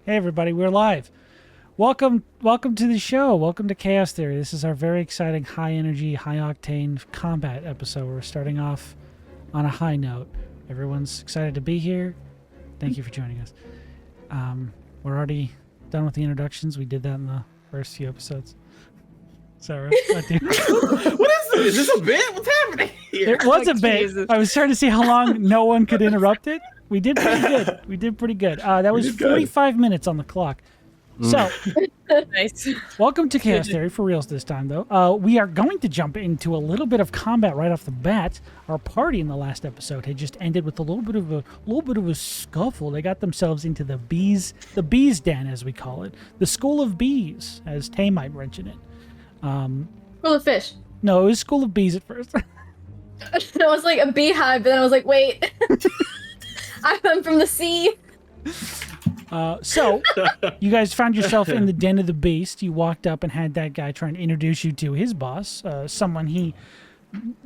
Hey everybody, we're live. Welcome to the show. Welcome to Chaos Theory. This is our very exciting, high energy, high octane combat episode. We're starting off on a high note. Everyone's excited to be here. Thank you for joining us. We're already done with the introductions. We did that in the first few episodes. Sorry. What is this? Is this a bit? What's happening here? It was a bit. Jesus. I was trying to see how long no one could interrupt it. We did pretty good. That was 45 minutes on the clock. So, nice. Welcome to Chaos Theory for reals this time, though. We are going to jump into a little bit of combat right off the bat. Our party in the last episode had just ended with a little bit of a scuffle. They got themselves into the bees den, as we call it, the school of bees, as Tay might mention it. School of fish. No, it was school of bees at first. It was like a beehive, but then I was like, wait, I'm from the sea. So, you guys found yourself in the den of the beast. You walked up and had that guy trying to introduce you to his boss, someone he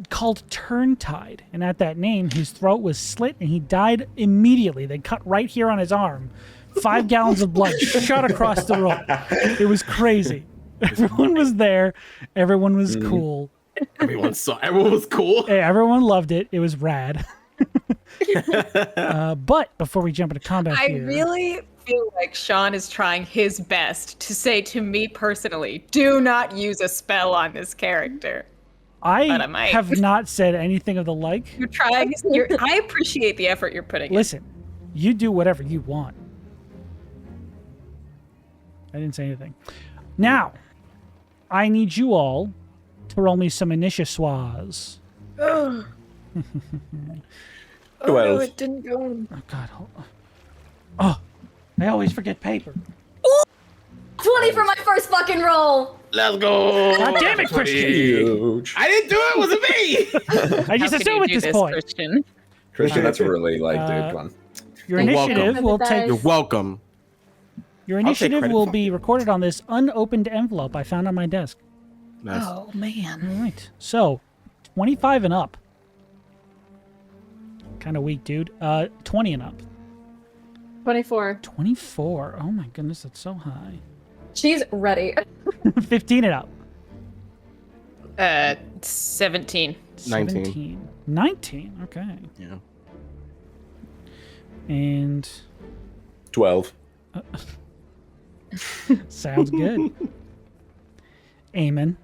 called Turntide. And at that name, his throat was slit and he died immediately. They cut right here on his arm. 5 gallons of blood shot across the room. It was crazy. Everyone was there. Everyone was cool. Everyone was cool. Hey, everyone loved it. It was rad. But before we jump into combat I here, really feel like Sean is trying his best to say to me personally, do not use a spell on this character. I have not said anything of the like. You're trying. I appreciate the effort you're putting in. Listen, you do whatever you want. I didn't say anything. Now, I need you all to roll me some initiatives. Oh, no, it didn't go. Oh, God. Oh, I always forget paper. Ooh, 20 for my first fucking roll. Let's go. God damn it, Christian. Huge. I didn't do it. It wasn't me. I just assume at this point. Christian, that's really dude, come on. Your initiative will take... You're welcome. Your initiative will be recorded on this unopened envelope I found on my desk. Nice. Oh, man. All right. So, 25 and up. Kind of weak, dude. 20 and up. 24. 24. Oh my goodness, that's so high. She's ready. 15 and up. 17. 19. 19. Okay. Yeah. And 12. Sounds good. Eamon.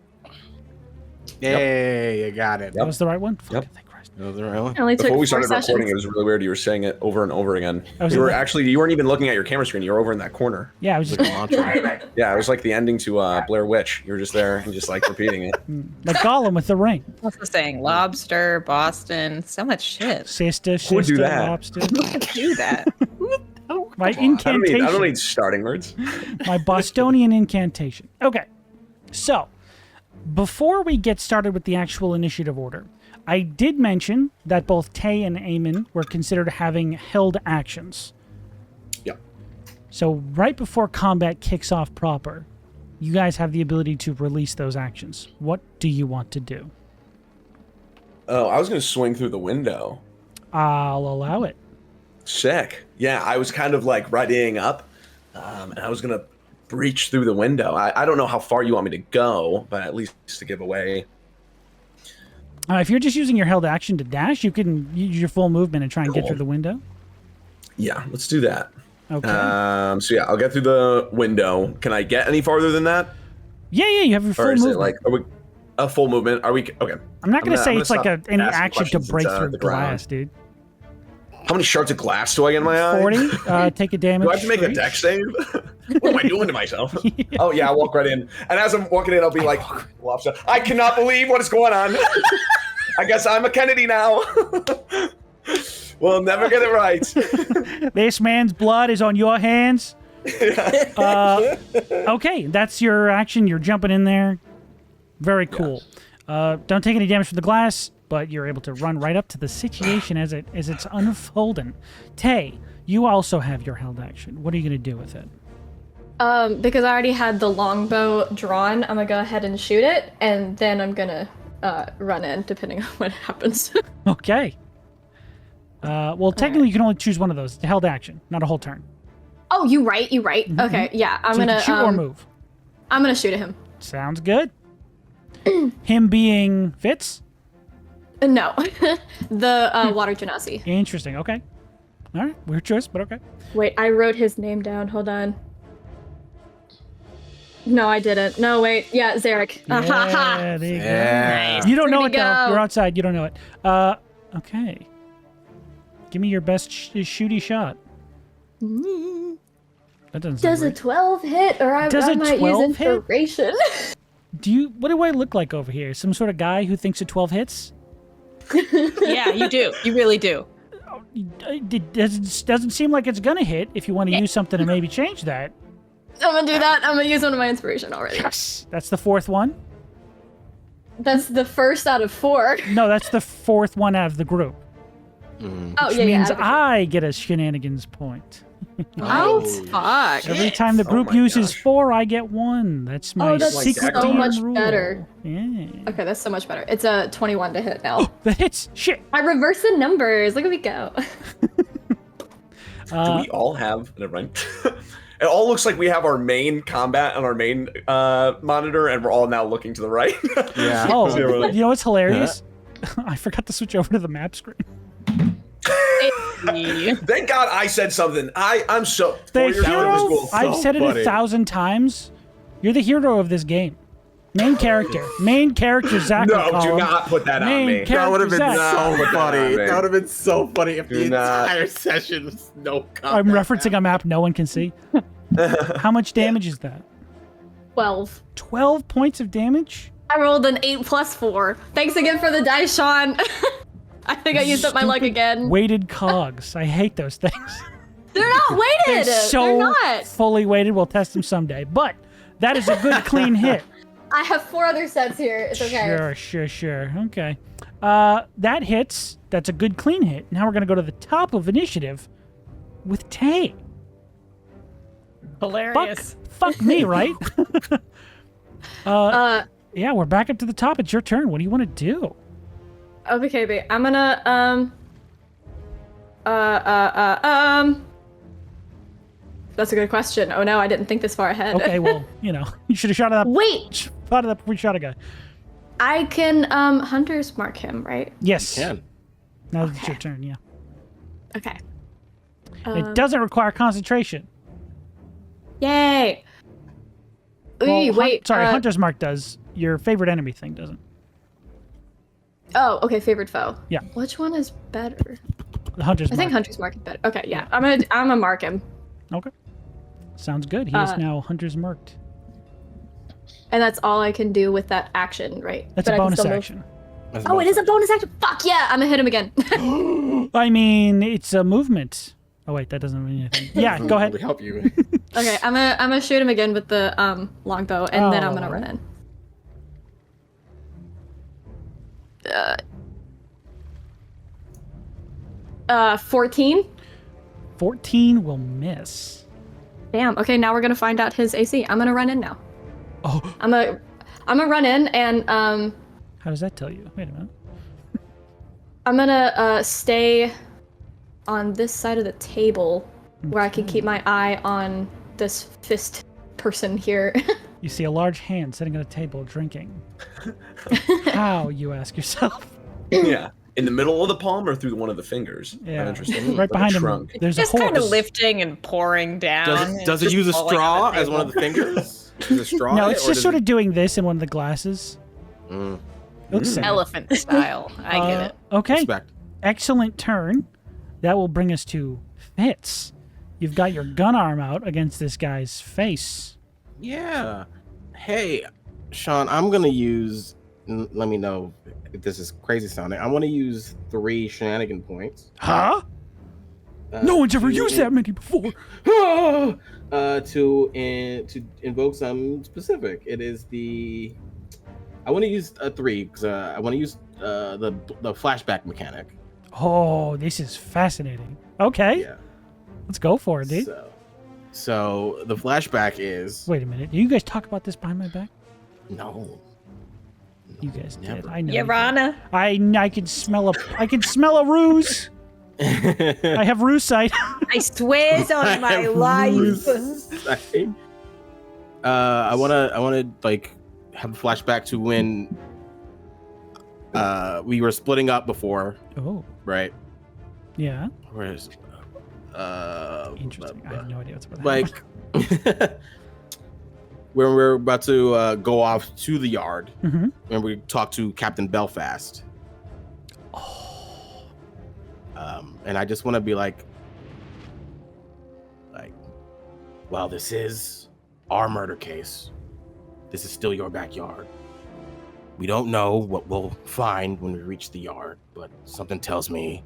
Yay, you got it. That was the right one? Yep. Fuck, thank Christ. That was the right one. Only Before took we 4 started sessions. recording, it was really weird. You were saying it over and over again. I was You in weren't even looking at your camera screen. You were over in that corner. Yeah, I was just Yeah, it was like the ending to Blair Witch. You were just there and just like repeating it. like Gollum with the ring. Also saying lobster, Boston, so much shit. Sister, Who would do that? lobster. Who could do that? My I don't incantation. need starting words. My Bostonian incantation. Okay, so before we get started with the actual initiative order, I did mention that both Tay and Eamon were considered having held actions. Yeah. So right before combat kicks off proper, you guys have the ability to release those actions. What do you want to do? Oh, I was going to swing through the window. I'll allow it. Sick. Yeah, I was kind of like readying up, and I was going to breach through the window. I don't know how far you want me to go, but at least to give away. If you're just using your held action to dash, you can use your full movement and try and get through the window. Yeah, let's do that. Okay. So yeah, I'll get through the window. Can I get any farther than that? Yeah, you have your full Or is movement. it like, are we a full movement? Are we okay? I'm not going to say it's like stop any asking action to questions. break It's, through the glass, ground. dude. How many shards of glass do I get in my eye? 40. Take a damage. Do I have to make a dex save? What am I doing to myself? Oh yeah, I'll walk right in. And as I'm walking in, I'll be like, lobster. I cannot believe what is going on. I guess I'm a Kennedy now. We'll never get it right. This man's blood is on your hands. Okay, that's your action. You're jumping in there. Very cool. Don't take any damage from the glass, but you're able to run right up to the situation as it's unfolding. Tay, you also have your held action. What are you going to do with it? Because I already had the longbow drawn, I'm gonna go ahead and shoot it, and then I'm gonna run in, depending on what happens. Okay. Well, technically, you can only choose one of those. It's a held action, not a whole turn. Oh, you right. Okay, yeah. I'm So you gonna can shoot or move. I'm gonna shoot at him. Sounds good. Him being Fitz? No, the water genasi. Interesting. Okay. All right. Weird choice, but okay. Wait, I wrote his name down. Hold on. No, I didn't. No, wait. Yeah, Zarek. Yeah, there you Yeah. go. You don't know Way it to though. go. You're outside. You don't know it. Okay. Give me your best shooty shot. That doesn't. Does sound a 12 hit, or I Does a might 12 use hit? inspiration? right. Do you? What do I look like over here? Some sort of guy who thinks a 12 hits? Yeah, you do. You really do. It doesn't seem like it's gonna hit. If you want to use something to maybe change that. I'm gonna do that. I'm gonna use one of my inspiration already. Yes. That's the fourth one. That's the first out of 4. No, that's the fourth one out of the group. Oh, Which yeah, means yeah. I get a shenanigans point. Oh, fuck. Every time the group my uses gosh. 4, I get 1. That's my Oh, that's secret so much rule. better. Yeah. Okay, that's so much better. It's a 21 to hit now. That hits. Shit. I reversed the numbers. Look at me go. Do we all have an event? It all looks like we have our main combat on our main monitor, and we're all now looking to the right. Yeah. Oh, Yeah, really. you know what's hilarious? I forgot to switch over to the map screen. Thank God I said something. I'm so The 4 years hero, out of school. I've said it funny. 1,000 times. You're the hero of this game. Main character. Main character, Zach. No, will call do him. not put that on Main me. character. That would have been Zach. so Nah, funny. man. That would have been so funny if Do the not. entire session was no I'm combat. referencing a map no one can see. How much damage is that? 12. 12 points of damage? I rolled an 8 plus 4. Thanks again for the dice, Sean. I think I used up my luck Stupid again. Weighted cogs. I hate those things. They're not weighted. They're so They're not. fully weighted. We'll test them someday. But that is a good, clean hit. I have 4 other sets here. It's okay. Sure. Okay. That hits. That's a good, clean hit. Now we're going to go to the top of initiative with Tay. Hilarious. Fuck me, right? Yeah, we're back up to the top. It's your turn. What do you want to do? Okay, babe. I'm gonna That's a good question. Oh no, I didn't think this far ahead. Okay, well, you should have shot it up. Wait, Shot it up before you shot a guy. I can hunters mark him, right? Yes. Can. Now it's your turn. Yeah. Okay. It doesn't require concentration. Yay. Well, Wait. Hunter's Mark does. Your favorite enemy thing doesn't. Oh, okay. Favorite foe. Yeah. Which one is better? The Hunter's I Mark. think hunter's mark is better. Okay, yeah. I'm gonna mark him, Okay. Sounds good. He is now Hunter's Marked. and that's all I can do with that action, right? That's But a I can bonus still move. action. Oh, it is a bonus action. Fuck yeah! I'm gonna hit him again. I mean, it's a movement. Oh wait, that doesn't mean anything. Yeah, go ahead. Really help you. Okay, I'm gonna shoot him again with the longbow, and then I'm gonna run in. 14. 14 will miss. Damn. Okay, now we're gonna find out his AC. I'm gonna run in now. Oh, I'm gonna run in, and how does that tell you? Wait a minute. I'm gonna stay on this side of the table where I can keep my eye on this fist person here. You see a large hand sitting at a table drinking. How, you ask yourself? Yeah. In the middle of the palm or through one of the fingers? Yeah. Interesting. Right Like a behind him, trunk. there's a Just kind of horse. lifting and pouring down. Does it and use a falling straw on the as one of table. the fingers? Is it straw? No, in it, it's or just does sort it- of doing this in one of the glasses. Mm, Looks sad. Elephant style. I get it. Okay, respect. excellent turn. That will bring us to Fitz. You've got your gun arm out against this guy's face. Yeah. Hey, Sean, I'm gonna use. Let me know if this is crazy sounding. I want to use 3 shenanigan points. Huh? No one's ever used that many before. To invoke some specific. It is the. I want to use a 3 because I want to use the flashback mechanic. Oh, this is fascinating. Okay, Yeah. let's go for it, dude. So the flashback is Wait a minute. Do you guys talk about this behind my back? no. You guys did. Never. I know. you Your did. Honor. I can smell a ruse. I have ruse sight. I swears on my have life. ruse. I wanna like have a flashback to when we were splitting up before, Oh, right? yeah. Where's Interesting. I have no idea what's about to happen. like when we're about to go off to the yard, Mhm. and we talk to Captain Belfast. And I just want to be like, well, this is our murder case. This is still your backyard. We don't know what we'll find when we reach the yard, but something tells me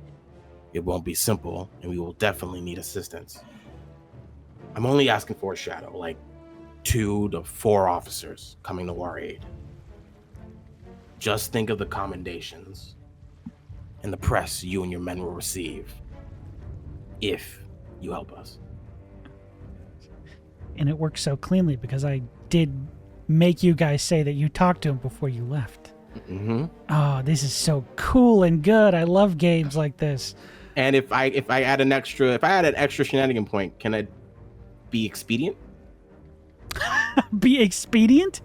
it won't be simple, and we will definitely need assistance. I'm only asking for a shadow, like 2 to 4 officers coming to our aid. Just think of the commendations and the press you and your men will receive if you help us. And it works so cleanly because I did make you guys say that you talked to him before you left. Mm-hmm. Oh, this is so cool and good. I love games like this. And if I add an extra shenanigan point, can it be expedient? Be expedient?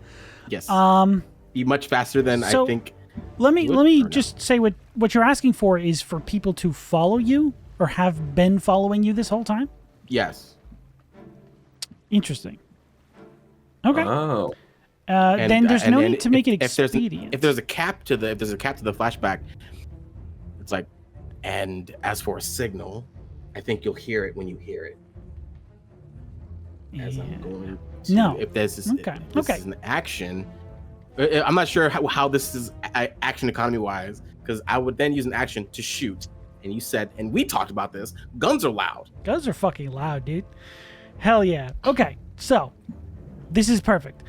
Yes. Um, Be much faster than so- I think. let me Or no? just say what you're asking for is for people to follow you or have been following you this whole time? Yes. Interesting. Okay. Oh. Then there's no and need to make it if there's expedient. if there's a cap to the flashback, it's like, and as for a signal, I think you'll hear it when you hear it. As I'm Yeah. going to, No. if this is Okay, if this okay. is an action, I'm not sure how this is action economy wise, because I would then use an action to shoot. And you said, and we talked about this, guns are loud. Guns are fucking loud, dude. Hell yeah. Okay, so this is perfect.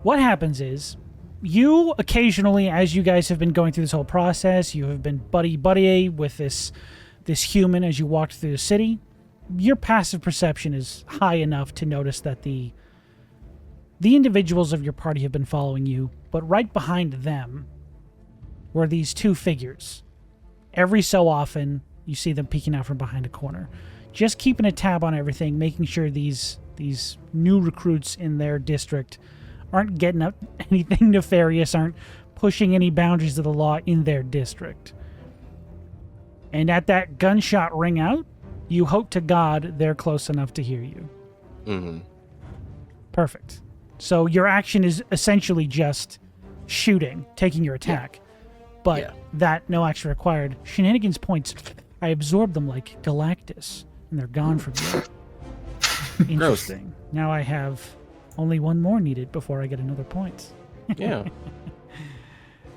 What happens is you occasionally, as you guys have been going through this whole process, you have been buddy with this human as you walked through the city. Your passive perception is high enough to notice that the individuals of your party have been following you, but right behind them were these 2 figures. Every so often, you see them peeking out from behind a corner. Just keeping a tab on everything, making sure these new recruits in their district aren't getting up anything nefarious, aren't pushing any boundaries of the law in their district. And at that gunshot ring out, you hope to God they're close enough to hear you. Mm-hmm. Perfect. So your action is essentially just shooting, taking your attack. But Yeah. that no action required. Shenanigans points, I absorbed them like Galactus, and they're gone from you. Interesting. Now I have only 1 more needed before I get another point. Yeah.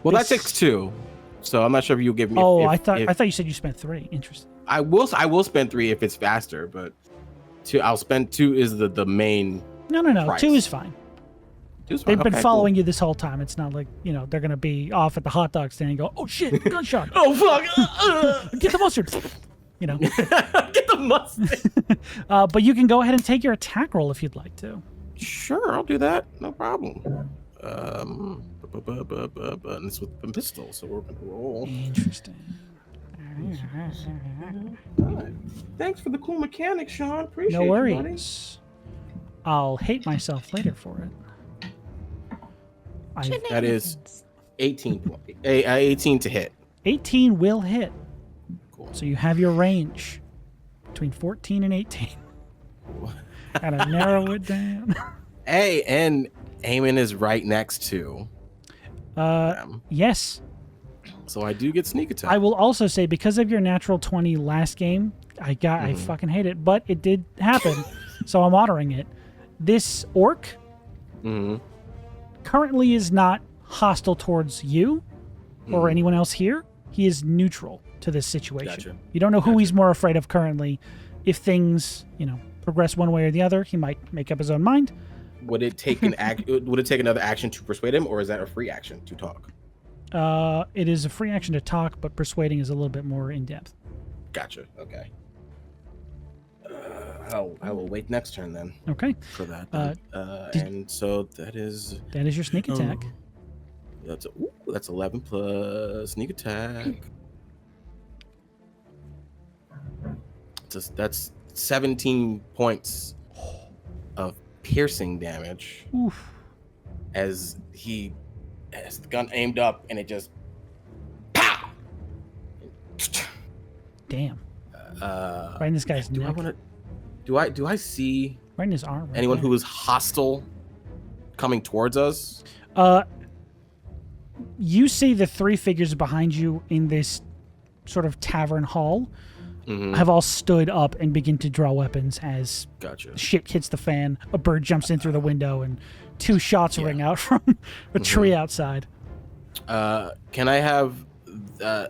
Well, that takes 2, so I'm not sure if you'll give me. Oh, if- I thought if- you said you spent 3. Interesting. I will spend 3 if it's faster, but 2. I'll spend 2 is the main. No. Price. 2 is fine. 2 is fine. They've been Okay, following you this whole time. It's not like, they're going to be off at the hot dog stand and go, oh shit, gunshot. Cool. Oh fuck! Get the mustard. Get the mustard. But you can go ahead and take your attack roll if you'd like to. Sure, I'll do that. No problem. And it's with a pistol, so we're gonna roll. Interesting. Alright. Thanks for the cool mechanics, Sean. Appreciate No you, buddy. worries. I'll hate myself later for it. That is 18 to hit. 18 will hit. Cool. So you have your range between 14 and 18. Gotta narrow it down. Hey, and Eamon is right next to them. Yes. So I do get sneak attack. I will also say, because of your natural 20 last game, I fucking hate it, but it did happen. So I'm honoring it. This orc currently is not hostile towards you or anyone else here. He is neutral to this situation. Gotcha. You don't know who he's more afraid of currently. If things, progress one way or the other, he might make up his own mind. Would it take would it take another action to persuade him, or is that a free action to talk? It is a free action to talk, but persuading is a little bit more in depth. Gotcha. Okay. I will wait next turn then Okay. for that. Then. And so that is That is your sneak attack. that's 11 plus sneak attack. That's 17 points of piercing damage. Oof. As he has the gun aimed up and it just pow. Damn. Right in this guy's neck. Do I see Right in his arm. Right anyone there. who is hostile coming towards us? You see the three figures behind you in this sort of tavern hall have all stood up and begin to draw weapons as Gotcha. shit hits the fan. A bird jumps in through the window and two shots ring out from a tree outside. Can I have? I'm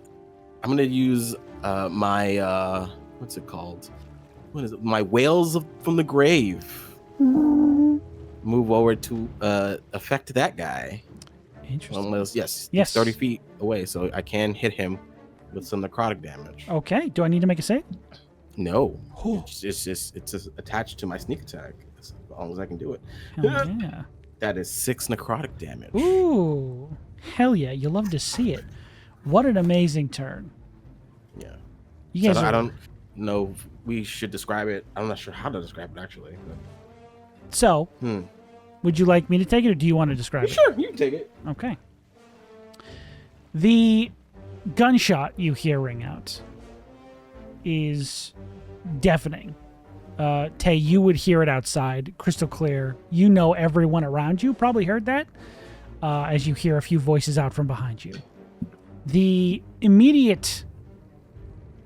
gonna use my what's it called? What is it? My whales from the grave. Move over to affect that guy. Interesting. Almost, yes. Yes. 30 feet away, so I can hit him with some necrotic damage. Okay. Do I need to make a save? No. It's just attached to my sneak attack as long as I can do it. Hell yeah. That is 6 necrotic damage. Ooh. Hell yeah. You love to see it. What an amazing turn. Yeah. You guys So are... I don't know if we should describe it. I'm not sure how to describe it actually. So, would you like me to take it or do you want to describe it? Sure, you can take it. Okay. The gunshot you hear ring out is deafening. Tay, you would hear it outside, crystal clear. You know everyone around you probably heard that as you hear a few voices out from behind you. The immediate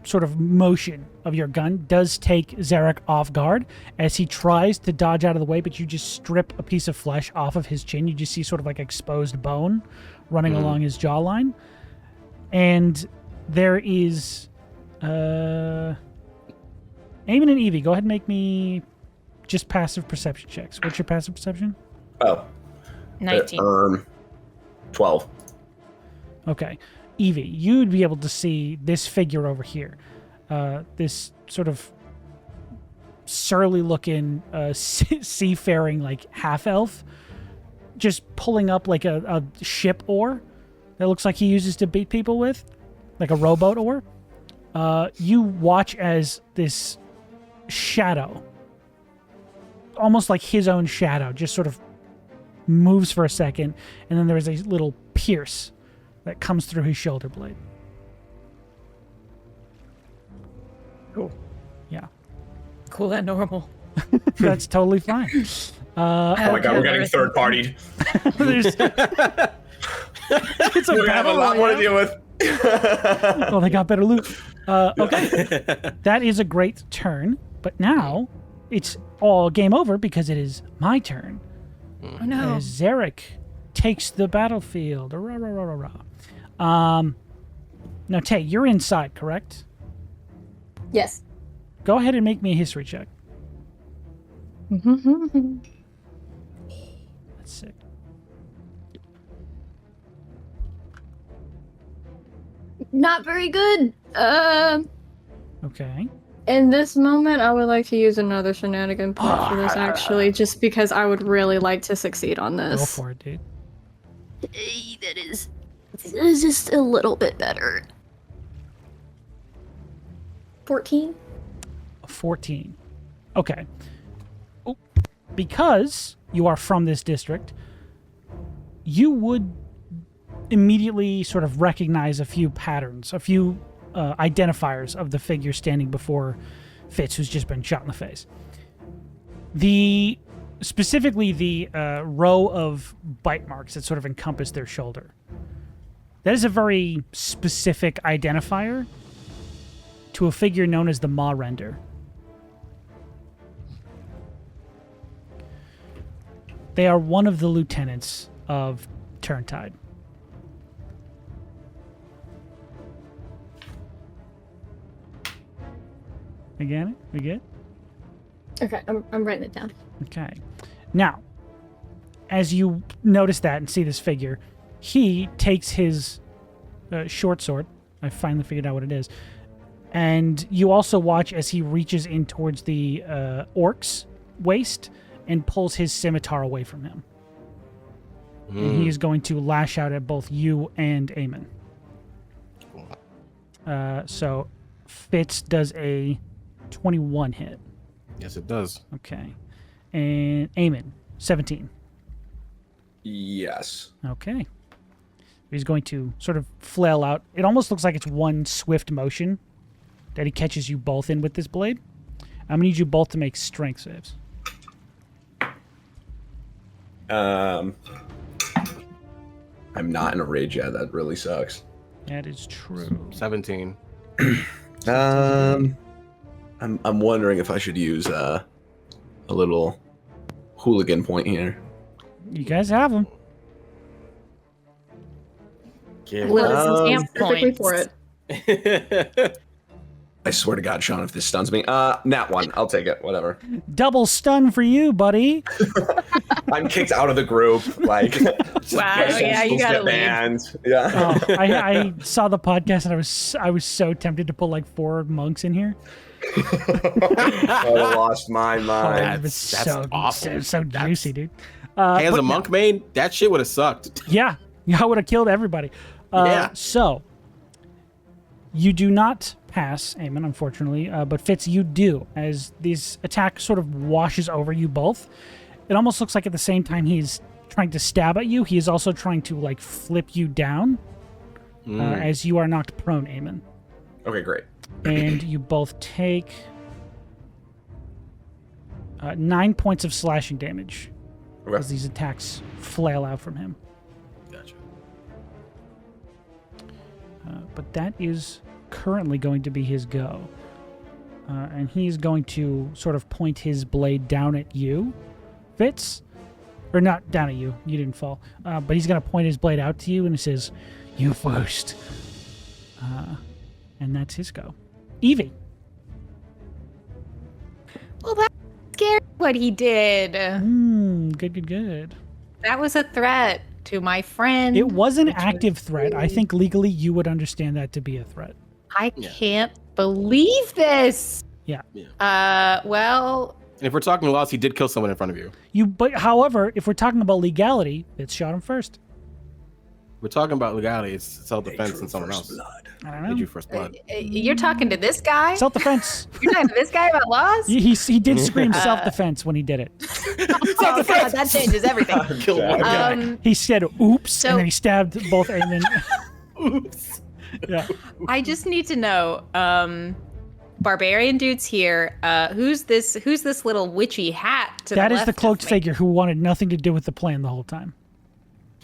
sort of motion of your gun does take Zarek off guard as he tries to dodge out of the way, but you just strip a piece of flesh off of his chin. You just see sort of like exposed bone running along his jawline. And there is Eamon and Eevee, go ahead and make me just passive perception checks. What's your passive perception? Oh. 19. 12. Okay. Eevee, you'd be able to see this figure over here. This sort of surly-looking, seafaring, like, half-elf, just pulling up, like, a ship oar that looks like he uses to beat people with, like a rowboat oar. You watch as this shadow, almost like his own shadow, just sort of moves for a second, and then there's a little pierce that comes through his shoulder blade. Cool. Yeah. Cool and normal. That's totally fine. Oh my god, we're getting third partied. It's a We're gonna have a lot more to deal with. Well, they got better loot. Okay. That is a great turn, but now it's all game over because it is my turn. Oh no. As Zarek takes the battlefield. Rah, rah, rah, rah, rah. Now, Tay, you're inside, correct? Yes. Go ahead and make me a history check. That's sick. Not very good. Okay. In this moment, I would like to use another shenanigan point for this, actually, just because I would really like to succeed on this. Go for it, dude. That is just a little bit better. 14? 14. Okay. Oh, because you are from this district, you would immediately sort of recognize a few patterns, a few identifiers of the figure standing before Fitz, who's just been shot in the face. Specifically the row of bite marks that sort of encompass their shoulder. That is a very specific identifier to a figure known as the Maw Render. They are one of the lieutenants of Turntide. We get it? We good? Okay, I'm writing it down. Okay. Now, as you notice that and see this figure, he takes his short sword. I finally figured out what it is. And you also watch as he reaches in towards the orc's waist and pulls his scimitar away from him. And he is going to lash out at both you and Eamon. So Fitz does a 21 hit. Yes, it does. Okay. And Eamon, 17. Yes. Okay. He's going to sort of flail out. It almost looks like it's one swift motion that he catches you both in with this blade. I'm going to need you both to make strength saves. I'm not in a rage yet. That really sucks. That is true. 17. I'm wondering if I should use a little hooligan point here. You guys have him. Give Little Um, stamp Perfectly points. for it. I swear to God, Sean, if this stuns me, nat 1. I'll take it. Whatever. Double stun for you, buddy. I'm kicked out of the group. Like, Wow, yeah, you gotta leave. banned. Yeah. Oh, I saw the podcast and I was so tempted to put like 4 monks in here. I lost my Oh, mind. it was that's so awful. so That's- juicy, dude. Hey, as but a monk main, that shit would have sucked. Yeah, I would have killed everybody. Yeah. So, you do not pass, Eamon, unfortunately, but Fitz, you do, as this attack sort of washes over you both. It almost looks like at the same time he's trying to stab at you, he is also trying to, like, flip you down as you are knocked prone, Eamon. Okay, great. And you both take 9 points of slashing damage Okay. as these attacks flail out from him. Gotcha. But that is currently going to be his go. And he's going to sort of point his blade down at you, Fitz. Or not down at you. You didn't fall. But he's going to point his blade out to you and he says, "You first." And that's his go. Eevee. Well, that's scary what he did. Good. That was a threat to my friend. It was an active threat. I think legally you would understand that to be a threat. I can't believe this. Yeah. Well, And if we're talking loss, he did kill someone in front of you. But however, if we're talking about legality, Fitz shot him first. We're talking about legality. It's self-defense and someone else. I don't They know. drew first blood. you're talking to this guy? Self-defense. You're talking to this guy about laws? He did scream self-defense when he did it. Oh, God, that changes everything. Kill one guy. He said "oops" So- and then he stabbed both Eamon. Oops. Yeah. I just need to know, barbarian dude's here. Who's this little witchy hat to That the is left the cloaked of me? figure who wanted nothing to do with the plan the whole time.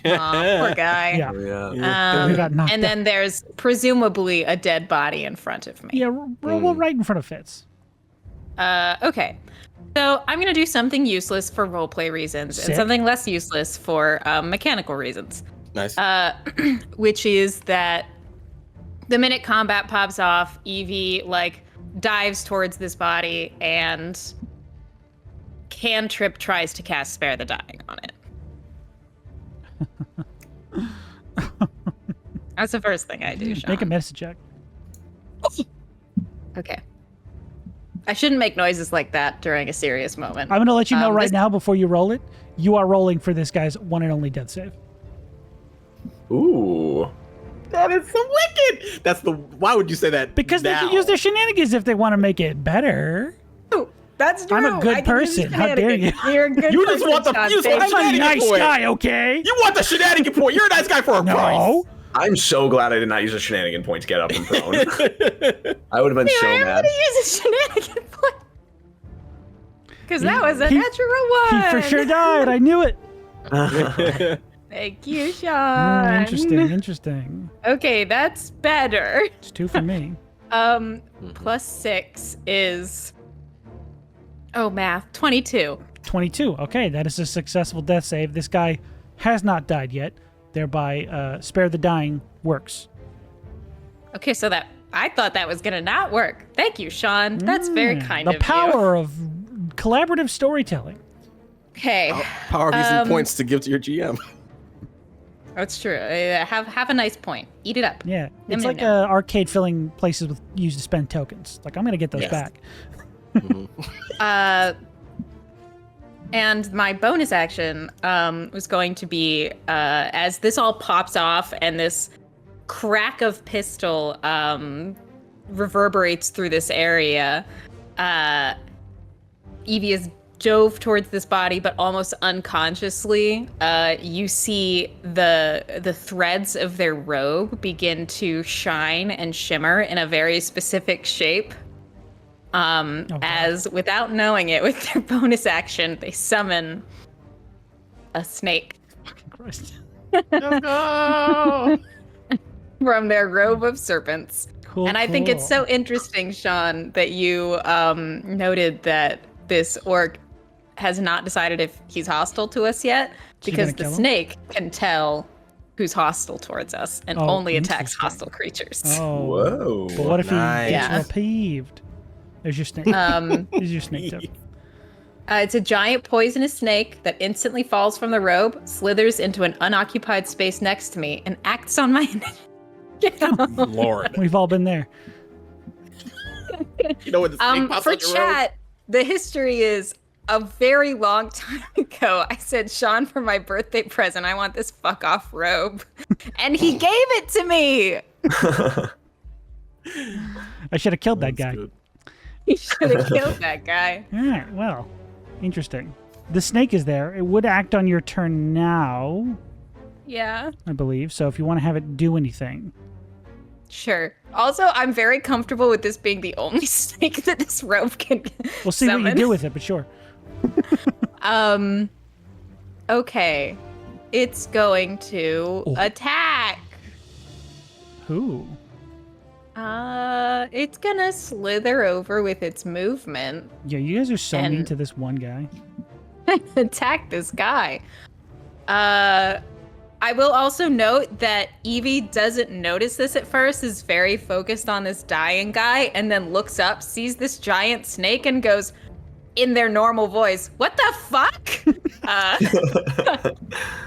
Aw, poor guy. Yeah. Yeah. We got knocked And then there's presumably a dead body in front of me. Yeah, well, right in front of Fitz. Okay. So I'm going to do something useless for roleplay reasons Sick. and something less useless for mechanical reasons. Nice. Which is that the minute combat pops off, Eevee, like, dives towards this body and Cantrip tries to cast Spare the Dying on it. That's the first thing I do, Sean. Make a medicine check. Okay. I shouldn't make noises like that during a serious moment. I'm going to let you know right this- now before you roll it. You are rolling for this guy's one and only death save. Ooh. That is so wicked. That's the. Why would you say that? Because they now? can use their shenanigans if they want to make it better. That's true. I'm a good I can use person. How dare you? shenanigans. You're a good You person, just want the- Sean. you just want Thank the I'm a you. Shenanigans nice boy. guy, okay? You want the shenanigan point. You're a nice guy for a price. No. I'm so glad I did not use a shenanigan point to get up from prone. I would have been so I'm mad. gonna use a shenanigan point. Because that was a He- natural He one. for sure died. I knew it. Thank you, Sean. Interesting. Okay, that's better. It's 2 for me. Plus 6 is. Oh, math. 22. 22. Okay, that is a successful death save. This guy has not died yet. Thereby, Spare the Dying works. Okay, so that. I thought that was gonna not work. Thank you, Sean. That's very kind The of you. power of collaborative storytelling. Okay. Power of using points to give to your GM. That's true. Have a nice point. Eat it up. Yeah, it's no, like no. arcade filling places with used to spend tokens. Like, I'm going to get those Yes. back. And my bonus action was going to be as this all pops off and this crack of pistol reverberates through this area. Eevee is dove towards this body, but almost unconsciously, you see the threads of their robe begin to shine and shimmer in a very specific shape. As without knowing it, with their bonus action, they summon a snake Fucking Christ. No. from their robe of serpents. Cool. And I think it's so interesting, Sean, that you noted that this orc has not decided if he's hostile to us yet, So you're because gonna the kill him? snake can tell who's hostile towards us and Oh, only attacks interesting. hostile creatures. Oh. Whoa. But what if he Nice. gets Yeah. real peeved? There's your snake. There's your snake tip. It's a giant poisonous snake that instantly falls from the robe, slithers into an unoccupied space next to me, and acts on my initiative. Lord. We've all been there. You know what the snake pops For out your robe? chat, the history is a very long time ago. I said, Sean, for my birthday present, I want this fuck off robe. And he gave it to me. I should have killed that That's guy. good. He should have killed that guy. All right, well, interesting. The snake is there. It would act on your turn now, Yeah. I believe. So if you want to have it do anything. Sure. Also, I'm very comfortable with this being the only snake that this robe can We'll see what you summon. do with it, but sure. Okay. It's going to attack. Who? It's gonna slither over with its movement. Yeah, you guys are so mean And- to this one guy. Attack this guy. I will also note that Eevee doesn't notice this at first, is very focused on this dying guy, and then looks up, sees this giant snake, and goes, in their normal voice, "What the fuck?"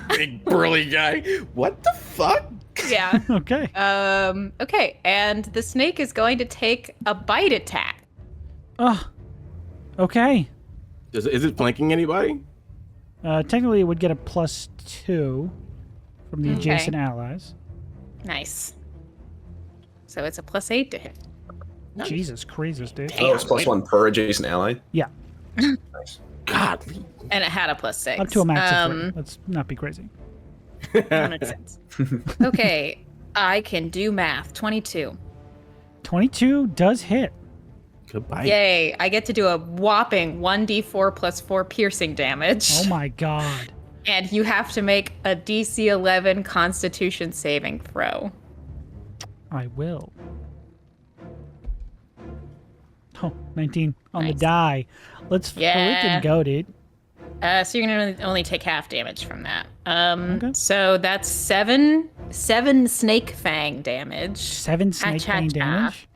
Big burly guy. What the fuck? Yeah. Okay. Okay, and the snake is going to take a bite attack. Okay. Is it flanking anybody? Technically, it would get a +2 from the Okay. adjacent allies. Nice. So it's a +8 to hit. Jesus Christ, dude. Oh, it's +1 per adjacent ally. Yeah, Nice. God. And it had a +6. up to a max of 3. Let's not be crazy. That makes sense. Okay, I can do math. 22. 22 does hit. Goodbye. Yay, I get to do a whopping 1d4 + 4 piercing damage. Oh my god. And you have to make a DC 11 Constitution saving throw. I will. Oh, 19 on the Nice. die. Let's Yeah. freaking go, dude. So you're gonna only take half damage from that. Okay. So that's seven snake fang damage. 7 snake Cha-cha-cha. pain damage.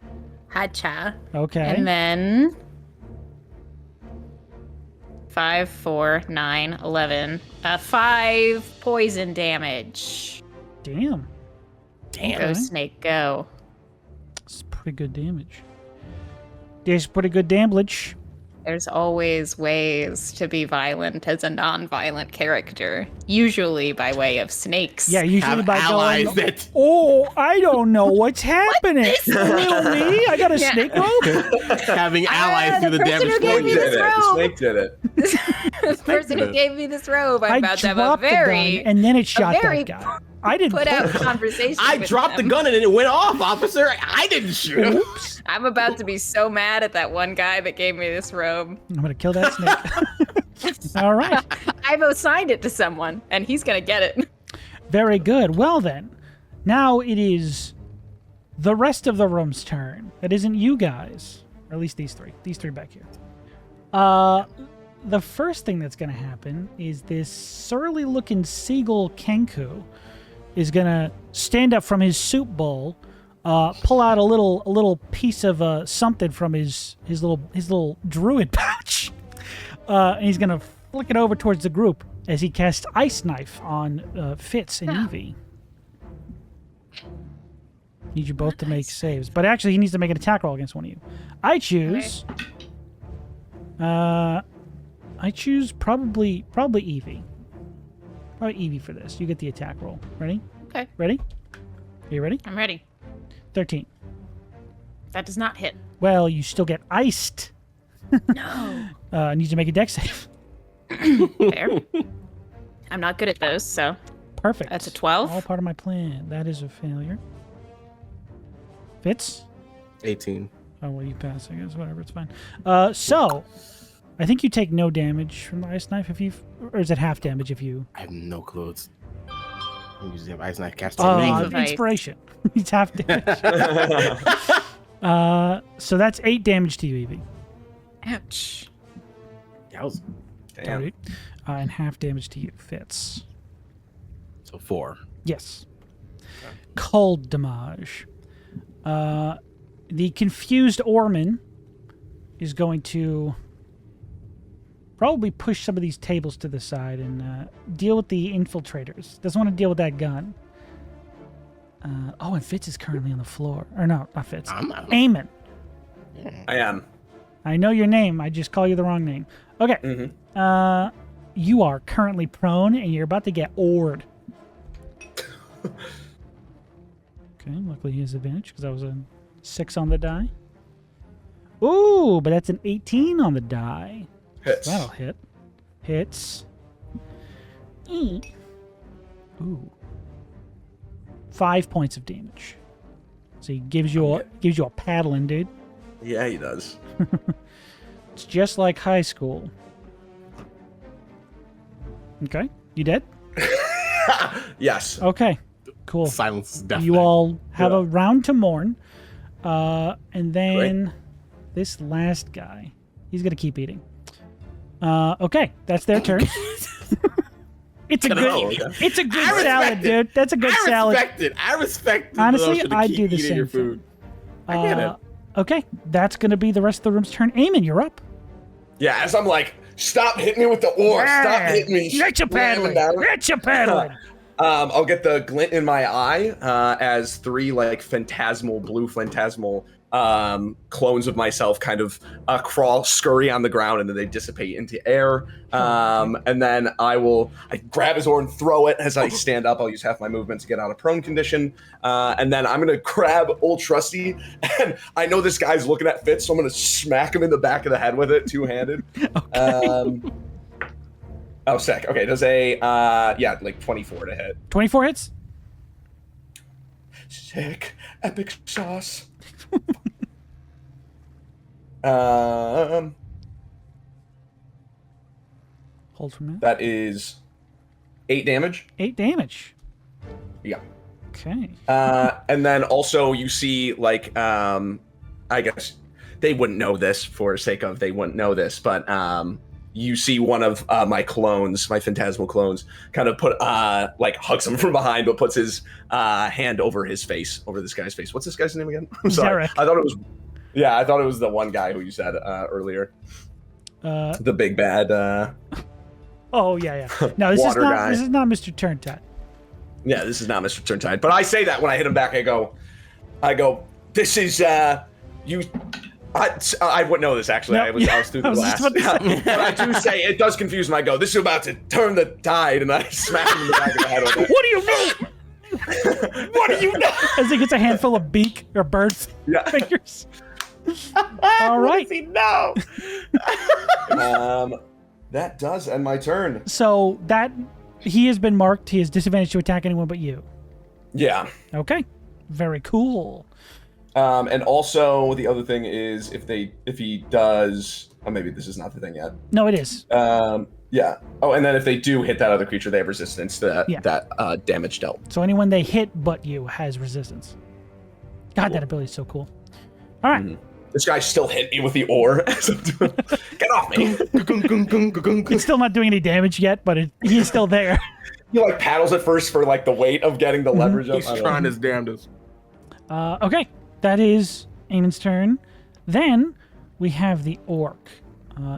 Hacha. Okay. And then 5, 4, 9, 11. 5 poison damage. Damn. Damn. Go Okay. snake, go. It's pretty good damage. There's pretty good damage. There's always ways to be violent as a non-violent character, usually by way of snakes. Yeah, usually Have by allies going, that oh, I don't know what's happening. Really? I got a Yeah. snake rope? having allies do the the person damage who for gave me you. this The robe. snake did it. The person who gave me this robe, I'm I about to have a dropped the very gun and then it shot very that guy. I didn't put out pull it. conversation. I with dropped the them. gun and it went off, officer. I didn't shoot him. Oops. I'm about to be so mad at that one guy that gave me this robe. I'm going to kill that snake. All right. I've assigned it to someone, and he's gonna get it. Very good. Well, then, now it is the rest of the room's turn. It isn't you guys, or at least these three. These three back here. The first thing that's going to happen is this surly-looking seagull Kenku is going to stand up from his soup bowl, pull out a little piece of something from his little druid pouch, and he's going to flick it over towards the group as he casts Ice Knife on Fitz and Eevee. Need you both to make saves, but actually he needs to make an attack roll against one of you. I choose. I choose probably Eevee. Probably Eevee for this. You get the attack roll. Ready? Okay, Ready? Are you ready? I'm ready. 13. That does not hit. Well, you still get iced. No. I need you to make a dex save. Fair. I'm not good at those, so Perfect. that's a 12. All part of my plan. That is a failure. Fitz? 18. Oh, well, you pass, I guess. Whatever, it's fine. So, I think you take no damage from the ice knife if you... Or is it half damage if you... I have no clue. I usually have ice knife cast Wave on of me. ice. inspiration. It's half damage. So that's 8 damage to you, Eevee. Ouch. That was Damn. Right. And half damage to you, Fitz. so 4. Yes. Cold damage. The confused Orman is going to probably push some of these tables to the side and deal with the infiltrators. Doesn't want to deal with that gun. And Fitz is currently on the floor. Or no, not Fitz. I'm not. Eamon. I am. I know your name. I just call you the wrong name. Okay. Mm-hmm. You are currently prone, and you're about to get ored. Okay, luckily he has advantage, because that was a 6 on the die. Ooh, but that's an 18 on the die. Hits. That'll hit. Hits. Ooh. 5 points of damage. So he gives you a paddling, dude. Yeah, he does. It's just like high school. Okay, you dead? Yes. Okay, cool. Silence is deafening. You all have a round to mourn, and then this last guy, he's gonna keep eating. Okay, that's their turn. It's a good salad, dude. That's a good salad. I respect it. Honestly, the notion to I'd keep do the eating same your thing. food. I get it. Okay, that's gonna be the rest of the room's turn. Eamon, you're up. Yeah, as I'm like, stop hitting me with the oar. Stop hitting me. Let your paddling. Let your paddling. I'll get the glint in my eye as 3 like blue phantasmal clones of myself kind of scurry on the ground, and then they dissipate into air. And then I grab his oar and throw it. As I stand up, I'll use half my movement to get out of prone condition. And then I'm going to grab Old Trusty. And I know this guy's looking at Fitz, so I'm going to smack him in the back of the head with it, two-handed. Okay. Oh, sick. Okay, does a, 24 to hit. 24 hits? Sick. Epic sauce. Hold from that. That is 8 damage. 8 damage. Yeah. Okay. And then also you see like I guess they wouldn't know this for sake of they wouldn't know this, but you see one of my clones, my phantasmal clones, kind of put like hugs him from behind, but puts his hand over his face, over this guy's face. What's this guy's name again? I'm sorry. Zarek. I thought it was the one guy who you said earlier. The big bad. Oh yeah. No, this is Water not. guy. This is not Mr. Turntide. Yeah, this is not Mr. Turntide. But I say that when I hit him back, I go, this is you. I wouldn't know this actually. No, I was through the I was glass. just about to say. But I do say it does confuse me. I go, this is about to turn the tide, and I smack him in the back of the head with it. What do you know? What do you know? As he gets a handful of beak or bird Yeah. fingers. All right. No. That does end my turn. So that he has been marked. He has disadvantage to attack anyone but you. Yeah. Okay. Very cool. And also the other thing is if he does, maybe this is not the thing yet. No, it is. Yeah. Oh, and then if they do hit that other creature, they have resistance to Yeah. that damage dealt. So anyone they hit but you has resistance. God, Cool. that ability is so cool. All right. This guy still hit me with the oar. Get off me. It's still not doing any damage yet, but he's still there. He like paddles at first for like the weight of getting the leverage up. He's trying his damnedest. Okay. That is Eamon's turn. Then we have the orc.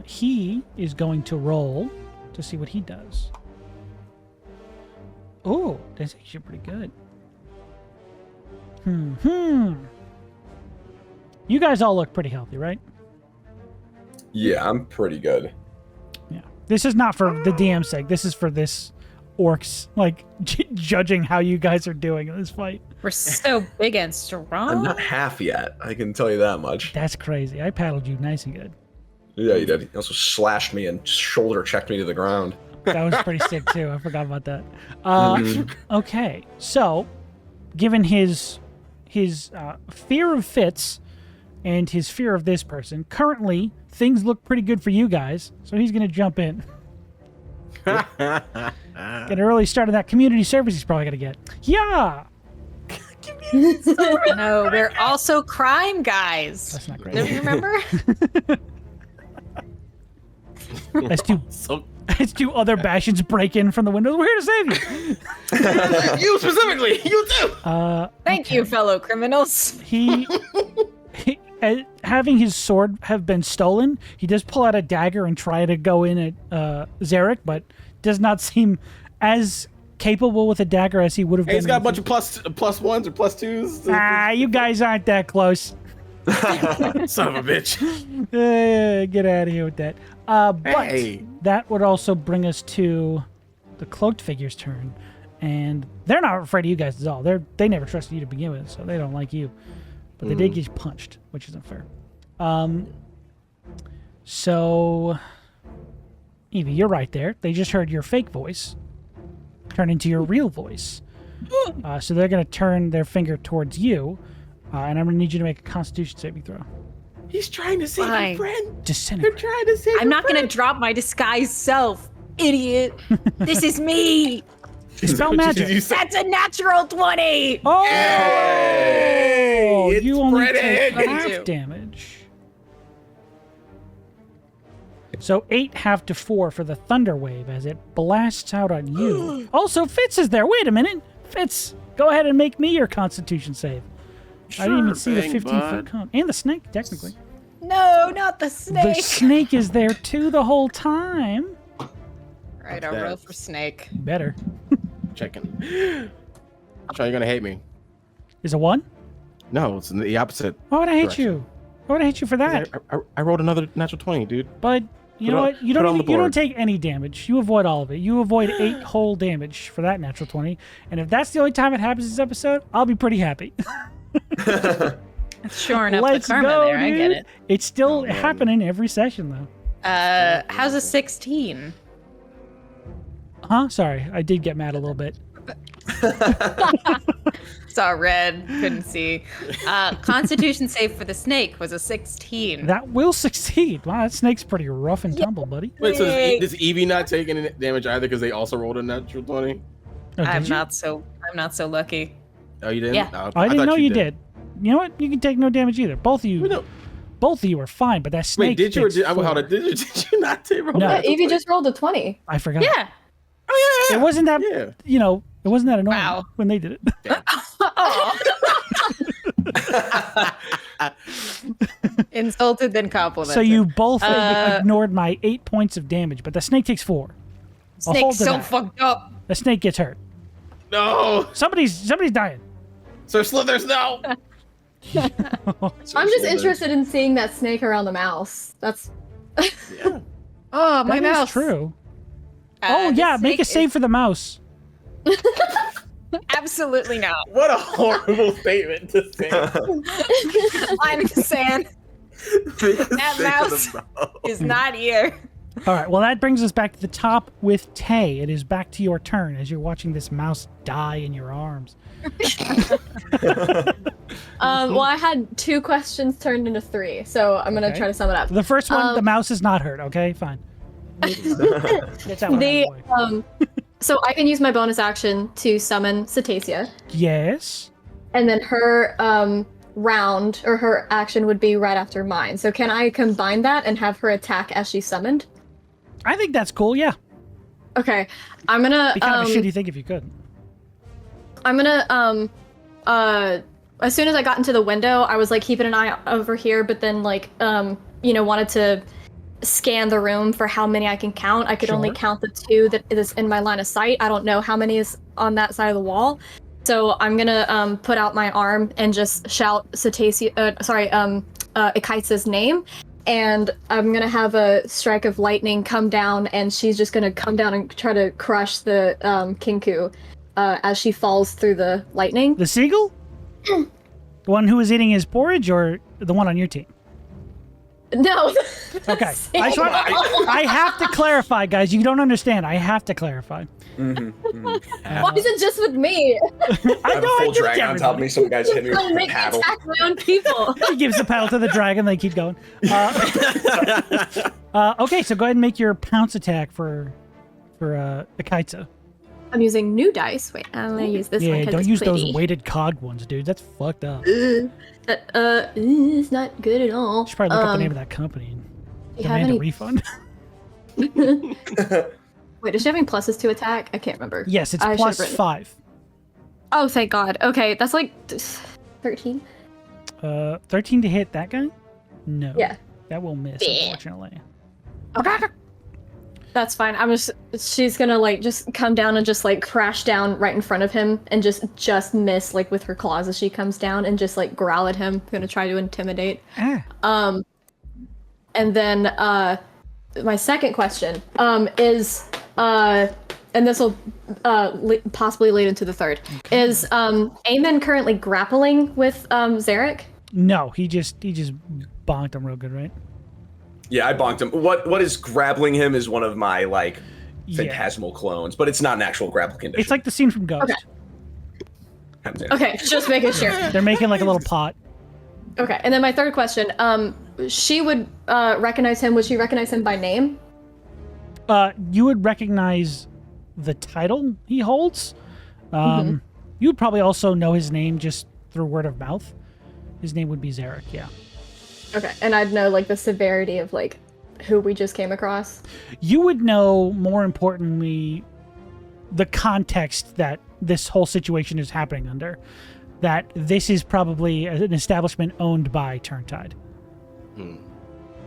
He is going to roll to see what he does. Oh, that's actually pretty good. You guys all look pretty healthy, right? Yeah, I'm pretty good. Yeah. This is not for the DM's sake. This is for this orcs, like, judging how you guys are doing in this fight. We're so big and strong. I'm not half yet. I can tell you that much. That's crazy. I paddled you nice and good. Yeah, he did. He also slashed me and shoulder checked me to the ground. That was pretty sick too. I forgot about that. Okay, so given his fear of Fitz and his fear of this person, currently things look pretty good for you guys. So he's gonna jump in. Get an early start on that community service he's probably gonna get. Yeah. No, we're also crime guys. That's not great. Don't you remember? As two other Bastions break in from the windows. We're here to save you. You specifically, you too. Thank you, fellow criminals. He having his sword have been stolen, he does pull out a dagger and try to go in at Zarek, but does not seem as capable with a dagger as he would have been. He's got a bunch of plus ones or plus twos. You guys aren't that close. Son of a bitch. Get out of here with that. But Hey. that would also bring us to the cloaked figure's turn, and they're not afraid of you guys at all. They never trusted you to begin with, so they don't like you. But they did get punched, which isn't fair. So, Eevee, you're right there. They just heard your fake voice turn into your real voice. So they're going to turn their finger towards you, and I'm going to need you to make a Constitution saving throw. He's trying to save Fine. your friend. Disintegrate. They're trying to save I'm not gonna drop my disguised self, idiot. This is me. Spell magic. That's a natural 20. Oh! Hey, it's You only Fred take Egg. half 22. damage. So 8 half to 4 for the thunder wave as it blasts out on you. Also, Fitz is there. Wait a minute. Fitz, go ahead and make me your Constitution save. I didn't even see the 15-foot cone. And the snake, technically. No, not the The snake. snake is there too the whole time. Right, I'll roll for snake. Better. Checking. Sean, you're gonna hate me. Is a 1? No, it's the opposite. Why would I hate Direction. you? Why would I hate you for that? I rolled another natural 20, dude. But you know Put what? it on the You don't board. take any damage. You avoid all of it. You avoid 8 whole damage for that natural 20. And if that's the only time it happens this episode, I'll be pretty happy. It's shoring up Let's the karma go, there. dude. I get it. It's still happening every session, though. How's a 16? Huh? Sorry, I did get mad a little bit. Saw red, couldn't see. Constitution save for the snake was a 16. That will succeed. Wow, that snake's pretty rough and tumble, buddy. Wait, so Yay. does Eevee not take any damage either because they also rolled a natural 20? Oh, I'm did you? not so lucky. Oh, you didn't? Yeah. No, I didn't thought know you did. You know what? You can take no damage either. Both of you. Wait, no. Both of you are fine, but that snake. Wait, did you or takes did, four. hold on, did you not take roll? No. Yeah, Eevee just rolled a 20. I forgot. Yeah. Oh, yeah. It wasn't that. Yeah. You know, it wasn't that annoying Wow. when they did it. Oh. Insulted then complimented. So you both Uh, ignored my 8 points of damage, but the snake takes 4. I'll hold Snake's to so that. fucked up. The snake gets hurt. No. Somebody's dying. Sir Slithers, no. I'm just interested in seeing that snake around the mouse. That's Yeah. Oh, my That is mouse. true. Uh, Oh the yeah, make a snake save for the mouse. is- Absolutely not. What a horrible statement to say. I'm saying that mouse is not here. All right. Well, that brings us back to the top with Tay. It is back to your turn as you're watching this mouse die in your arms. well, I had 2 questions turned into 3, so I'm gonna Okay. try to sum it up. The first one, the Um, mouse is not hurt. Okay, fine. Get that one out of The the way. so I can use my bonus action to summon Cetaceia, Yes. and then her round or her action would be right after mine. So can I combine that and have her attack as she's summoned? I think that's cool. Yeah. Okay, I'm gonna Be kind of a shitty thing if you could. I'm gonna as soon as I got into the window, I was like keeping an eye over here, but then like wanted to scan the room for how many I can count. I could only Sure. count the 2 that is in my line of sight. I don't know how many is on that side of the wall. So I'm gonna put out my arm and just shout Ikaitsa's name, and I'm gonna have a strike of lightning come down, and she's just gonna come down and try to crush the Kinku as she falls through the lightning. The seagull? The one who was eating his porridge, or the one on your team? No. Okay. I have to clarify, guys. You don't understand. I have to clarify. Why is it just with me? I have a full dragon on top of me. Some guys hit me with a Make me paddle. attack my own people. He gives the paddle to the dragon. They keep going. Okay, so go ahead and make your pounce attack for Akaitsa. I'm using new dice. Wait, I'm gonna use this one Yeah, because don't it's use pretty. those weighted cog ones, dude. That's fucked up. It's not good at all. You should probably look up the name of that company and you have demand a any- refund. Wait, does she have any pluses to attack? I can't remember. Yes, it's I plus should've written- 5. Oh, thank God. Okay, that's like 13. 13 to hit that guy? No. Yeah. That will miss, Yeah. unfortunately. That's fine. She's gonna like just come down and just like crash down right in front of him and just miss like with her claws as she comes down and just like growl at him, gonna try to intimidate. Ah. And then my second question is and this will possibly lead into the third. Okay. Is Eamon currently grappling with Zarek? No, he just bonked him real good, right? Yeah, I bonked him. What is grappling him is one of my like phantasmal clones, but it's not an actual grapple condition. It's like the scene from Ghost. Okay. Okay, just making sure. They're making like a little pot. Okay, and then my third question. She would recognize him. Would she recognize him by name? You would recognize the title he holds. You would probably also know his name just through word of mouth. His name would be Zarek, yeah. Okay, and I'd know like the severity of like who we just came across. You would know, more importantly, the context that this whole situation is happening under. That this is probably an establishment owned by Turntide.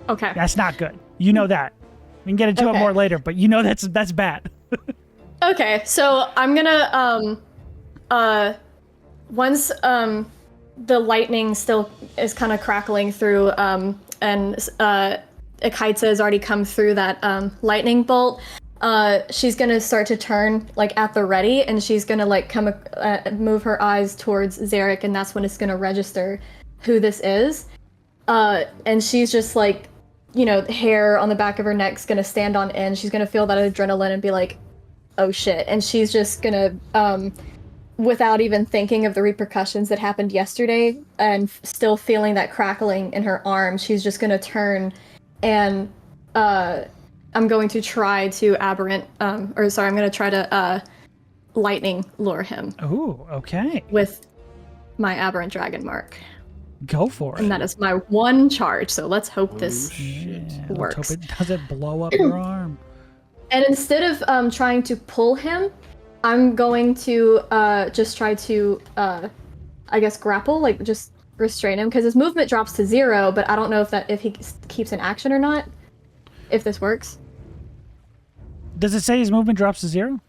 Okay. That's not good. You know that. We can get into it more later, but you know that's bad. Okay, so I'm gonna once the lightning still is kind of crackling through and Akaitsa has already come through that lightning bolt. She's gonna start to turn like at the ready, and she's gonna like come move her eyes towards Zarek, and that's when it's gonna register who this is. And she's just like, you know, hair on the back of her neck's gonna stand on end. She's gonna feel that adrenaline and be like, oh shit. And she's just gonna, without even thinking of the repercussions that happened yesterday and still feeling that crackling in her arm, she's just gonna turn and I'm going to try to I'm gonna try to lightning lure him. Ooh, okay. With my aberrant dragon mark. Go for it. And that is my one charge, so let's hope this Let's works. hope it doesn't blow up your arm. And instead of trying to pull him, I'm going to just try to, I guess, grapple, like just restrain him, because his movement drops to 0, but I don't know if he keeps an action or not, if this works. Does it say his movement drops to 0?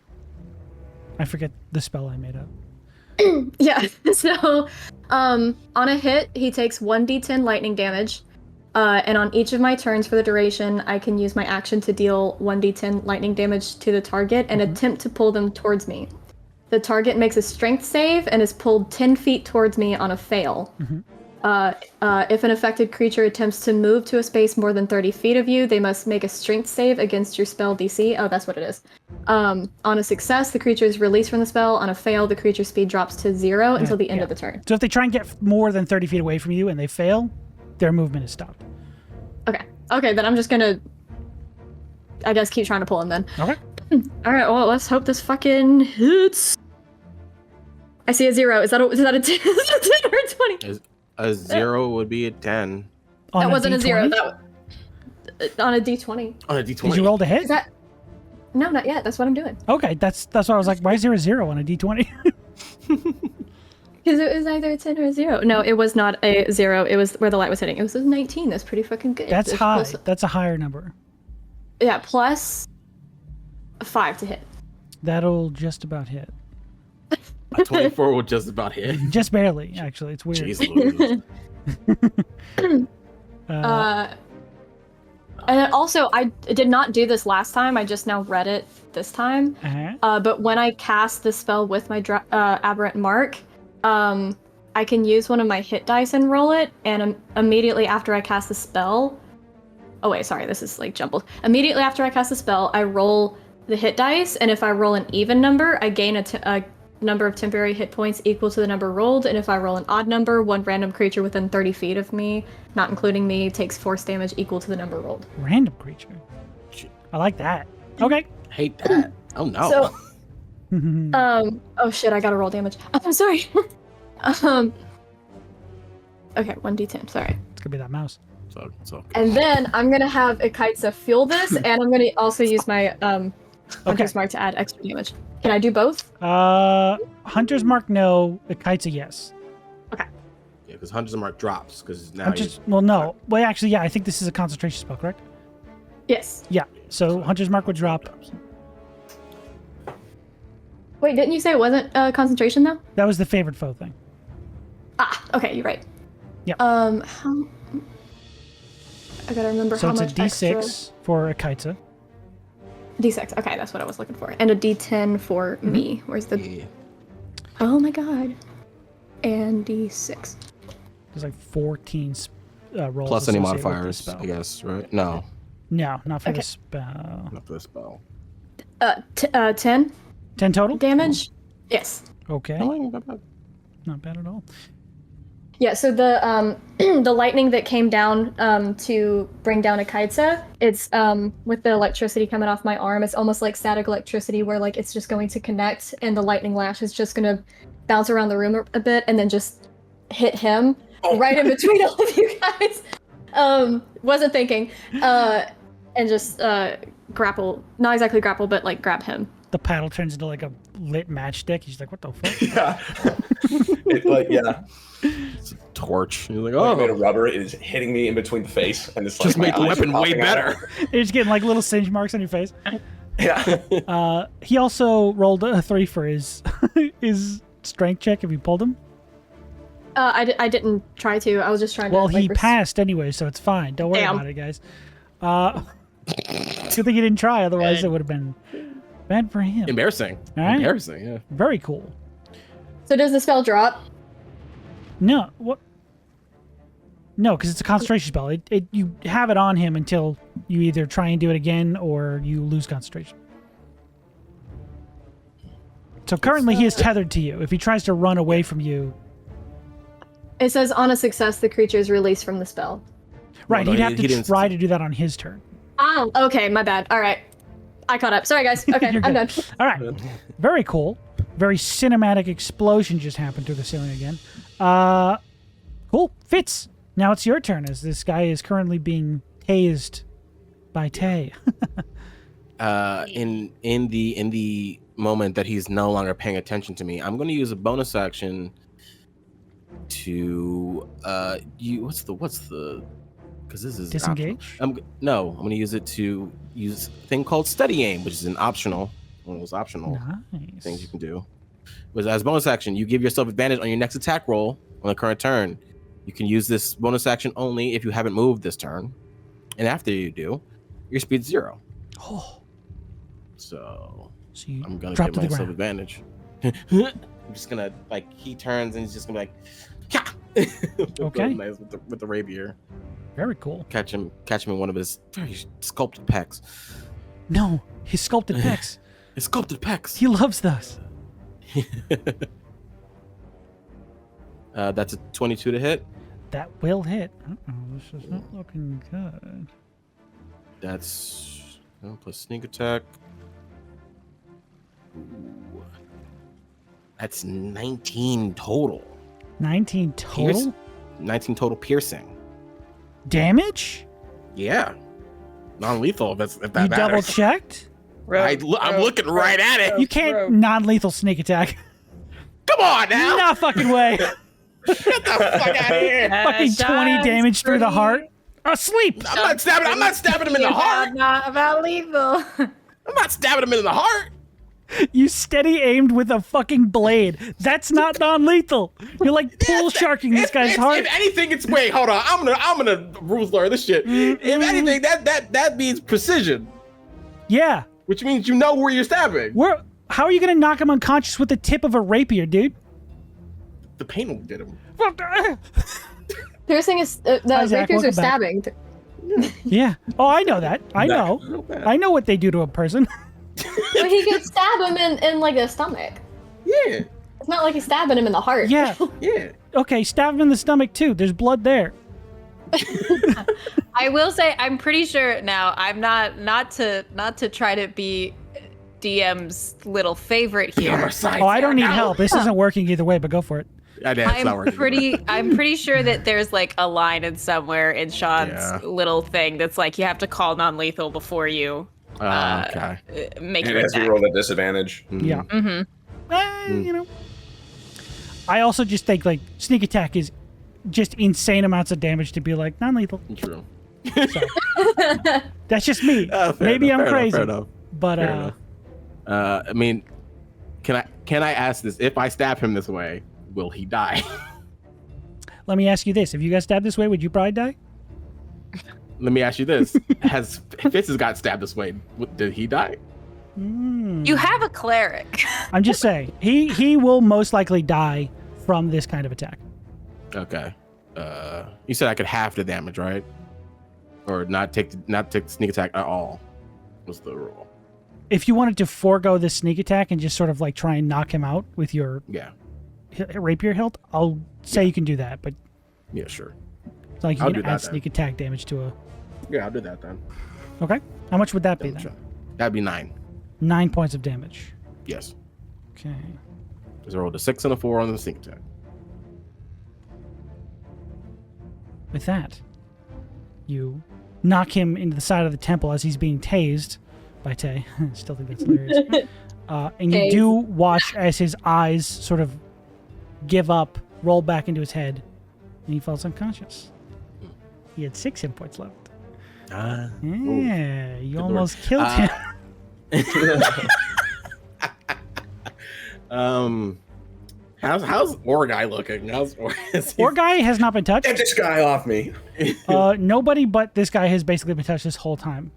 I forget the spell I made up. Yeah, so on a hit, he takes 1d10 lightning damage. And on each of my turns for the duration, I can use my action to deal 1d10 lightning damage to the target and attempt to pull them towards me. The target makes a strength save and is pulled 10 feet towards me on a fail. If an affected creature attempts to move to a space more than 30 feet of you, they must make a strength save against your spell DC. Oh, that's what it is. On a success, the creature is released from the spell. On a fail, the creature's speed drops to 0 until the end of the turn. So if they try and get more than 30 feet away from you and they fail, their movement is stopped. Okay, then I'm just gonna, I guess, keep trying to pull him then. Okay. Alright, well, let's hope this fucking hits. I see a 0. Is that a 10, is that a 10 or a 20? A 0 would be a 10. On That wasn't a 0. D20? That on a D20. On a D20. Did you roll to hit? Is that? No, not yet. That's what I'm doing. Okay, that's what I was like. Why is there a 0 on a D20? Because it was either a 10 or a 0. No, it was not a 0. It was where the light was hitting. It was a 19. That's pretty fucking good. That's It's high. plus- That's a higher number. yeah, plus 5 to hit. That'll just about hit. A 24 would just about hit. Just barely, actually. It's weird. Jeez Louise. And then also, I did not do this last time. I just now read it this time. But when I cast the spell with my aberrant mark, I can use one of my hit dice and roll it. And immediately after I cast the spell, Oh wait, sorry, this is like jumbled. Immediately after I cast the spell, I roll the hit dice, and if I roll an even number, I gain a number of temporary hit points equal to the number rolled, and if I roll an odd number, one random creature within 30 feet of me, not including me, takes force damage equal to the number rolled. Random creature. I like that. Okay. Hate that. Oh no. So, oh shit, I gotta roll damage. I'm sorry. Okay, 1d10, sorry. It's gonna be that mouse. So. And then I'm gonna have Ikaitsa fuel this, and I'm gonna also use my Hunter's Mark to add extra damage. Can I do both? Hunter's Mark, no. Ikaitsa, yes. Okay. Yeah, because Hunter's Mark drops because now. Well, no. Well, actually, yeah. I think this is a concentration spell, correct? Yes. Yeah. So Hunter's Mark would drop. Wait, didn't you say it wasn't concentration though? That was the favorite foe thing. Ah, okay, you're right. Yeah. How... I gotta remember So how it's a much D6 extra... for Ikaitsa. D6. Okay, that's what I was looking for. And a D10 for me. Where's the? Yeah. Oh my god. And D6. There's like 14 rolls. Plus any associated with the modifiers, spell. I guess, right? No, No, not for Okay. the spell. not for the spell. 10 10 total? damage. Yes. Okay. No, not bad. Not bad at all. Yeah. So the the lightning that came down to bring down Ikaitsa, it's with the electricity coming off my arm. It's almost like static electricity, where like it's just going to connect, and the lightning lash is just gonna bounce around the room a bit, and then just hit him right in between all of you guys. Wasn't thinking. And just grapple. Not exactly grapple, but like grab him. The paddle turns into like a lit matchstick. He's like, what the fuck? Yeah. It's like, yeah. It's a torch. You're like, Oh, made oh, of rubber. It is hitting me in between the face, and it's like just my make the eyes weapon are way popping out. better. You're just getting like little singe marks on your face. Yeah. He also rolled a 3 for his his strength check if you pulled him. I didn't try to. I was just trying to. Well, like, he passed anyway, so it's fine. Don't worry Damn. about it, guys. Good thing he didn't try, otherwise it would have been bad for him. Embarrassing. All right. Embarrassing. Yeah. Very cool. So does the spell drop? No, what? No, because it's a concentration spell. You have it on him until you either try and do it again or you lose concentration. So currently he is tethered to you. If he tries to run away from you, It says on a success, the creature is released from the spell. right? no, he'd have he to didn't- try to do that on his turn. Oh, okay, my bad. All right, I caught up. Sorry, guys. Okay, You're I'm good. done. All right, very cool. Very cinematic explosion just happened through the ceiling again. Cool. Fitz, now it's your turn as this guy is currently being tased by Tay. In the moment that he's no longer paying attention to me, I'm going to use a bonus action to what's the because this is Disengage? optional. I'm going to use it to use a thing called steady aim, which is one of those optional Nice. things you can do. Was as bonus action, you give yourself advantage on your next attack roll on the current turn. You can use this bonus action only if you haven't moved this turn, and after you do, your speed's 0. Oh, So so you I'm gonna drop give to the myself ground. advantage. I'm just gonna he turns and he's just gonna be like, Okay. nice with the rapier. Very cool. Catch him in one of his very sculpted pecs. No, his sculpted pecs. His sculpted pecs. He loves those. That's a 22 to hit. That will hit. Uh-oh, this is not looking good. That's plus sneak attack. Ooh. That's 19 total. 19 total 19 total piercing. damage? Yeah. Non-lethal if that You double matters. checked? I'm looking right at it. You can't non-lethal sneak attack. Come on now. No fucking way. Get the fuck out of here. Fucking 20 damage through the heart. Asleep. I'm not stabbing him in the heart. Not about lethal. I'm not stabbing him in the heart. You steady aimed with a fucking blade. That's not non-lethal. You're like pool sharking this guy's heart. If anything, it's wait, hold on. I'm gonna rules lawyer this shit. If anything, that means precision, Yeah. which means you know where you're stabbing. How are you gonna knock him unconscious with the tip of a rapier, dude? The pain will get him. Piercing is the Hi, Zach, rapiers are welcome back. stabbing. Yeah. Oh, I know that. I know. Not bad. I know what they do to a person. But he could stab him in like the stomach. Yeah. It's not like he's stabbing him in the heart. Yeah. Yeah. Okay, stab him in the stomach too. There's blood there. I will say I'm pretty sure now. I'm not to try to be DM's little favorite here. Oh, I don't need help. This isn't working either way, but go for it. Yeah, it's not working. I'm pretty sure that there's like a line in somewhere in Sean's little thing that's like you have to call non-lethal before you Okay. make And your as we attack. roll at disadvantage. Yeah. Mm-hmm. You know. I also just think like sneak attack is just insane amounts of damage to be like non-lethal. True. So, that's just me. Fair Maybe enough, I'm fair crazy. enough, But fair enough. I mean, can I ask this? If I stab him this way, will he die? let me ask you this: if you got stabbed this way, would you probably die? Let me ask you this: Fitz has got stabbed this way? Did he die? You have a cleric. I'm just saying he will most likely die from this kind of attack. Okay. You said I could half the damage, right? Or not take the sneak attack at all. Was the rule? If you wanted to forego the sneak attack and just sort of like try and knock him out with your Yeah. rapier hilt, I'll say you can do that. But Yeah, sure. it's like you I'll can do add that then. sneak attack damage to a. Yeah, I'll do that then. Okay. How much would that be Double then? check. That'd be 9. 9 points of damage. Yes. Okay. Because I rolled a 6 and a 4 on the sneak attack. With that, you knock him into the side of the temple as he's being tased by Tay. Still think that's hilarious. And you Tased. do watch as his eyes sort of give up, roll back into his head, and he falls unconscious. He had 6 hit points left. Ah. Yeah, you Good almost lord. killed him. How's Orguy looking? Orguy has not been touched. Get this guy off me. Nobody but this guy has basically been touched this whole time.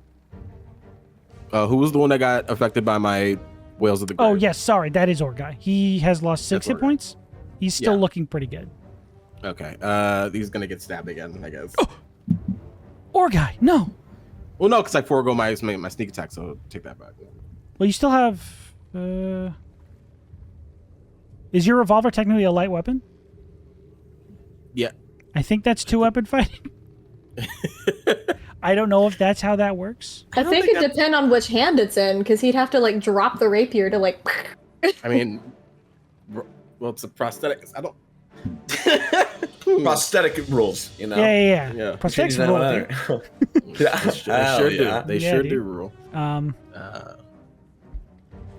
Who was the one that got affected by my Whales of the Grave? Oh, yes, sorry, that is Orguy. He has lost 6 That's hit Orguy. points. He's still Yeah. looking pretty good. Okay. He's gonna get stabbed again, I guess. Orguy, no. Well, no, because I forego my sneak attack, so take that back. Well, you still have. Is your revolver technically a light weapon? Yeah. I think that's 2-weapon fighting. I don't know if that's how that works. I think it depends on which hand it's in, because he'd have to like drop the rapier to like. I mean, well, it's a prosthetic. I don't. Prosthetic rules, you know. Yeah. Yeah. Prosthetics Change rule, that dude. one. Yeah. They sure Hell do. yeah. They Yeah, sure dude. do rule.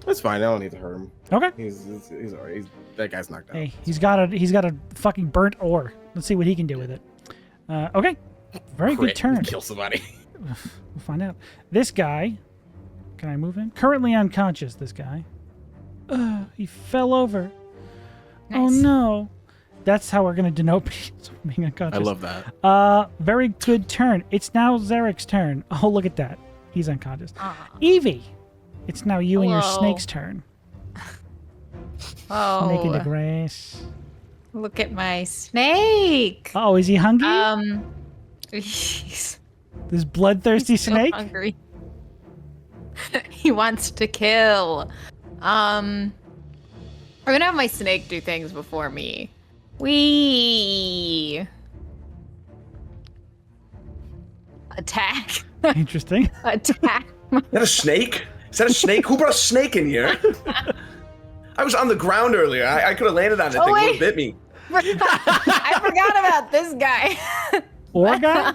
That's fine. I don't need to hurt him. Okay. He's alright. That guy's knocked out. Hey, he's got a fucking burnt ore. Let's see what he can do with it. Okay. Very good Crit, turn. Kill somebody. We'll find out. This guy, can I move him? Currently unconscious, this guy. He fell over. Oh Nice. no. That's how we're going to denote being unconscious. I love that. Very good turn. It's now Zarek's turn. Oh, look at that. He's unconscious. Aw. Eevee, it's now you and your Hello. snake's turn. Snake in the Oh, grass. look at my snake. Oh, is he hungry? He's This bloodthirsty so snake? hungry. He wants to kill. I'm gonna have my snake do things before me. We attack. Interesting. Attack. Is that a snake? Is that a snake? Who brought a snake in here? I was on the ground earlier. I could have landed on that Oh, thing. It wait. would have bit me. I forgot about this guy. Or guy?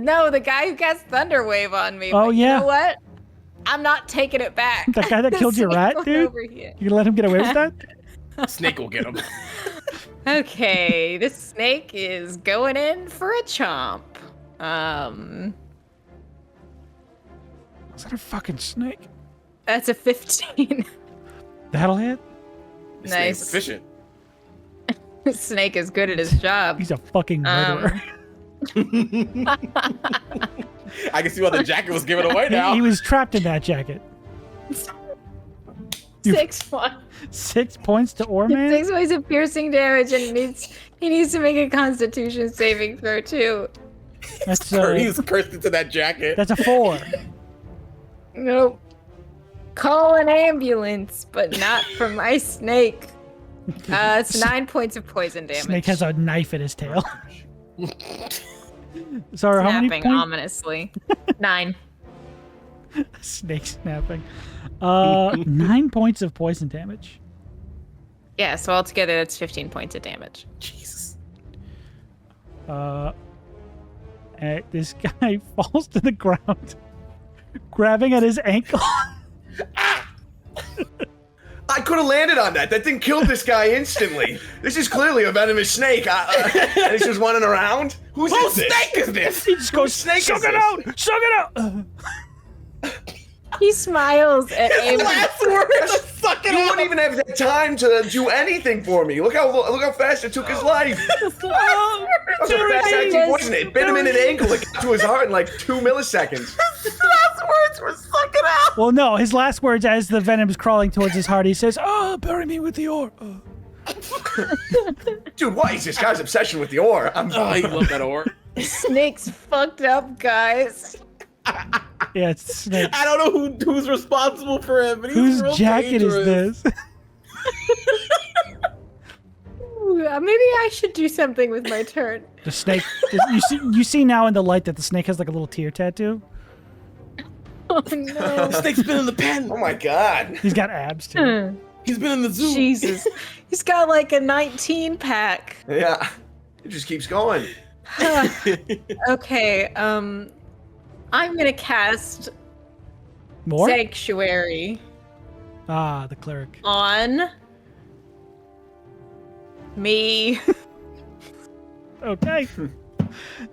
No, the guy who cast Thunderwave on me. Oh, but yeah. You know what? I'm not taking it back. That guy that The killed your snake rat, went dude? over here. You gonna let him get away with that? Snake will get him. Okay, this snake is going in for a chomp. Is that a fucking snake? That's a 15. That'll hit? This snake's Nice. efficient. This snake is good at his job. He's a fucking murderer. I can see why the jacket was given away now. He was trapped in that jacket. 6 6 points to Orman? 6 points of piercing damage, and he needs to make a Constitution saving throw too. That's He's cursed into that jacket. that's a 4. Nope. Call an ambulance, but not for my snake. It's 9 points of poison damage. Snake has a knife in his tail. Sorry, how many Snapping points? ominously. 9. Snake snapping. 9 points of poison damage. Yeah, so altogether that's 15 points of damage. Jesus. This guy falls to the ground, grabbing at his ankle. I could have landed on that. That thing killed this guy instantly. This is clearly a venomous snake. And it's just running around. Whose snake is this? He just goes, snake suck is it this?" out, suck it out. He smiles at Eamon. Last word, suck it You up. wouldn't even have that time to do anything for me. Look how fast it took his life. Look how fast that thing poisoned it. Bit him in an ankle. It got to his heart in like 2 milliseconds. Last words were suck it out. Well, no, his last words as the venom's crawling towards his heart, he says, "Oh, bury me with the ore." Dude, what is this guy's obsession with the ore? Oh, you love that ore. Snake's fucked up, guys. Yeah, it's the snake. I don't know who's responsible for him, but he's Whose real jacket dangerous. is this? Ooh, maybe I should do something with my turn. The snake. You see now in the light that the snake has like a little tear tattoo. Oh The no. snake's been in the pen. Oh my god. He's got abs too. He's been in the zoo. Jesus. He's got like a 19 pack. Yeah. It just keeps going. Okay, I'm gonna cast More? Sanctuary Ah, the cleric. on me. Okay.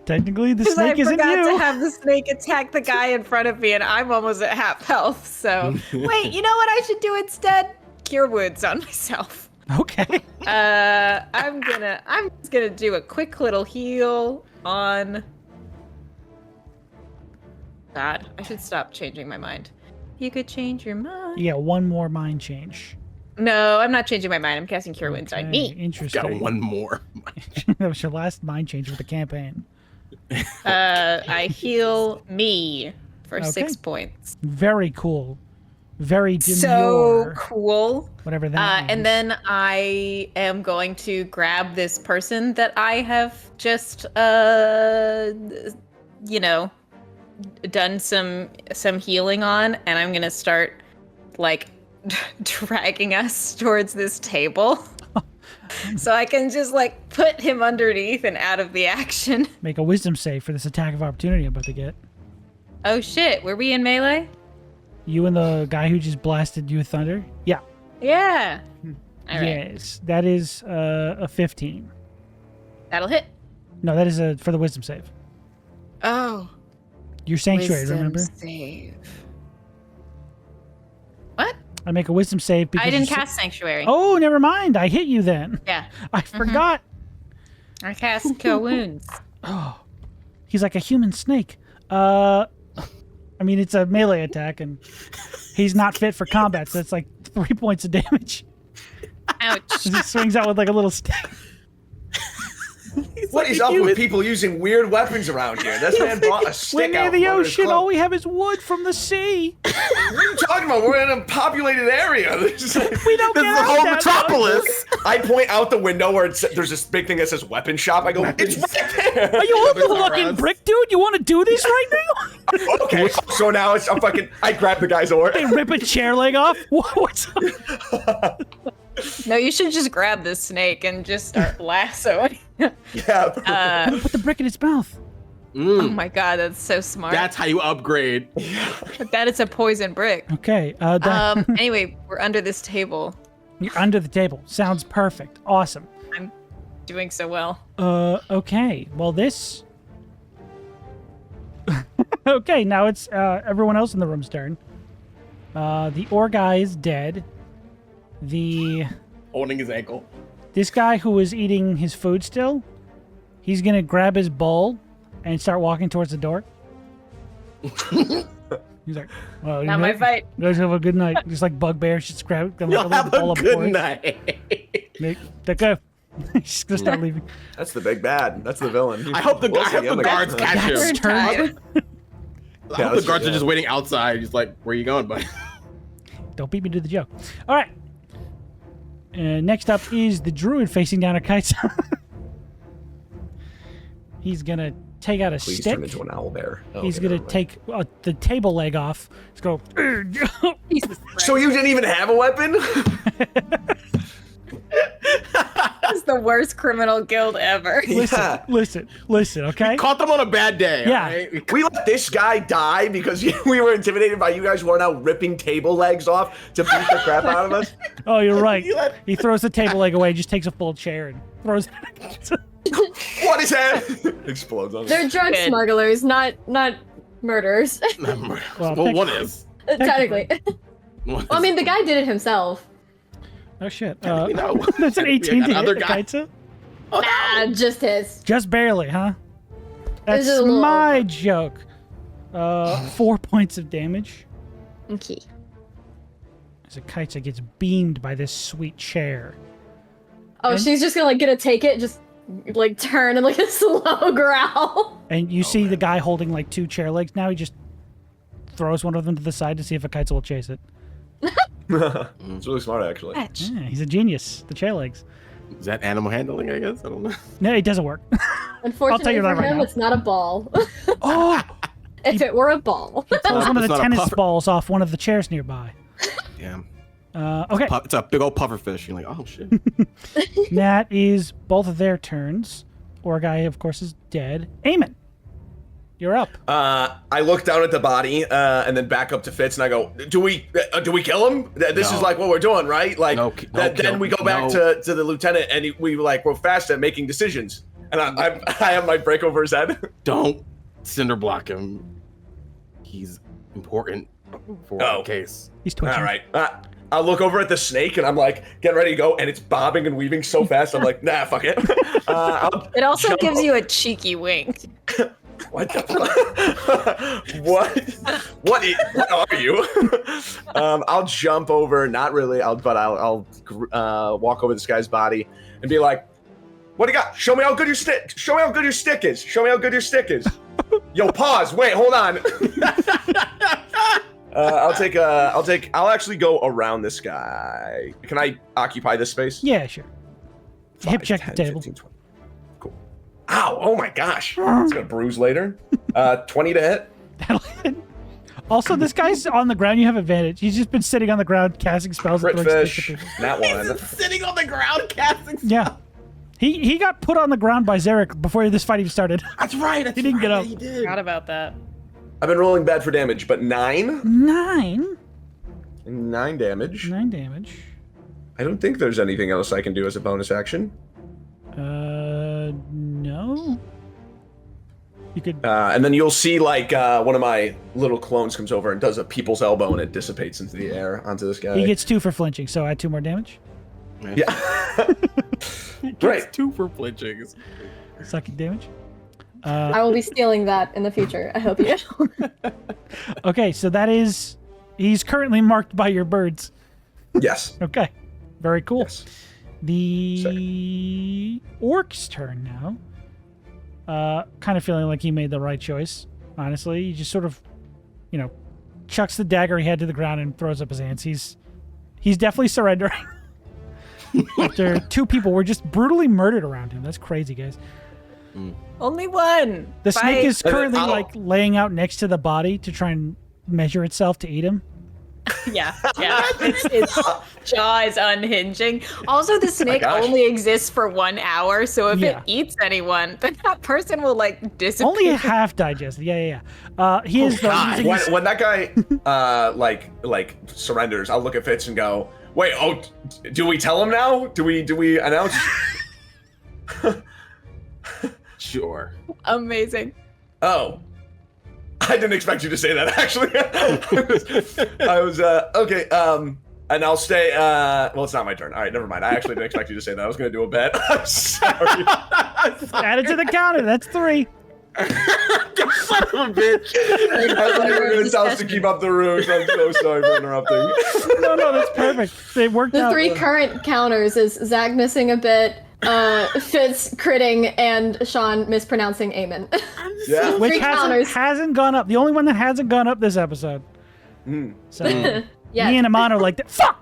Technically, the Because I snake isn't forgot you. to have the snake attack the guy in front of me, and I'm almost at half health. So wait, you know what I should do instead? Cure wounds on myself. Okay. I'm just gonna do a quick little heal on. God, I should stop changing my mind. You could change your mind. You got one more mind change. No, I'm not changing my mind. I'm casting cure wounds on me. Interesting. Got one more. That was your last mind change with the campaign. I heal me for Okay. 6 points. Very cool. Very demure. So cool. Whatever that means. And then I am going to grab this person that I have just, done some healing on, and I'm gonna start like dragging us towards this table, so I can just like put him underneath and out of the action. Make a wisdom save for this attack of opportunity I'm about to get. Oh shit! Were we in melee? You and the guy who just blasted you with thunder? Yeah. Yeah. All right. Yes. That is a 15. That'll hit. No, that is for the wisdom save. Oh. Your sanctuary, Wisdom remember? save. What? I make a wisdom save because I didn't you cast sanctuary. Oh, never mind. I hit you then. Yeah. I forgot. I cast cure wounds. Oh, he's like a human snake. I mean, it's a melee attack, and he's not fit for combat, so it's like 3 points of damage. Ouch. He swings out with like a little stick. What is up with people using weird weapons around here? This man brought a We're stick near out the from under his ocean. cloak. All we have is wood from the sea. What are you talking about? We're in a populated area. This is like- We don't This get is the out whole that metropolis. I point out the window where there's this big thing that says weapon shop. I go, it's right there. Are you on the Weapons are fucking us. brick, dude? You want to do this right now? Okay, so now I grab the guy's oar. They rip a chair leg off? What's up? No, you should just grab this snake and just start lassoing. Yeah. Put the brick in its mouth. Oh my god, that's so smart. That's how you upgrade. That is a poison brick. Okay. Anyway, we're under this table. You're under the table. Sounds perfect. Awesome. I'm doing so well. Okay. Well, this... Okay, now it's everyone else in the room's turn. The ore guy is dead. Holding his ankle. This guy who was eating his food still, he's gonna grab his bowl and start walking towards the door. He's like, well, Not my fight. You guys have a good night. Just like bugbears, just grab them like You'll have a bowl of good porridge. night. Take care. He's just gonna start leaving. That's the big bad. That's the villain. I hope the We'll see. I'm guards like, catch That's him. turn. I Yeah, hope the that's- guards are yeah. just waiting outside. He's like, "Where are you going, buddy?" Don't beat me to the joke. All right. Next up is the druid facing down a kite. He's gonna take out a Please stick. turn into an owl bear. Oh, He's okay, gonna never mind. take the table leg off. He's go. Jesus Christ. So you didn't even have a weapon? This is the worst criminal guild ever. Yeah. Listen. Okay. Caught them on a bad day. Yeah. alright? We let this guy die because we were intimidated by you guys who are now ripping table legs off to beat the crap out of us. Oh, you're right. You let- He throws the table leg away. Just takes a full chair and throws it. What is that? Explodes on They're us. drug Good. smugglers, not murderers. Well, one is. Technically. One I is. mean, the guy did it himself. Oh shit. You know. That's an We 18 got to another hit, guy. Kaitsa. Ah, just his. Just barely, huh? That's is a little my joke. 4 points of damage. Okay. As a Kaitsa gets beamed by this sweet chair. Oh, And- she's just gonna get a take it, just like turn and like a slow growl. And you see the guy holding like 2 chair legs. Now he just throws one of them to the side to see if a Kaitsa will chase it. It's really smart, actually. Fetch. Yeah, he's a genius. The chair legs. Is that animal handling? I guess I don't know. No, it doesn't work. Unfortunately you that for right him, now. it's not a ball. Oh! If it were a ball. Pulls one of It's the not a tennis puffer. balls off one of the chairs nearby. Damn. Okay, It's a big old puffer fish. You're like, oh shit. that is both of their turns. Orgai, of course, is dead. Eamon, you're up. I look down at the body and then back up to Fitz and I go, do we kill him? This No. is like what we're doing, right? Like No, then kill- we go back no. to the lieutenant and we're fast at making decisions. And I have my break over his head. Don't cinder block him. He's important for Oh. the case. He's twitching. All right. I'll look over at the snake and I'm like, getting ready to go, and it's bobbing and weaving so fast. I'm like, nah, fuck it. It also Jump gives up. you a cheeky wink. What the what are you? I'll jump over, not really, I'll walk over this guy's body and be like, what do you got? Show me how good your stick. Show me how good your stick is. Show me how good your stick is. Yo, pause. Wait, hold on. I'll actually go around this guy. Can I occupy this space? Yeah, sure. Hip 5, check the 10, table. 15, 20. Cool. Ow, oh my gosh. It's gonna bruise later. 20 to hit. That'll hit. Also, this guy's on the ground. You have advantage. He's just been sitting on the ground casting spells. and Crit throwing sticks fish. at people. That one. Sitting on the ground casting. Yeah. He got put on the ground by Zarek before this fight even started. That's right. He didn't get up. He did. Forgot about that. I've been rolling bad for damage, but 9? 9. 9 damage. 9 damage. I don't think there's anything else I can do as a bonus action. No. You could. And then you'll see like one of my little clones comes over and does a people's elbow and it dissipates into the air onto this guy. He gets 2 for flinching, so add 2 more damage. Yeah. He gets Right. 2 for flinching. Sucking damage. I will be stealing that in the future. I hope you do. Okay, so that is. He's currently marked by your birds. Yes. Okay. Very cool. Yes. The orc's turn now. Kind of feeling like he made the right choice, honestly. He just sort of, chucks the dagger he had to the ground and throws up his hands. He's definitely surrendering. After 2 people were just brutally murdered around him. That's crazy, guys. Only one. The snake Bye. is currently I'll- like laying out next to the body to try and measure itself to eat him. Yeah. Its jaw is unhinging. Also, the snake gosh. only exists for 1 hour, so if Yeah. it eats anyone, then that person will disappear. Only half digested. Yeah. He is God. using his- When that guy like surrenders, I'll look at Fitz and go, "Wait, do we tell him now? Do we announce?" Sure. Amazing. Oh. I didn't expect you to say that, actually. I was okay, and I'll stay, well, it's not my turn. All right, never mind. I actually didn't expect you to say that. I was going to do a bet. I'm sorry. add it to the counter. That's 3. Son of a bitch. I thought you were going to tell us to keep up the ruse. I'm so sorry for interrupting. No, that's perfect. They worked The out. 3 current counters is Zach missing a bit, Fitz critting and Sean mispronouncing Eamon. Yeah. Which Three counters. hasn't gone up. The only one that hasn't gone up this episode. So Yeah. me and Eamon are like, fuck!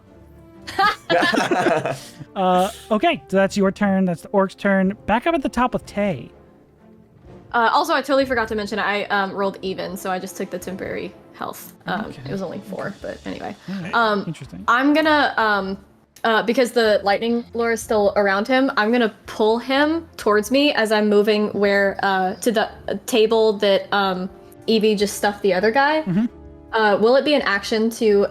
Okay, so that's your turn. That's the orc's turn. Back up at the top with Tay. Also, I totally forgot to mention I rolled even, so I just took the temporary health. Okay. It was only 4, but anyway. All right. Interesting. I'm gonna because the lightning lure is still around him, I'm gonna pull him towards me as I'm moving where to the table that Eevee just stuffed the other guy. Will it be an action to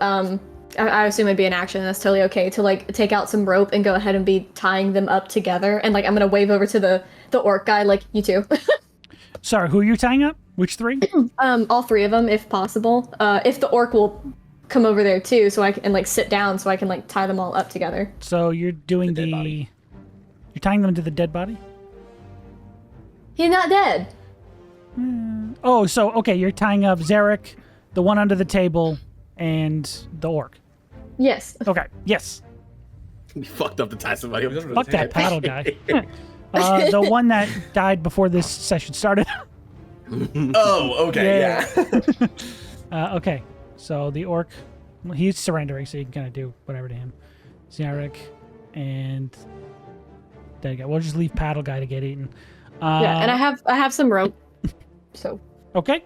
I assume it'd be an action, that's totally okay, to like take out some rope and go ahead and be tying them up together, and like I'm gonna wave over to the orc guy like, you two. Sorry, who are you tying up? Which 3? All 3 of them if possible. If the orc will come over there too, so I can like sit down so I can like tie them all up together. So you're doing The dead body. You're tying them to the dead body? He's not dead. Oh, so okay, you're tying up Zarek, the one under the table, and the orc. Yes. Okay, yes. You fucked up to tie somebody up. Fuck that paddle guy. The one that died before this session started. Oh, okay, yeah. Okay, so the orc, he's surrendering, so you can kind of do whatever to him. Zarek and dead guy. We'll just leave paddle guy to get eaten. Yeah, and I have some rope. So Okay.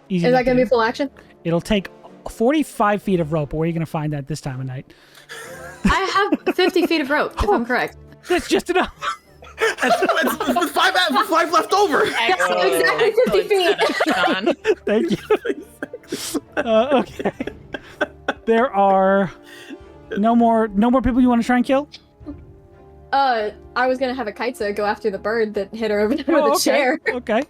Easy is enough that gonna to be do. full action? It'll take 45 feet of rope. Where are you going to find that this time of night? I have 50 feet of rope, if I'm correct. That's just enough. It's five left over. Exactly 50 feet. Sean. Thank you. Okay. There are no more people you want to try and kill? I was gonna have a Kaitza go after the bird that hit her over the Oh, with a chair. Okay.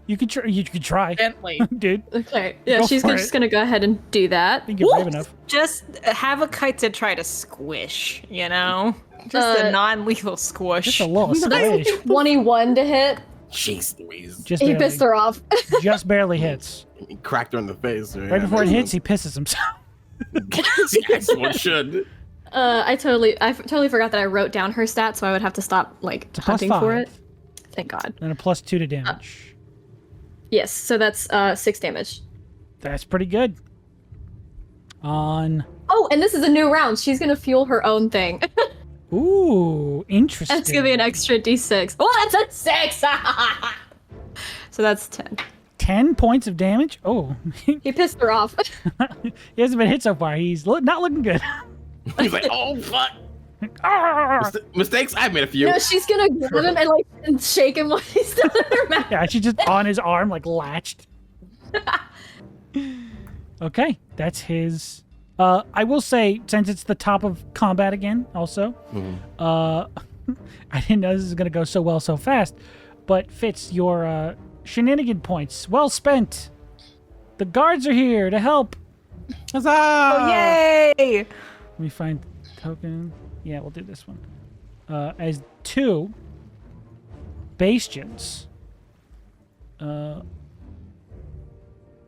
You could try. You could try, Gently. dude. Okay. Yeah, Go she's for just it. gonna go ahead and do that. I think you're brave enough. Just have a kite to try to squish, you know? Just a non-lethal squish. Just a little squish. 21 to hit. Jeez Louise. Just He barely, pissed her off. just barely hits. He cracked her in the face. Right before it hits, he pisses himself. Yes, one should. I totally forgot that I wrote down her stats, so I would have to stop like It's a plus hunting for 5. it. Thank God. And a +2 to damage. Yes, so that's 6 damage. That's pretty good. On. Oh, and this is a new round. She's gonna fuel her own thing. Ooh, interesting. That's gonna be an extra d6. Oh, that's a 6! So that's 10. 10 points of damage. Oh, He pissed her off. he hasn't been hit so far. He's not looking good. He's like, oh fuck. Ah! Mistakes? I've made a few. No, she's gonna grab him and like and shake him while he's still in her mouth. Yeah, she's just on his arm, like latched. Okay, that's his. I will say, since it's the top of combat again, also, I didn't know this was gonna go so well so fast, but Fitz, your shenanigan points, well spent. The guards are here to help. Huzzah! Oh, yay! Let me find token. Yeah, we'll do this one. As 2 bastions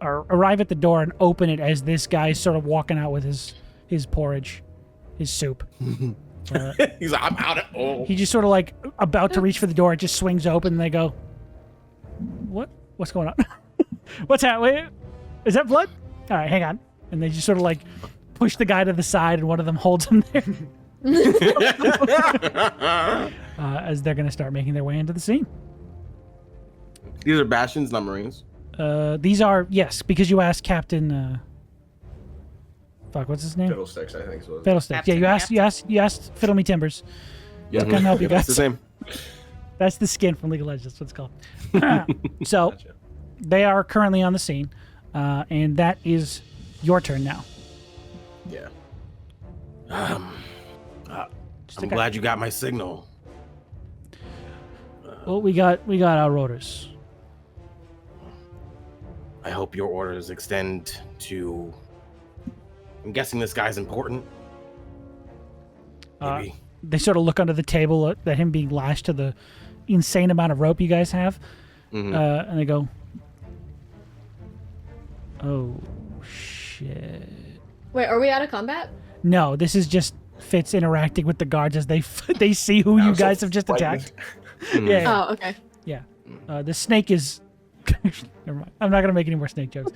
arrive at the door and open it as this guy's sort of walking out with his porridge, his soup. He's like, I'm out of. Oh. He just sort of like about to reach for the door. It just swings open, and they go, What's going on? What's happening? Is that blood? All right, hang on. And they just sort of like push the guy to the side, and one of them holds him there. As they're going to start making their way into the scene. These are bastions, not marines. These are, yes, because you asked Captain, what's his name? Fiddlesticks, I think. So. Fiddlesticks. Yeah, you asked Fiddle Me Timbers. Yeah, Come help you It's guys. the same. That's the skin from League of Legends. That's what it's called. So, Gotcha. they are currently on the scene, and that is your turn now. Yeah. Just I'm a guy- glad you got my signal. Well, we got our orders. I hope your orders extend to. I'm guessing this guy's important. Maybe. They sort of look under the table at him being lashed to the insane amount of rope you guys have, and they go, "Oh shit!" Wait, are we out of combat? No, this is just Fitz interacting with the guards as they see who you guys have just attacked. Yeah. Oh, okay. Yeah. The snake is. Never mind. I'm not gonna make any more snake jokes.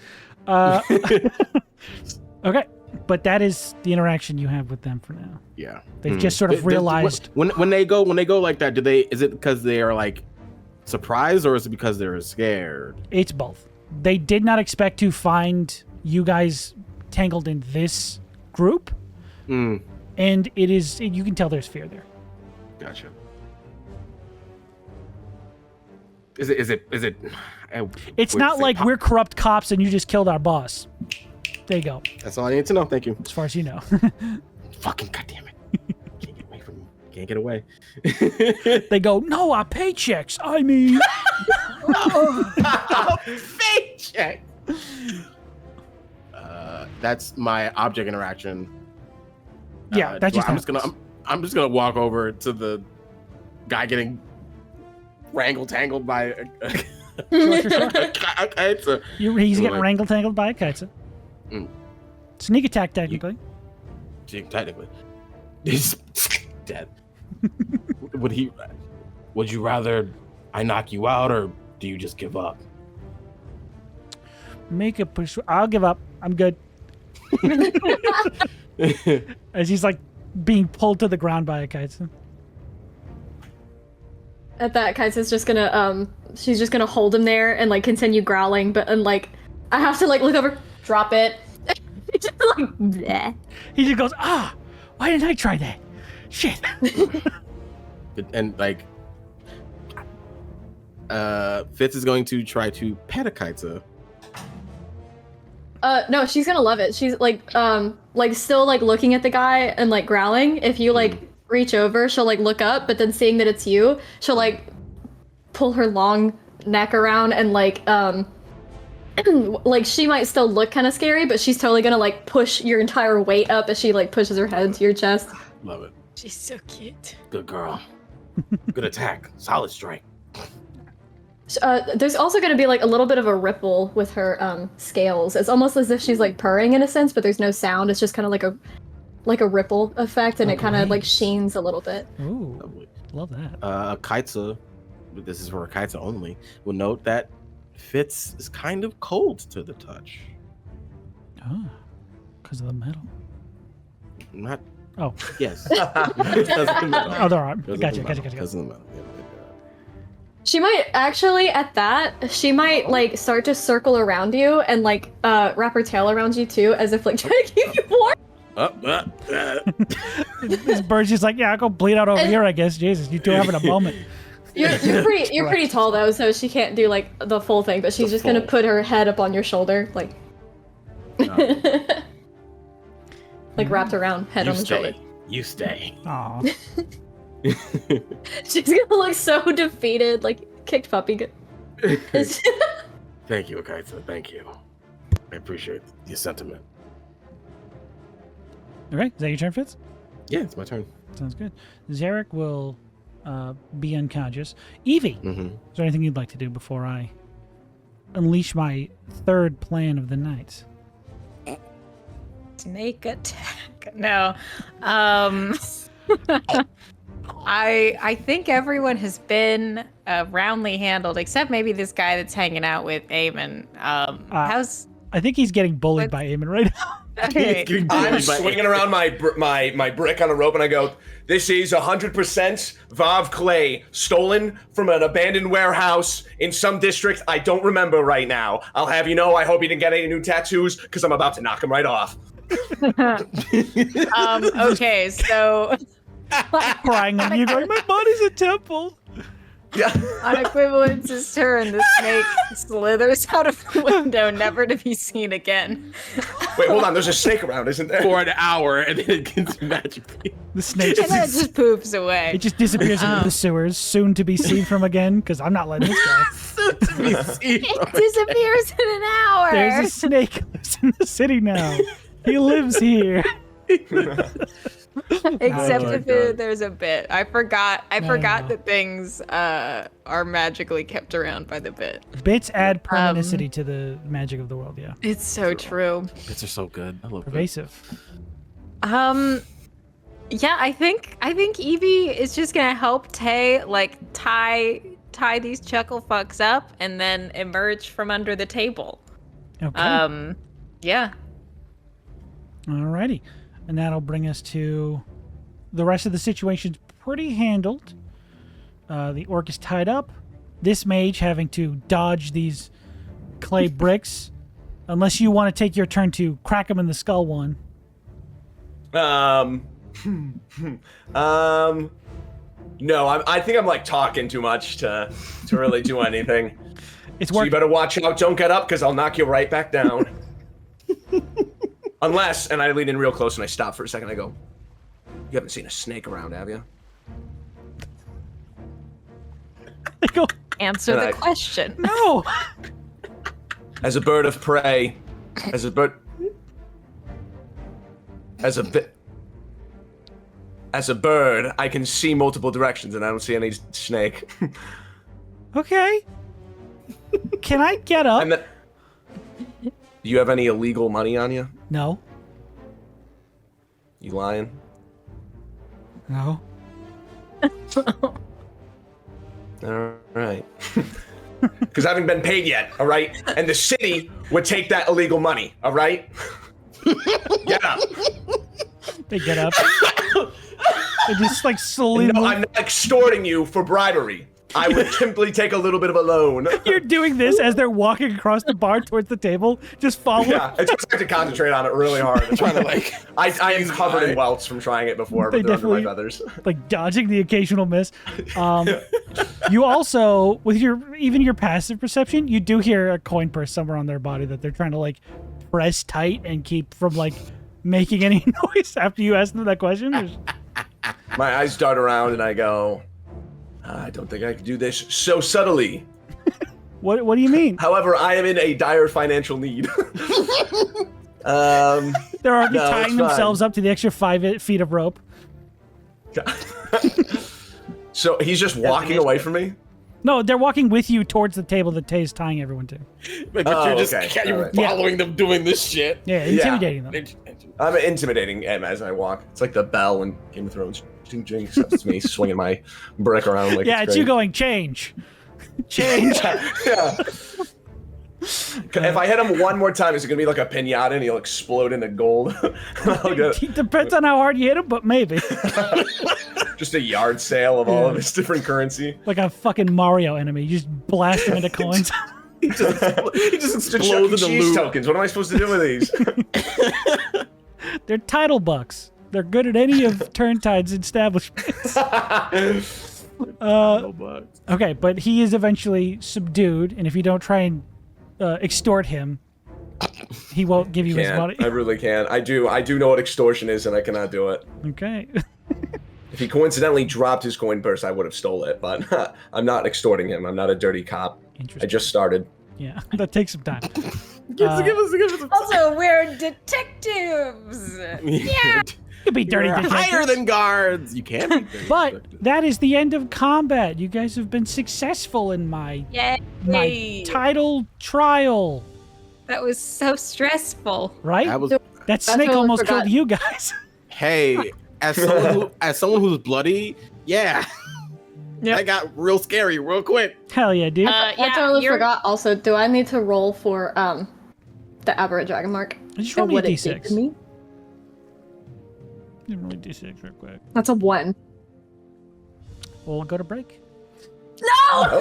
Okay, but that is the interaction you have with them for now. Yeah. They've just sort of realized when they go like that. Is it because they are like surprised, or is it because they're scared? it's both. They did not expect to find you guys tangled in this group, and it is. You can tell there's fear there. Gotcha. Is it? It's not like we're corrupt cops and you just killed our boss. There you go. That's all I need to know. Thank you. As far as you know. Fucking goddamn it! Can't get away from me. Can't get away. They go, no, our paychecks. I mean, Paycheck. That's my object interaction. yeah, that just happens. I'm just gonna walk over to the guy getting tangled by a kite. He's getting wrangled tangled by a kite. Sneak attack, technically. Technically, he's dead. Would you rather I knock you out, or do you just give up? Make a push. I'll give up. I'm good. As he's like being pulled to the ground by a kite. At that, Kaisa's just gonna she's just gonna hold him there and like continue growling, but and like I have to like look over, drop it. Just like bleh. He just goes, why didn't I try that? Shit. And like, Fitz is going to try to pet a Kaita. No, she's gonna love it. She's like still like looking at the guy and like growling. If you like reach over, she'll like look up, but then seeing that it's you, she'll like pull her long neck around and like like she might still look kind of scary, but she's totally gonna like push your entire weight up as she like pushes her head into your chest. Love it. She's so cute. Good girl. Good attack. Solid strike. There's also going to be like a little bit of a ripple with her scales. It's almost as if she's like purring in a sense, but there's no sound. It's just kind of like a ripple effect, and it kind of like sheens a little bit. Ooh, Lovely. love that. Kaita, this is for Kaita only, will note that Fitz is kind of cold to the touch. Oh, because of the metal. Not. Oh. Yes. Because of the metal. Other arm. Because of Gotcha. the metal. Gotcha. Because of the metal. Yeah. She might actually, at that, she might like start to circle around you and like wrap her tail around you too, as if like trying to keep you warm. This bird's just like, yeah, I'll go bleed out over here, I guess. Jesus, you two are having a moment. You're pretty tall though, so she can't do like the full thing, but she's just gonna put her head up on your shoulder, like like wrapped around, head on the shoulder. You stay. Aw. She's gonna look so defeated, like kicked puppy. Thank you, Akaita. Thank you. I appreciate your sentiment. Okay, is that your turn, Fitz? Yeah, it's my turn. Sounds good. Zarek will be unconscious. Eevee, Mm-hmm. is there anything you'd like to do before I unleash my third plan of the night? Snake attack. No. I think everyone has been roundly handled, except maybe this guy that's hanging out with Eamon. I think he's getting bullied by Eamon right now. Okay. I'm swinging around my brick on a rope, and I go, "This is 100% Vav clay, stolen from an abandoned warehouse in some district I don't remember right now. I'll have you know, I hope you didn't get any new tattoos, because I'm about to knock them right off." Okay, so Crying on you, going, my body's a temple. Yeah. on Equivalence's turn, the snake slithers out of the window, never to be seen again. Wait, hold on. There's a snake around, isn't there? For an hour, and then it gets magically. The snake And then it just poops away. it just disappears into the sewers, soon to be seen from again, because I'm not letting this go. To be seen. It disappears in an hour. There's a snake who lives in the city now. He lives here. Except Oh my if God. there's a bit. I forgot No. that things are magically kept around by the bit. Bits add permanency to the magic of the world, yeah. It's so true. Bits are so good. I love it. Pervasive. Yeah, I think Eevee is just gonna help Tay like tie these chuckle fucks up and then emerge from under the table. Okay. Yeah. Alrighty. And that'll bring us to the rest of the situation's pretty handled. The orc is tied up. This mage having to dodge these clay bricks. Unless you want to take your turn to crack him in the skull one. No, I think I'm like talking too much to really do anything. It's So you working. better watch out. Don't get up, because I'll knock you right back down. Unless, and I lean in real close and I stop for a second. I go, "You haven't seen a snake around, have you?" They go, Answer And the I- question. no. As a bird of prey, as a bird I can see multiple directions, and I don't see any snake. Okay. Can I get up? And then, do you have any illegal money on you? No. You lying? No. All right. Because I haven't been paid yet, all right? And the city would take that illegal money, all right? Get up. They get up. They just like slowly No, move. I'm not extorting you for bribery. I would simply take a little bit of a loan. You're doing this as they're walking across the bar towards the table, just following. Yeah, it's just I have to concentrate on it really hard. Trying to like. I am covered in welts from trying it before, They but they're under my definitely- feathers. Like dodging the occasional miss. You also, with your passive perception, you do hear a coin purse somewhere on their body that they're trying to like press tight and keep from like making any noise after you ask them that question. There's- My eyes dart around and I go, I don't think I can do this so subtly. What do you mean? However, I am in a dire financial need. They're already No, tying it's themselves up to the extra 5 feet of rope. So he's just walking away from me? No, they're walking with you towards the table that Tay's tying everyone to. But Oh, you're just okay. you're Alright. following them doing this shit. Yeah, intimidating them. I'm intimidating him as I walk. It's like the bell in Game of Thrones. Ching, ching, except it's me swinging my brick around like Yeah, it's you great. going, change. Change. Yeah. If I hit him one more time, is it gonna be like a pinata and he'll explode into gold? I'll get It depends on how hard you hit him, but maybe. just a yard sale of all of his different currency. Like a fucking Mario enemy. You just blast him into coins. He just It's explodes in the cheese loop. tokens. What am I supposed to do with these? They're title bucks. They're good at any of Turntide's establishments. Okay, but he is eventually subdued, and if you don't try and extort him, he won't give you his money. I really can't. I do know what extortion is, and I cannot do it. Okay. If he coincidentally dropped his coin purse, I would have stole it. But I'm not extorting him. I'm not a dirty cop. I Interesting. just started. Yeah, that takes some time. Give us Also, we're detectives. yeah. You could be dirty You're detectives. higher than guards. You can be dirty But detectives. that is the end of combat. You guys have been successful in my Yay! title trial, That was so stressful. right? That was That snake totally almost forgot. killed you guys. hey, as someone who's bloody, yeah. Yep. That got real scary real quick. Hell yeah, dude. Yeah, I totally you're- forgot. Also, do I need to roll for the aberrant dragon mark? Just roll And me a what it did d6. to me? Roll me a d6 real quick. That's a 1. We'll go to break. Oh.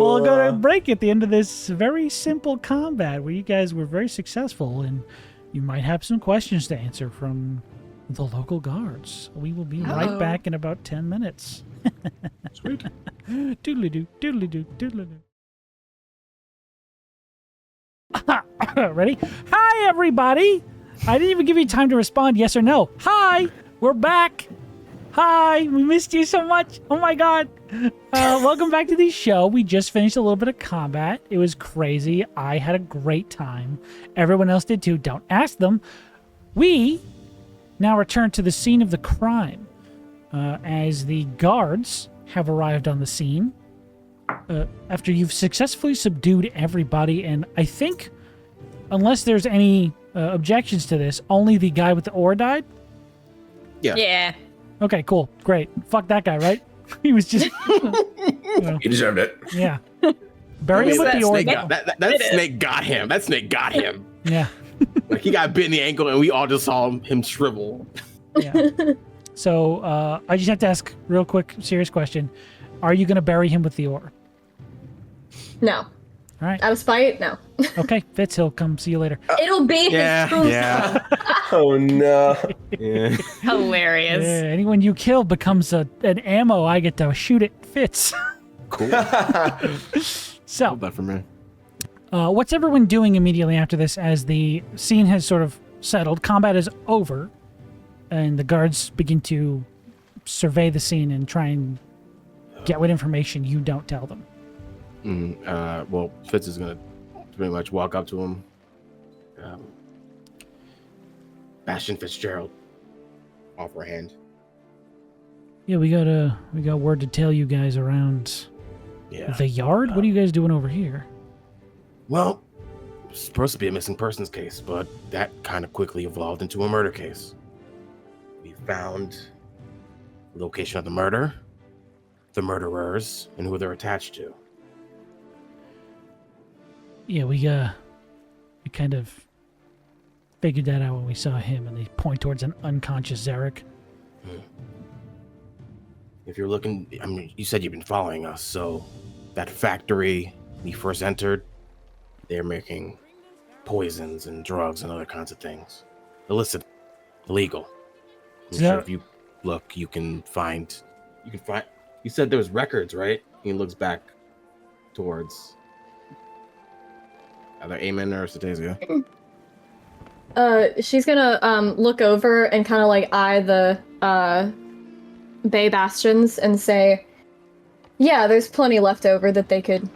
We'll go to break at the end of this very simple combat where you guys were very successful and you might have some questions to answer from the local guards. We will be right Uh-oh. back in about 10 minutes. Sweet. Doodly-doo, doodly-doo, doodly-doo. Ready? Hi, everybody! I didn't even give you time to respond yes or no. Hi! We're back! Hi! We missed you so much! Oh my god! Welcome back to the show. We just finished a little bit of combat. It was crazy. I had a great time. Everyone else did too. Don't ask them. We now return to the scene of the crime. As the guards have arrived on the scene after you've successfully subdued everybody, and I think, unless there's any objections to this, only the guy with the ore died. Yeah. Okay, cool, great. Fuck that guy, right? He was just. He deserved it. Yeah. Bury him with the snake orb. that snake got him. That snake got him. Yeah. Like he got bit in the ankle, and we all just saw him shrivel. Yeah. So I just have to ask real quick, serious question: are you going to bury him with the orb? No. All right. Out of spite? No. Okay, Fitz, he'll come see you later. It'll be his tombstone. Oh no. Yeah. Hilarious. Yeah, anyone you kill becomes an ammo. I get to shoot at Fitz. Cool. So, That for me. what's everyone doing immediately after this as the scene has sort of settled? Combat is over, and the guards begin to survey the scene and try and get what information you don't tell them. Well, Fitz is gonna pretty much walk up to him. Bastion Fitzgerald, offer a hand. Yeah, we got word to tell you guys around Yeah. the yard. What are you guys doing over here? Well, it's supposed to be a missing persons case, but that kind of quickly evolved into a murder case. We found the location of the murder, the murderers, and who they're attached to. Yeah, we kind of figured that out when we saw him, and they point towards an unconscious Zarek. If you're looking, I mean, you said you've been following us, so that factory we first entered, they're making poisons and drugs and other kinds of things. Illicit, illegal. I'm Yeah. sure if you look, you can find, you said there was records, right? He looks back towards either Eamon or Cetazia. She's gonna look over and kind of like eye the Bay Bastions and say, yeah, there's plenty left over that they could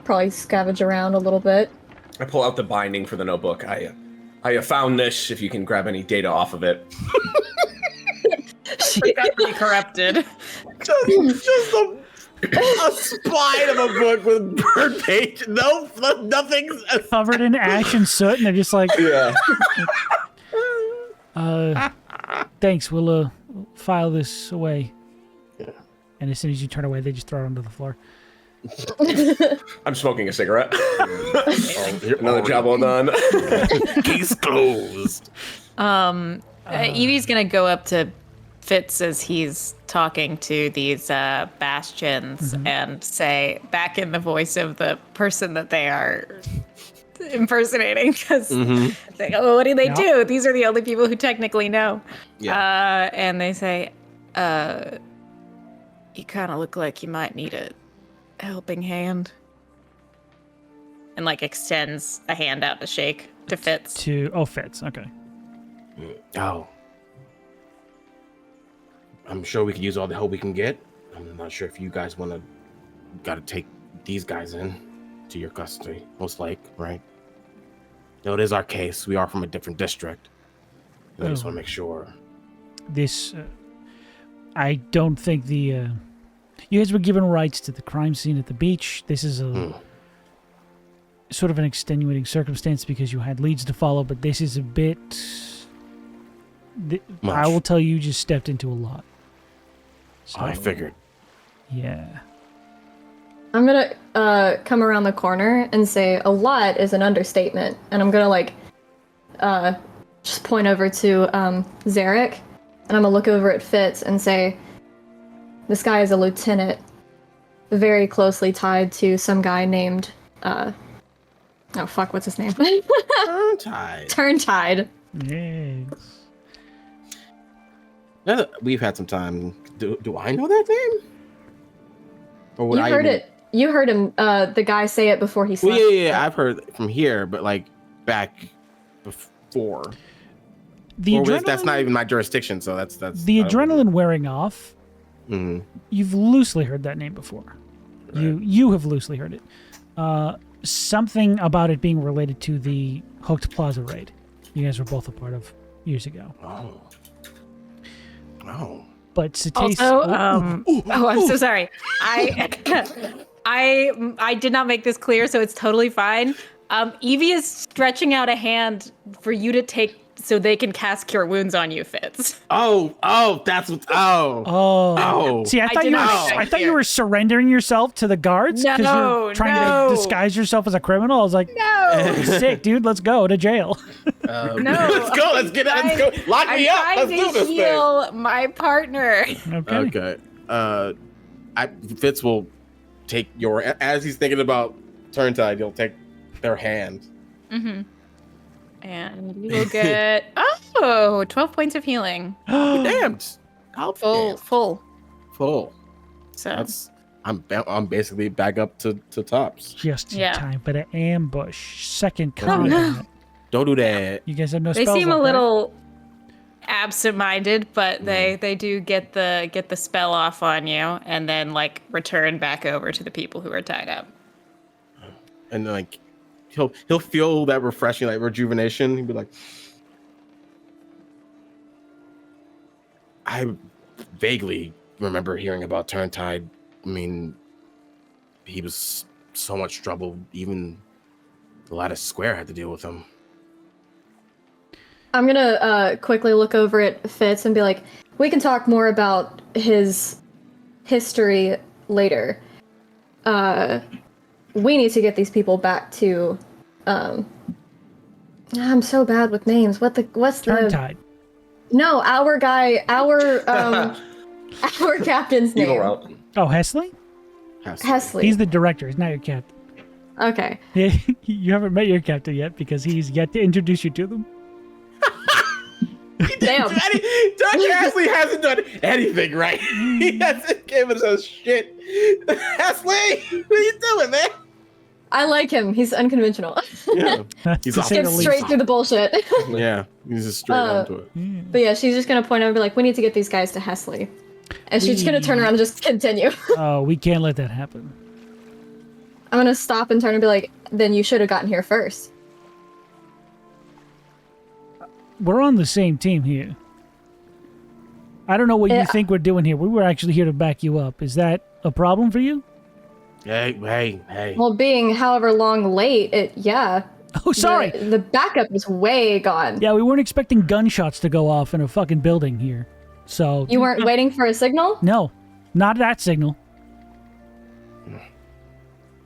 probably scavenge around a little bit. I pull out the binding for the notebook. I found this. If you can grab any data off of it. It got pretty corrupted. Just a spine of a book with burnt page. Nothing's. Covered in ash and soot, and they're just like, Yeah. thanks, we'll file this away. And as soon as you turn away, they just throw it onto the floor. I'm smoking a cigarette. Another job well done. Case closed. Eevee's gonna go up to Fitz as he's talking to these bastions and say, back in the voice of the person that they are impersonating, because like, oh, what do they do? These are the only people who technically know. Yeah. And they say, you kind of look like you might need a helping hand. And like extends a hand out to shake to Fitz. Fitz, okay. Oh. I'm sure we could use all the help we can get. I'm not sure if you guys gotta take these guys in to your custody, most like, right? No, it is our case. We are from a different district. And I just want to make sure. This, I don't think you guys were given rights to the crime scene at the beach. This is a sort of an extenuating circumstance because you had leads to follow, but this is a bit. I will tell you, just stepped into a lot. So, I figured. Yeah. I'm gonna come around the corner and say a lot is an understatement, and I'm gonna like just point over to Zarek, and I'm gonna look over at Fitz and say, this guy is a lieutenant, very closely tied to some guy named oh fuck, what's his name? Turntide. Turntide. Yes. Now that we've had some time. Do I know that name? Or would You I heard even... it. You heard him. The guy say it before he slept. Well, yeah, I've heard it from here, but like back before. That's not even my jurisdiction, so that's the adrenaline wearing off. Mm-hmm. You've loosely heard that name before. Right. You have loosely heard it. Something about it being related to the Hooked Plaza raid. You guys were both a part of years ago. Oh. But Cetazia... Also, I'm so sorry. I did not make this clear, so it's totally fine. Eevee is stretching out a hand for you to take so they can cast Cure Wounds on you, Fitz. That's what. Oh. See, I thought did you were. not I thought you were surrendering yourself to the guards because you're trying to disguise yourself as a criminal. I was like, No. sick, dude. Let's go to jail. No. Let's go. Let's get out. Let's go. Lock me up. Let's do this heal my partner. Okay. Okay. Fitz will take as he's thinking about Turntide, he'll take their hand. Mm-hmm. And you will get 12 points of healing. Damned. Full. So I'm basically back up to tops. Just in time for the ambush. Second combat. no. Don't do that. You guys have no They spells. seem a up, right? little absent-minded, but they do get the spell off on you, and then like return back over to the people who are tied up. And like he'll feel that refreshing, like rejuvenation. He'll be like, I vaguely remember hearing about Turntide. I mean, he was so much trouble. Even the Lattice Square had to deal with him. I'm gonna quickly look over at Fitz and be like, we can talk more about his history later. We need to get these people back to I'm so bad with names. What's the Turntide. No, our guy, our captain's Evil name. route. Oh, Hesley? Hesley. He's the director. He's not your captain. Okay. You haven't met your captain yet because he's yet to introduce you to them. Damn. Dr. Hesley hasn't done anything right. He hasn't given us shit. Hesley, what are you doing, man? I like him. He's unconventional. Yeah, he's To say awesome. the Skip least. straight through the bullshit. Yeah, he's just straight onto it. But yeah, she's just gonna point over and be like, we need to get these guys to Hesley. And she's gonna turn around and just continue. Oh, we can't let that happen. I'm gonna stop and turn and be like, then you should have gotten here first. We're on the same team here. I don't know what you Yeah. think we're doing here. We were actually here to back you up. Is that a problem for you? Hey. Well, being however long late, yeah. Oh, sorry. The backup is way gone. Yeah, we weren't expecting gunshots to go off in a fucking building here. So, You weren't waiting for a signal? no, not that signal.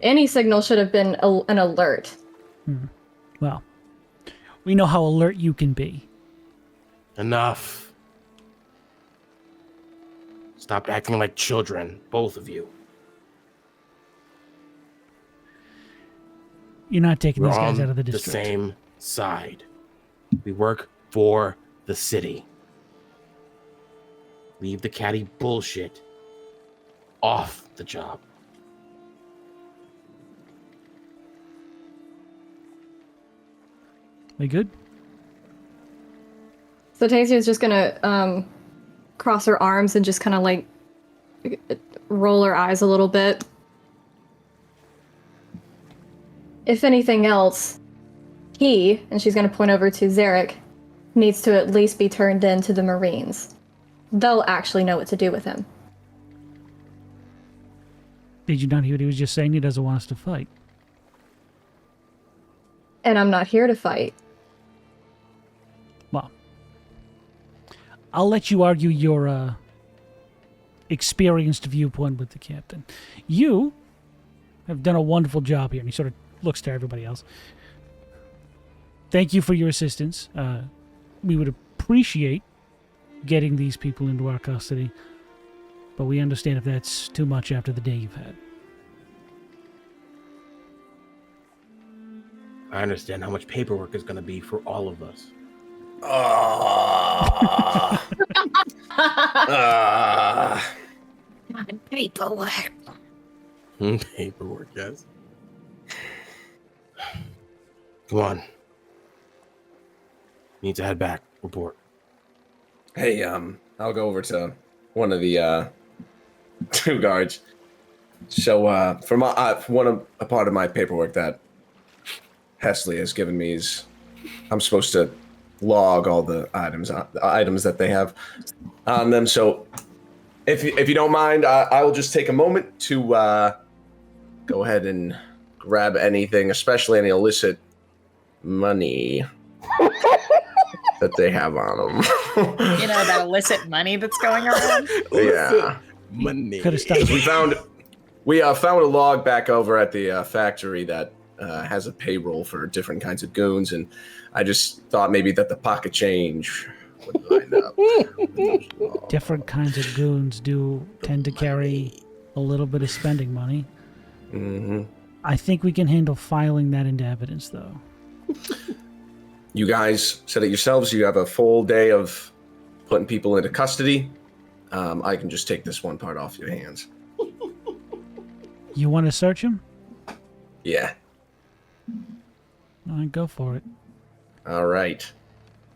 Any signal should have been an alert. Well, we know how alert you can be. Enough. Stop acting like children, both of you. You're not taking We're these guys on out of the the district. same side. We work for the city. Leave the catty bullshit off the job. We good? So Tasia just gonna cross her arms and just kind of like roll her eyes a little bit. If anything else, he, and she's gonna point over to Zarek, needs to at least be turned in to the Marines. They'll actually know what to do with him. Did you not hear what he was just saying? He doesn't want us to fight. And I'm not here to fight. Well, I'll let you argue your experienced viewpoint with the captain. You have done a wonderful job here. And he sort of looks to everybody else. Thank you for your assistance. We would appreciate getting these people into our custody, but we understand if that's too much after the day you've had. I understand how much paperwork is going to be for all of us. Paperwork. Paperwork, yes. Come on. Need to head back. Report. Hey, I'll go over to one of the two guards. So, for my a part of my paperwork that Hesley has given me is I'm supposed to log all the items that they have on them. So, if you don't mind, I will just take a moment to go ahead and grab anything, especially any illicit money that they have on them. You know, that illicit money that's going around. Yeah. Money. Could have stopped. We found a log back over at the factory that has a payroll for different kinds of goons, and I just thought maybe that the pocket change would line up. Different kinds of goons do tend to carry a little bit of spending money. Mm-hmm. I think we can handle filing that into evidence, though. You guys said it yourselves. You have a full day of putting people into custody. I can just take this one part off your hands. You want to search him? Yeah. All right, go for it. All right.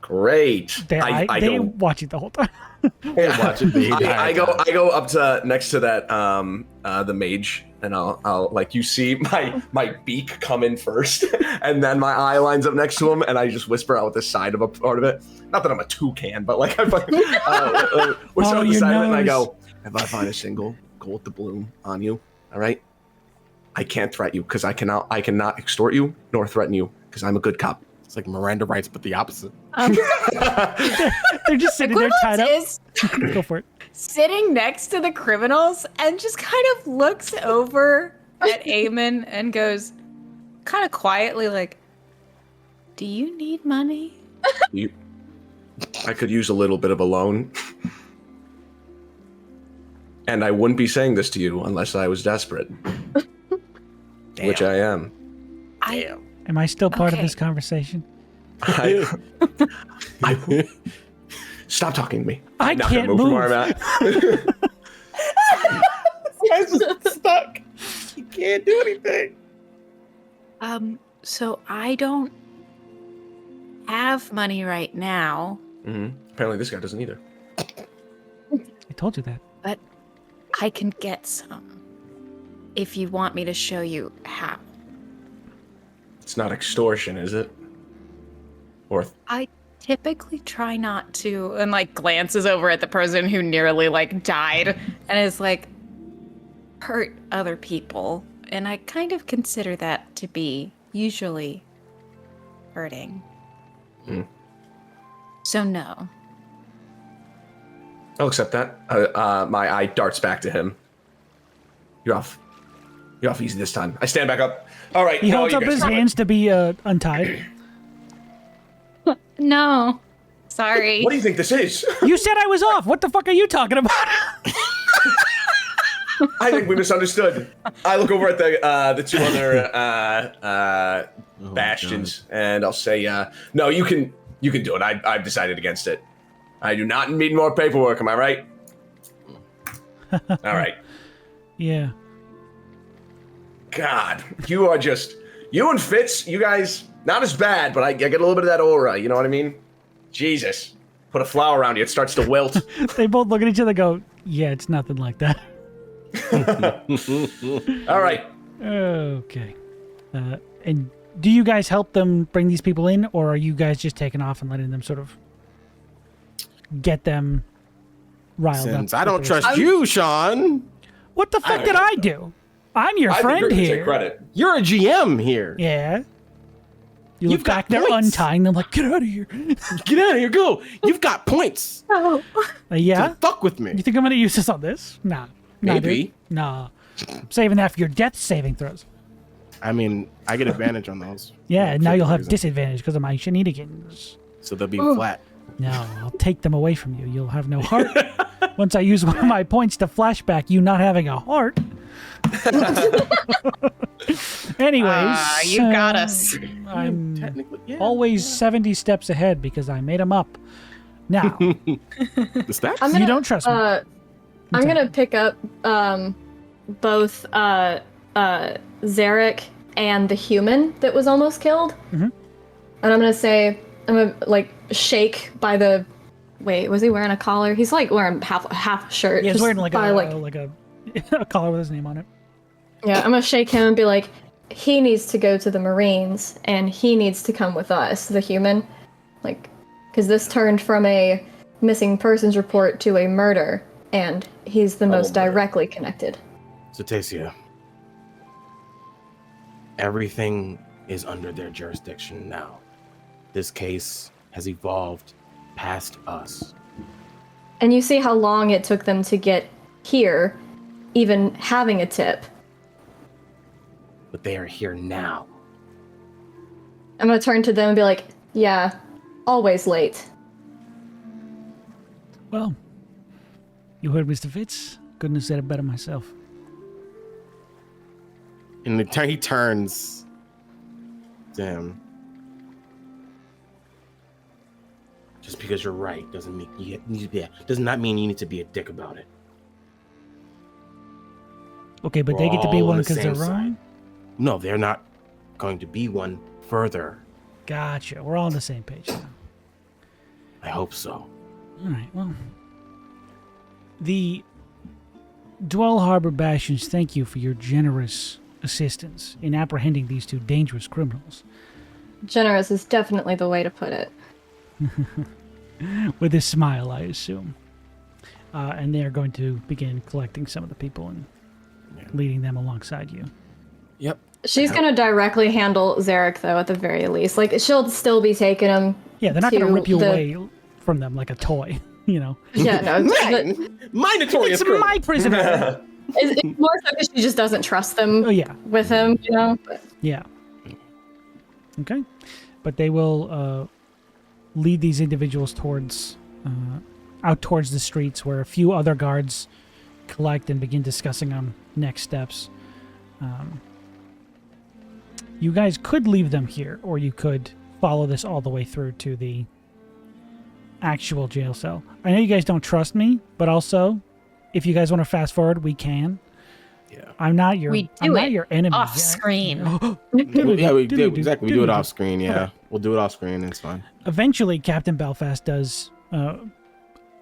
Great. They watch it the whole time. Watch it, baby. I go up to next to that the mage, and I'll like, you see my beak come in first, and then my eye lines up next to him, and I just whisper out the side of a part of it. Not that I'm a toucan, but like I whisper out the side of it, and I go, if I find a single gold to bloom on you, all right, I can't threat you because I cannot extort you nor threaten you because I'm a good cop. It's like Miranda rights, but the opposite. They're just sitting there tied up. Is Go for it. sitting next to the criminals and just kind of looks over at Eamon and goes, kind of quietly, like, "Do you need money?" I could use a little bit of a loan. And I wouldn't be saying this to you unless I was desperate. Which I am. Damn. Am I still part of Okay. this conversation? I stop talking to me. I I'm not can't gonna move. From move. where I'm at. Guy's stuck. You can't do anything. So I don't have money right now, Apparently this guy doesn't either. I told you that. but I can get some if you want me to show you how. It's not extortion, is it? Or I typically try not to, and like glances over at the person who nearly like died and is like, hurt other people. And I kind of consider that to be usually hurting. So no. I'll accept that. My eye darts back to him. You're off. You're off easy this time. I stand back up. All right. He no, holds you up guys his stop it. hands to be untied. No. Sorry. What do you think this is? You said I was off. What the fuck are you talking about? I think we misunderstood. I look over at the two other bastions, and I'll say, "No, you can do it. I've decided against it. I do not need more paperwork. Am I right?" All right. Yeah. God, you and Fitz, you guys, not as bad, but I get a little bit of that aura. You know what I mean? Jesus, put a flower around you, it starts to wilt. They both look at each other and go, yeah, it's nothing like that. All right. Okay. And do you guys help them bring these people in, or are you guys just taking off and letting them sort of get them riled Since up? I don't trust you, Sean. What the fuck did I do? I'm your I friend think you're gonna here. take credit. You're a GM here. Yeah. You You've look back got there points. untying them like, get out of here. Get out of here. Go. You've got points. Yeah? So fuck with You me. think I'm going to use this on this? Nah. Maybe. Dude. Nah. I'm saving that for your death saving throws. I mean, I get advantage on those. Yeah, For now you'll have reason. disadvantage because of my shenanigans. So they'll be flat. No, I'll take them away from you. You'll have no heart. Once I use one of my points to flashback you not having a heart. Anyways. You got us. I'm Technically, yeah. always 70 steps ahead because I made them up. Now, The stats? I'm gonna, you don't trust me. I'm gonna pick up both Zarek and the human that was almost killed. Mhm. And I'm gonna say, I'm gonna like shake by the. Wait, was he wearing a collar? He's like wearing half a shirt. Yeah, he's just wearing like by, a collar with his name on it. Yeah, I'm gonna shake him and be like, he needs to go to the Marines and he needs to come with us, the human. Like, because this turned from a missing persons report to a murder, and he's the most murder. directly connected. Cetacia. Everything is under their jurisdiction now. This case has evolved past us. And you see how long it took them to get here, even having a tip. But they are here now. I'm gonna turn to them and be like, yeah, always late. Well, you heard Mr. Fitz. Couldn't have said it better myself. And he turns to him. Just because you're right doesn't mean you need to be. Does not mean you need to be a dick about it. Okay, but We're they get to be all on one the because they're same wrong? side. No, they're not going to be one further. Gotcha. We're all on the same page now. I hope so. All right, well. The Dwell Harbor Bastions thank you for your generous assistance in apprehending these two dangerous criminals. Generous is definitely the way to put it. With a smile, I assume. And they are going to begin collecting some of the people and leading them alongside you. Yep. She's gonna directly handle Zarek, though, at the very least. Like, she'll still be taking him. Yeah, they're not going to rip you the- away from them like a toy, you know. Yeah, no. but My notorious It's my prisoner! it's more so because she just doesn't trust them Oh, yeah. with him, you know? But Yeah. Okay. But they will lead these individuals towards out towards the streets where a few other guards collect and begin discussing on next steps. You guys could leave them here, or you could follow this all the way through to the actual jail cell. I know you guys don't trust me, but also, if you guys want to fast forward, we can. Yeah. I'm not your We I'm do not it your enemy. off screen. Yeah, we do exactly. We do it off screen. Yeah, Okay. we'll do it off screen. It's fine. Eventually, Captain Belfast does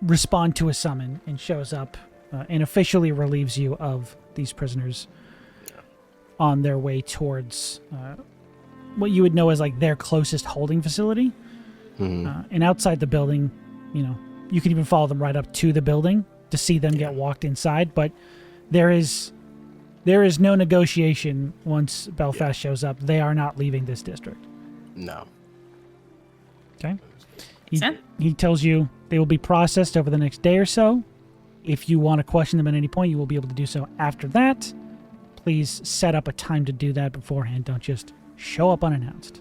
respond to a summon and shows up and officially relieves you of these prisoners on their way towards what you would know as like their closest holding facility. And outside the building, you know, you can even follow them right up to the building to see them get walked inside. But there is no negotiation once Belfast shows up. They are not leaving this district. No. Okay. Sense. He tells you they will be processed over the next day or so. If you want to question them at any point, you will be able to do so after that. Please set up a time to do that beforehand. Don't just show up unannounced.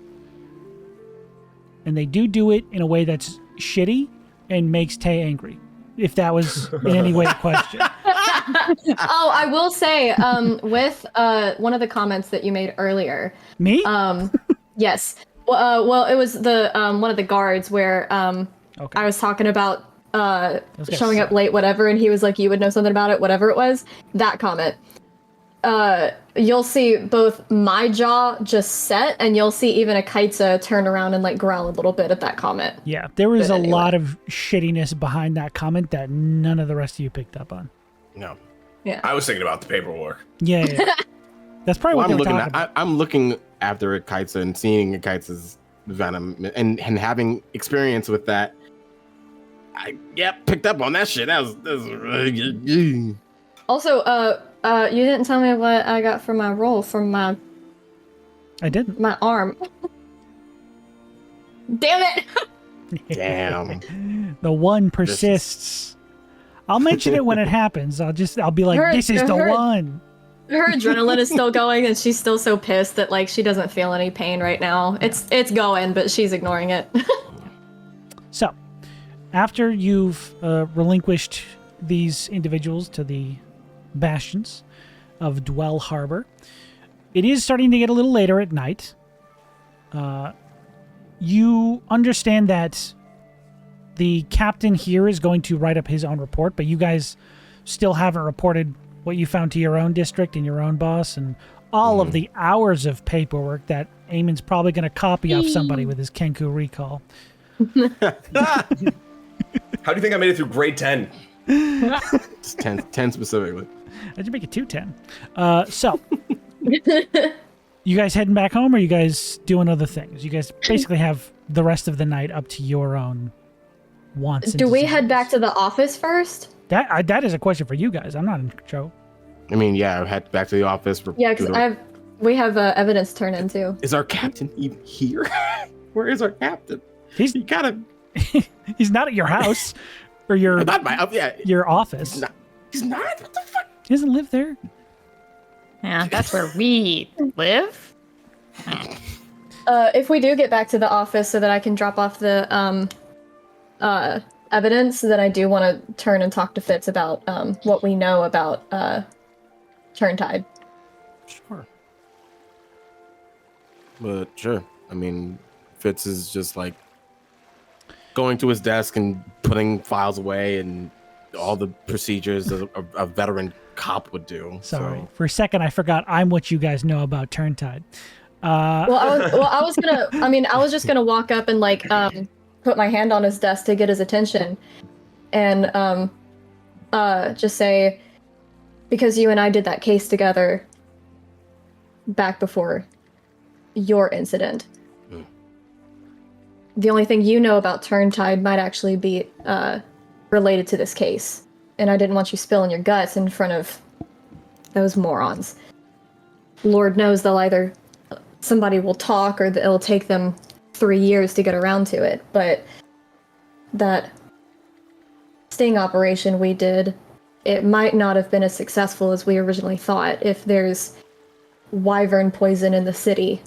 And they do it in a way that's shitty and makes Tay angry, if that was in any way a question. oh, I will say, with one of the comments that you made earlier. Me? Yes. Well, it was the one of the guards where Okay. I was talking about guys showing up suck. late, whatever, and he was like, "You would know something about it, whatever it was." That comment. You'll see both my jaw just set, and you'll see even a Kaitza turn around and like growl a little bit at that comment. Yeah, there was But a anyway. lot of shittiness behind that comment that none of the rest of you picked up on. No. I was thinking about the paperwork. Yeah. That's probably Well, what they were talking about. I'm looking after Akaitsa and seeing Akaitsa's venom and having experience with that. I picked up on that shit. That was really good. Also, you didn't tell me what I got for my roll from my I didn't. arm. Damn it! Damn. The one persists. I'll mention it when it happens. I'll be like, this is the one. Her adrenaline is still going, and she's still so pissed that like she doesn't feel any pain right now. It's going, but she's ignoring it. So, after you've relinquished these individuals to the bastions of Dwell Harbor, it is starting to get a little later at night. You understand that the captain here is going to write up his own report, but you guys still haven't reported what you found to your own district and your own boss and all of the hours of paperwork that Eamon's probably going to copy off somebody with his Kenku recall. How do you think I made it through grade 10? Just 10 specifically. How'd you make it 210? So, you guys heading back home, or you guys doing other things? You guys basically have the rest of the night up to your own wants. And Do we head desires. back to the office first? That is a question for you guys. I'm not in control. I mean, I head back to the office. Yeah, because we have evidence to turn in too. Is our captain even here? Where is our captain? He's He gotta. He's not at your house or your Not my yeah. your office. He's not. What the fuck? He doesn't live there. Yeah, that's where we live. If we do get back to the office so that I can drop off the evidence, then I do want to turn and talk to Fitz about what we know about Turntide. Sure. But sure. I mean, Fitz is just like going to his desk and putting files away and all the procedures a veteran cop would do. Sorry. So. For a second, I forgot I'm what you guys know about Turntide. I was just gonna walk up and like put my hand on his desk to get his attention, and just say, because you and I did that case together back before your incident. The only thing you know about Turntide might actually be related to this case, and I didn't want you spilling your guts in front of those morons. Lord knows they'll either somebody will talk or it'll take them 3 years to get around to it, but that sting operation we did, it might not have been as successful as we originally thought if there's wyvern poison in the city.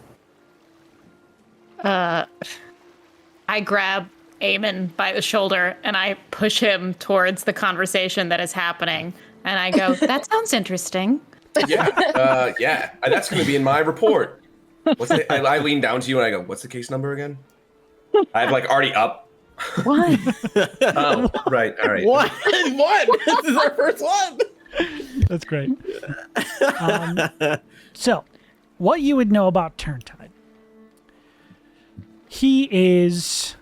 I grab Eamon by the shoulder and I push him towards the conversation that is happening. And I go, that sounds interesting. Yeah, yeah. That's going to be in my report. I lean down to you and I go, what's the case number again? I'm like already up. What? Oh, right. All right. What? What? This is our first one. That's great. So, what you would know about Turntide. He is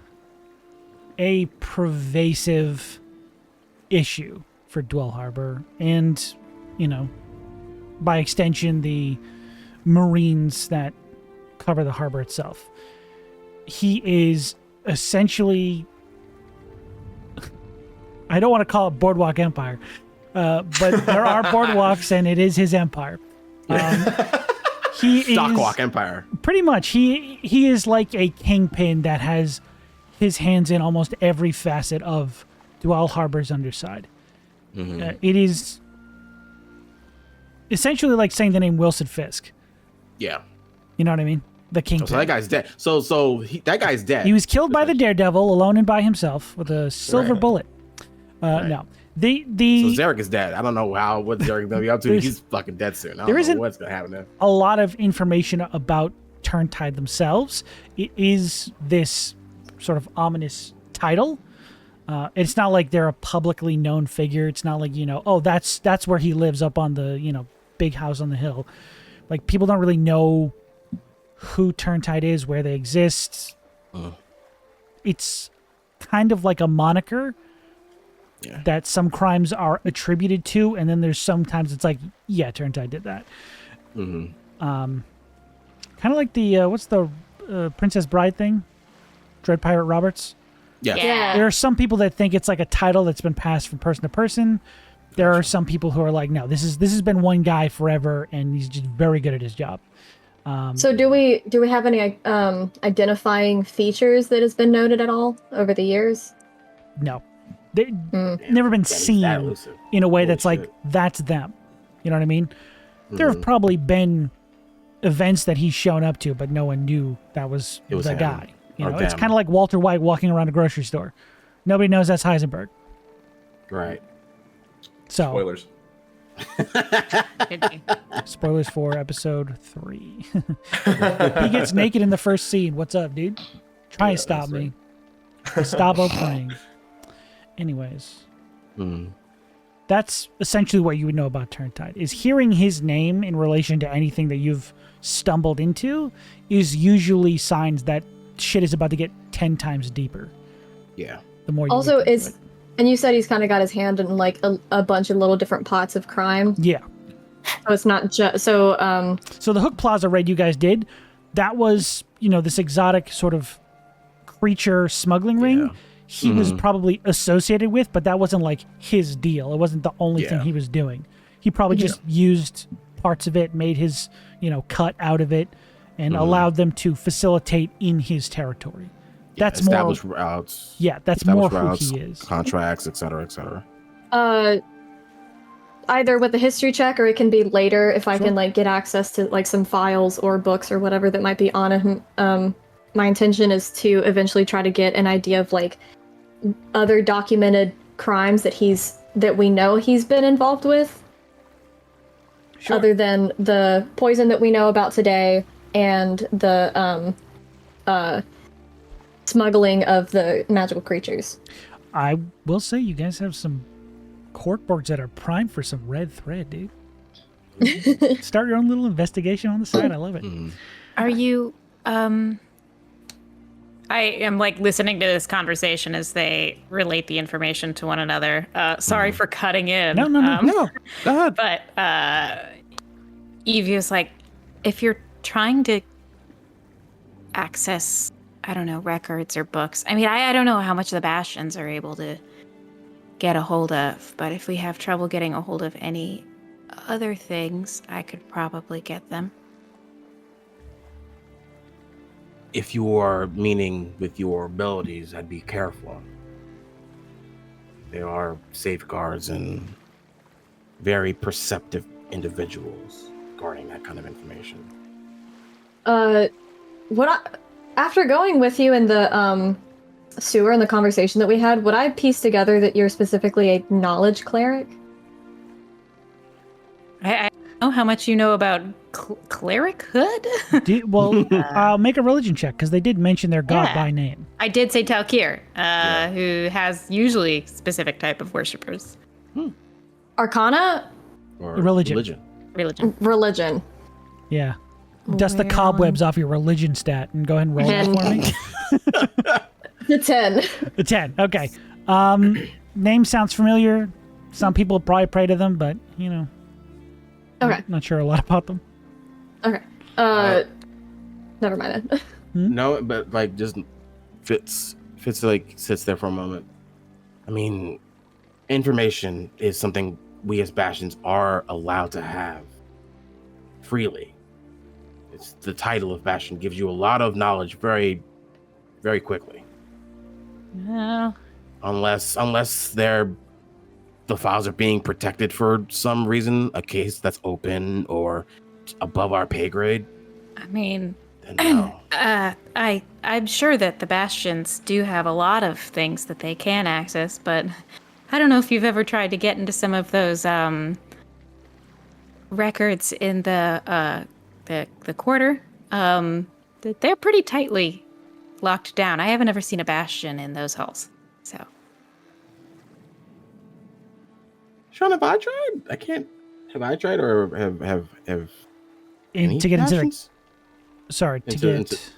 a pervasive issue for Dwell Harbor and, by extension, the Marines that cover the harbor itself. He is essentially, I don't want to call it Boardwalk Empire, but there are boardwalks and it is his empire. He Stockwalk is Empire. pretty much. He is like a kingpin that has his hands in almost every facet of Dwell Harbor's underside. Mm-hmm. It is essentially like saying the name Wilson Fisk. Yeah. You know what I mean? The kingpin. So that guy's dead. So that guy's dead. He was killed by the Daredevil alone and by himself with a silver Right. bullet. Right. No. So The Zarek is dead. I don't know what Zarek's gonna be up to. There's- He's fucking dead soon. I there don't isn't- know what's gonna happen there. a lot of information about Turntide themselves. It is this sort of ominous title. It's not like they're a publicly known figure. It's not like, that's where he lives up on the, big house on the hill. Like, people don't really know who Turntide is, where they exist. It's kind of like a moniker that some crimes are attributed to, and then there's sometimes it's like, yeah, Turntide did that. Mm-hmm. Kind of like the, what's the Princess Bride thing? Dread Pirate Roberts? Yeah. Yeah. There are some people that think it's like a title that's been passed from person to person. There are some people who are like, no, this has been one guy forever, and he's just very good at his job. So do we have any identifying features that has been noted at all over the years? No, they've never been he's that seen elusive. in a way Holy that's like, shit. that's them. You know what I mean? There have Mhm. probably been events that he's shown up to, but no one knew that was It was the him, guy. or It's them. kind of like Walter White walking around a grocery store. Nobody knows that's Heisenberg. Right. So Spoilers. spoilers for episode 3. He gets naked in the first scene. What's up, dude? Try and stop that's me. Stop playing. Anyways, that's essentially what you would know about Turntide. Is hearing his name in relation to anything that you've stumbled into is usually signs that shit is about to get 10 times deeper. Yeah. The more you Also, look into is, and you said he's kind of got his hand in like a bunch of little different pots of crime. yeah. So it's not just so. So the Hook Plaza raid you guys did, that was, this exotic sort of creature smuggling ring. Yeah. He was probably associated with, but that wasn't like his deal. It wasn't the only thing Yeah. he was doing. He probably just used parts of it, made his, cut out of it, and allowed them to facilitate in his territory. that's more. Established routes. Yeah, that's more established who routes, he is. contracts, etc., etc. Either with a history check, or it can be later if I Sure. can like get access to like some files or books or whatever that might be on him. My intention is to eventually try to get an idea of like other documented crimes that we know he's been involved with. Sure. Other than the poison that we know about today and the smuggling of the magical creatures. I will say you guys have some corkboards that are primed for some red thread, dude. Start your own little investigation on the side. I love it. Are you I am like listening to this conversation as they relate the information to one another. Sorry for cutting in. No. No, go ahead. But Eevee is like, if you're trying to access, I don't know, records or books. I mean, I don't know how much the Bastions are able to get a hold of, but if we have trouble getting a hold of any other things, I could probably get them. If you are meaning with your abilities, I'd be careful. There are safeguards and very perceptive individuals guarding that kind of information. After going with you in the sewer and the conversation that we had, would I piece together that you're specifically a knowledge cleric? I don't know how much you know about cleric-hood. I'll make a religion check because they did mention their god Yeah. by name. I did say Talkir, who has usually specific type of worshippers. Arcana? Or Religion. Religion. Yeah. Dust the cobwebs off your religion stat and go ahead and roll that for me. The 10. The 10. Okay. Name sounds familiar. Some people probably pray to them, but, you know, Okay. not sure a lot about them. Okay. Never mind then. No, but like just Fitz like sits there for a moment. I mean, information is something we as Bastions are allowed to have freely. It's the title of Bastion gives you a lot of knowledge very, very quickly. No. Unless the files are being protected for some reason, a case that's open or above our pay grade. I mean, Then no. I'm sure that the Bastions do have a lot of things that they can access, but I don't know if you've ever tried to get into some of those records in the quarter. They're pretty tightly locked down. I haven't ever seen a Bastion in those halls, so. Sean, have I tried? I can't. Have I tried or have any To get into the, Bastions? sorry, to Into- get,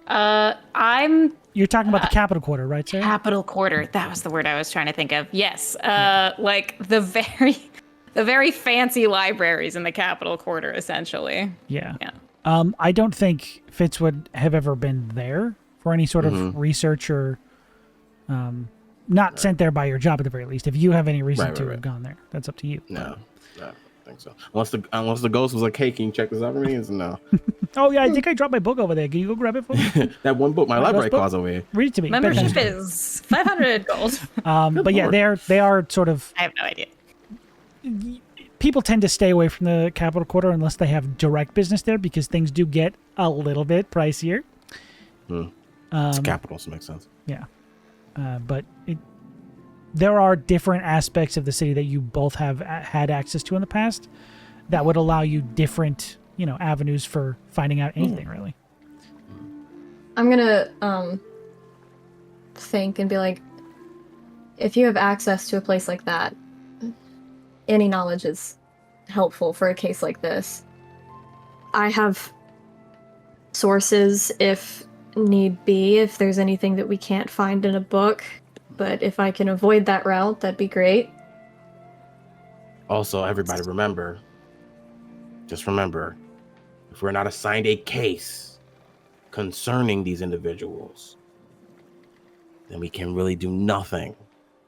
I'm you're talking about the capital quarter, right, Sarah? Capital Quarter. That was the word I was trying to think of. Yes, like the very fancy libraries in the Capital Quarter, essentially. Yeah. Yeah. I don't think Fitz would have ever been there for any sort of research or not sent there by your job at the very least. If you have any reason to have gone there, that's up to you. No, I don't think so. Unless the ghost was like, "Hey, can you check this out for me?" It's no. Oh yeah, I think I dropped my book over there. Can you go grab it for me? That one book, my library book? closet over here. Read it to me. Membership is 500 gold. But yeah, Lord. they are sort of I have no idea. people tend to stay away from the capital quarter unless they have direct business there because things do get a little bit pricier. It's capital, so it makes sense. Yeah. But there are different aspects of the city that you both have had access to in the past that would allow you different, avenues for finding out anything, really. I'm gonna think and be like, if you have access to a place like that, any knowledge is helpful for a case like this. I have sources if need be, if there's anything that we can't find in a book, but if I can avoid that route, that'd be great. Also, everybody just remember, if we're not assigned a case concerning these individuals, then we can really do nothing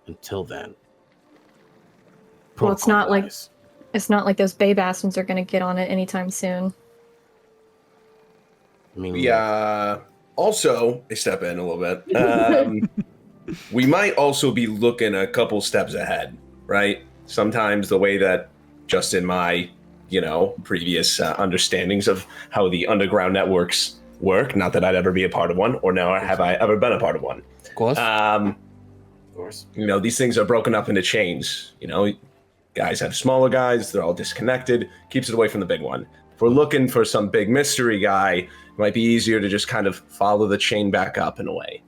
until then. Well, it's not like Protocol-wise. those Bay Bastions are gonna get on it anytime soon. I mean, We Also, I step in a little bit. We might also be looking a couple steps ahead, right? Sometimes the way that just in my, previous understandings of how the underground networks work, not that I'd ever be a part of one, or nor have I ever been a part of one. Of course. Of course. These things are broken up into chains. Guys have smaller guys. They're all disconnected. Keeps it away from the big one. If we're looking for some big mystery guy, it might be easier to just kind of follow the chain back up in a way.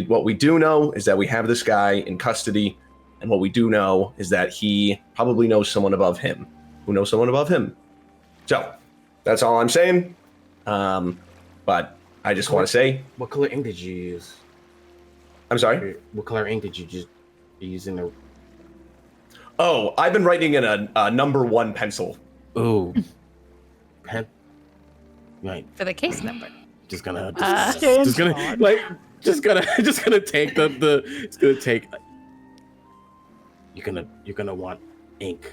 What we do know is that we have this guy in custody, and what we do know is that he probably knows someone above him who knows someone above him. So, that's all I'm saying. But I just want to say... What color ink did you use? I'm sorry? What color ink did you just use in the... Oh, I've been writing in a number 1 pencil. Ooh. Pen? Right. For the case number. Just gonna take it's gonna take. You're gonna want ink,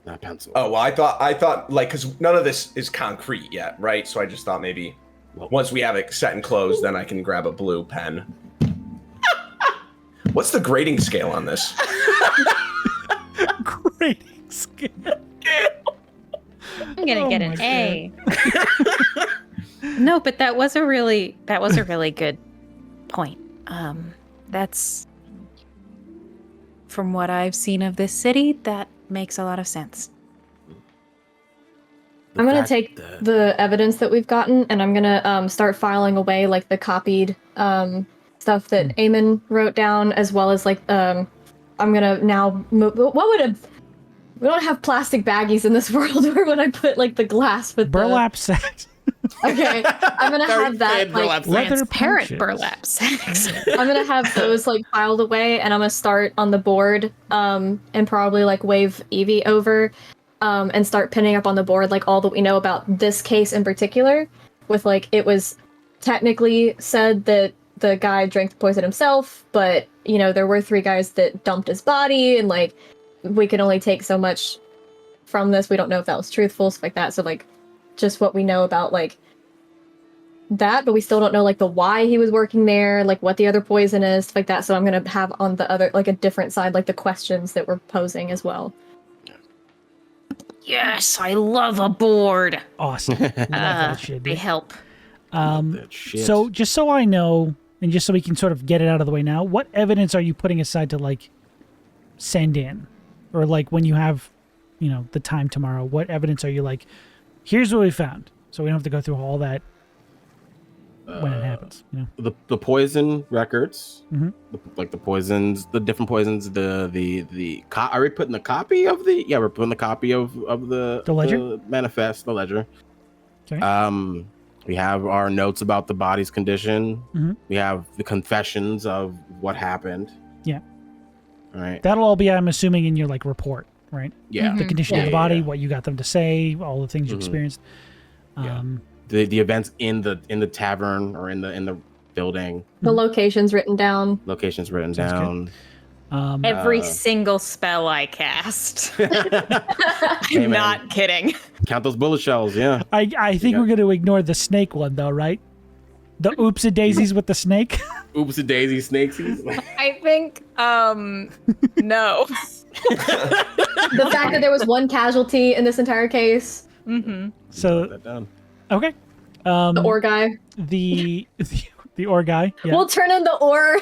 not pencil. Oh, well, I thought because none of this is concrete yet, right? So I just thought maybe once we have it set and closed, then I can grab a blue pen. What's the grading scale on this? Grading scale. I'm gonna get an A. No, but that was a really good point. That's from what I've seen of this city, that makes a lot of sense. I'm going to take the evidence that we've gotten, and I'm going to start filing away, the copied stuff that Eamon wrote down, as well as, I'm going to now move... We don't have plastic baggies in this world. Where would I put, the glass with burlap sacks? Okay, I'm going to have that, transparent burlap sacks. I'm going to have those, filed away, and I'm going to start on the board, and probably, wave Eevee over, and start pinning up on the board, all that we know about this case in particular, with, it was technically said that the guy drank the poison himself, but, there were 3 guys that dumped his body, and, we can only take so much from this. We don't know if that was truthful, stuff like that. So, just what we know about, that, but we still don't know, the why he was working there, what the other poison is, stuff like that. So I'm going to have on the other, a different side, the questions that we're posing as well. Yes, I love a board. Awesome. Love that shit, They dude. help. So just so I know, and just so we can sort of get it out of the way now, what evidence are you putting aside to, send in? Or, when you have, the time tomorrow, what evidence are you here's what we found, so we don't have to go through all that when it happens, The poison records, Mhm. the poisons, the different poisons, are we putting the copy of the? Yeah, we're putting the copy of the ledger? the manifest, the ledger. Okay. We have our notes about the body's condition. Mhm. We have the confessions of what happened. Yeah. All right. That'll all be, I'm assuming, in your report, right? Yeah. The condition Yeah, of the body, what you got them to say, all the things you Mhm. experienced. Yeah. The events in the tavern or in the building. The locations written down. Locations written Sounds good. down. Every single spell I cast. Hey, I'm man. not kidding. Count those bullet shells. Yeah. I think we're going to ignore the snake one, though, right? The oopsie daisies with the snake. Oopsie daisy snakes. I think, no. The fact that there was 1 casualty in this entire case. Mm-hmm. So, that down. okay. The ore guy. The ore guy. Yeah. We'll turn in the ore.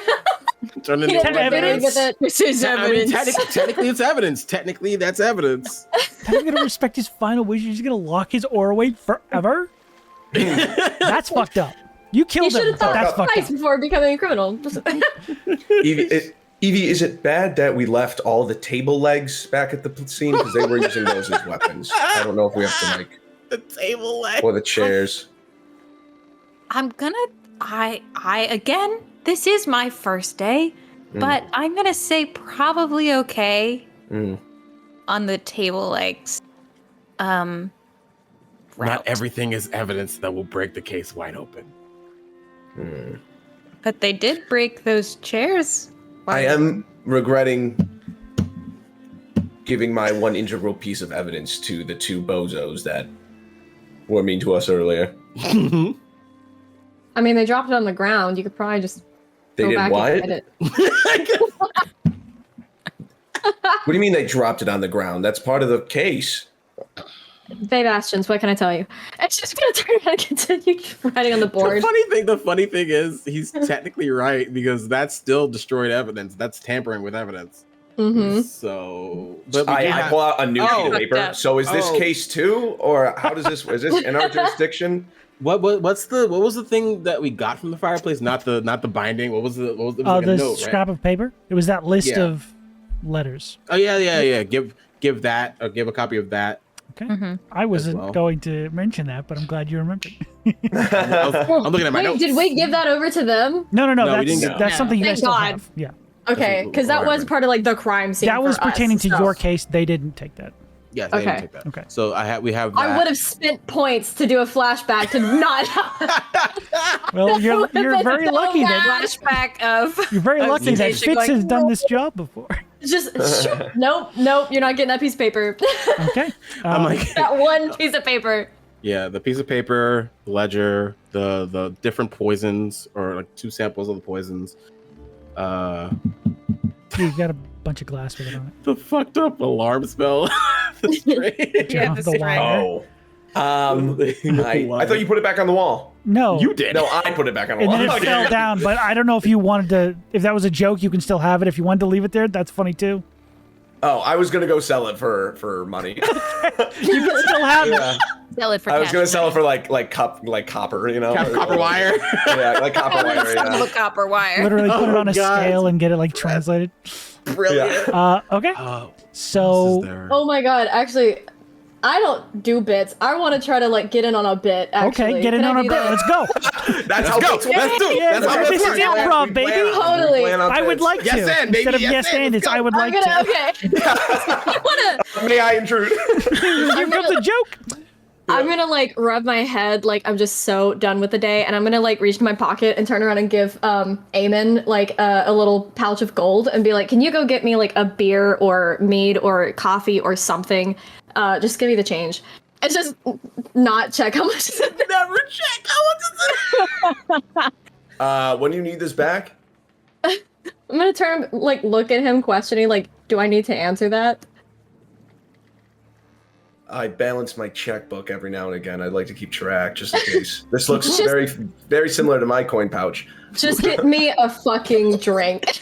Turn He into didn't get evidence. with it. This is I mean, evidence. technically, it's evidence. Technically, that's evidence. I'm going to respect his final wish. He's going to lock his ore away forever? That's fucked up. You You killed should him, have but thought that's fucked twice up. before becoming a criminal. Evie, is it bad that we left all the table legs back at the scene because they were using those as weapons? I don't know if we have to The table leg. or the chairs. I'm gonna, again, this is my first day, but I'm gonna say probably okay on the table legs. Not Route. everything is evidence that will break the case wide open. But they did break those chairs. I am regretting giving my 1 integral piece of evidence to the 2 bozos that were mean to us earlier. I mean, they dropped it on the ground. You could probably just They go did back what? and get it. What do you mean they dropped it on the ground? That's part of the case. They bastions, what can I tell you? It's just gonna turn around and continue writing on the board. The funny thing is, he's technically right because that's still destroyed evidence. That's tampering with evidence. Mm-hmm. So, but I pull out a new sheet of Oh. paper. So is this case 2, or how does this? Is this in our jurisdiction? what was the thing that we got from the fireplace? Not the binding. What was it? Was Oh, like the a note, scrap of paper. It was that list Yeah. of letters. Oh yeah. Give that, or give a copy of that. Okay. I wasn't well. going to mention that, but I'm glad you remembered. I'm looking at my Wait, notes. did we give that over to them? No, No, we didn't that's get- that's No. something you Thank guys still God. have. Yeah. Okay, because that was whatever. part of like the crime scene. That was for us, pertaining to so. your case. They didn't take that. Yes, I Okay. didn't take that. Okay. So we have that. I would have spent points to do a flashback to not. Well, you're would've you're been very so lucky that bad. Flashback of. you're very of lucky that Zanisha Fitz going, has done this job before. Just nope, you're not getting that piece of paper. Okay. I'm like, That one piece of paper. yeah, the piece of paper, the ledger, the different poisons, or like 2 samples of the poisons. You got a bunch of glass with it on it. The fucked up alarm spell. The string. Yeah, off the the string. wire. I thought you put it back on the wall. No. You did. No, I put it back on the And wall. then it fell down, but I don't know if you wanted to. If that was a joke, you can still have it. If you wanted to leave it there, that's funny too. Oh, I was gonna go sell it for money. You can still have it. Yeah. Sell it for I was cash gonna sell it money. for like copper, you know, Copper wire. Yeah, like copper wire. Son of Yeah. a copper wire. Literally put it Oh, on a God. scale and get it like translated. Brilliant. Okay. Oh, So Oh my god, actually, I don't do bits. I want to try to like get in on a bit. Actually, okay, get in Can I on a do bit. that? Let's go. That's how Let's go. Let's do it. Yeah, That's how this it's is work. improv, baby. Totally. I would like to. Yes, and, baby, Instead of yes, yes and, and, let's it's I go. would like I'm gonna to. okay. May I intrude? Here comes a joke. I'm gonna like rub my head like I'm just so done with the day, and I'm gonna like reach in my pocket and turn around and give Eamon like a little pouch of gold and be like, "Can you go get me like a beer or mead or coffee or something? Just give me the change." It's just not check how much is it. Never check. When do you need this back? I'm gonna turn like look at him questioning like, "Do I need to answer that?" I balance my checkbook every now and again. I'd like to keep track just in case. This looks Just- very, very similar to my coin pouch. Just get me a fucking drink.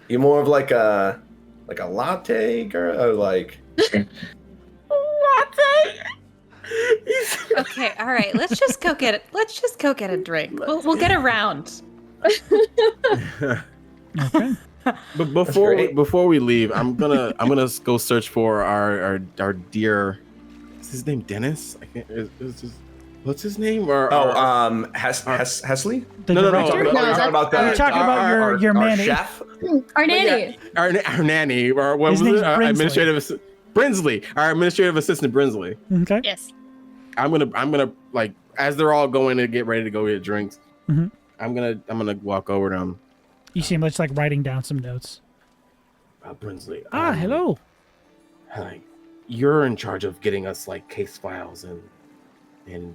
You more of like a latte girl, or like Okay, all right. Let's just go get it. Let's just go get a drink. We'll get around. Okay. But great. before we leave, I'm gonna go search for our dear. Is his name Dennis? I can't. What's his name? Or Hesley? The No, director? no, No, You're talking about the You're talking about your our Manny. chef. Our nanny. our nanny, or what His was name's it? Our Brinsley. administrative Brinsley, our administrative assistant Brinsley. Okay. Yes. I'm gonna like as they're all going to get ready to go get drinks. Mhm. I'm gonna walk over to him. You seem like writing down some notes. Brinsley. Hello. Like, you're in charge of getting us like case files and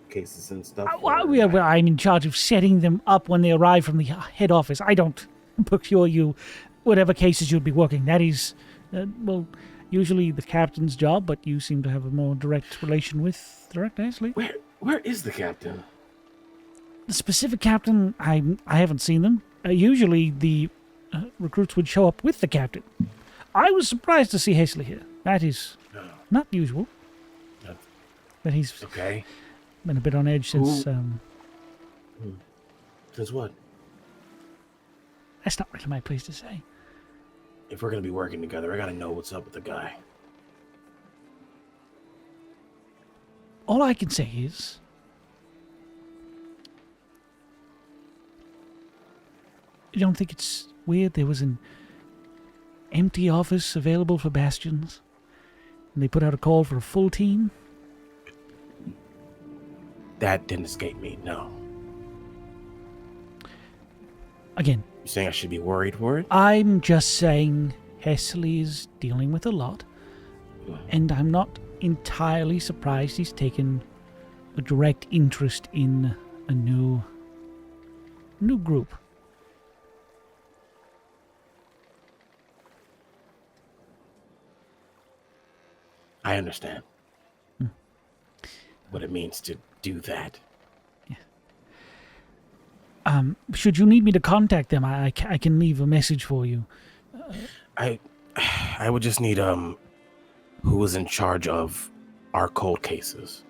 cases and stuff. Well, I'm in charge of setting them up when they arrive from the head office. I don't procure you whatever cases you'll be working. That is, usually the captain's job, but you seem to have a more direct relation with Director Ashley. Where is the captain? The specific captain, I haven't seen them. Usually the recruits would show up with the captain. I was surprised to see Hesley here. That is not usual. But he's Okay. been a bit on edge since... Since what? That's not really my place to say. If we're gonna be working together, I gotta know what's up with the guy. All I can say is... You don't think it's weird there was an empty office available for bastions, and they put out a call for a full team? That didn't escape me. No. Again, You saying I should be worried for it? I'm just saying Hesley is dealing with a lot, and I'm not entirely surprised he's taken a direct interest in a new group. I understand what it means to do that. Should you need me to contact them, I can leave a message for you. I would just need who was in charge of our cold cases.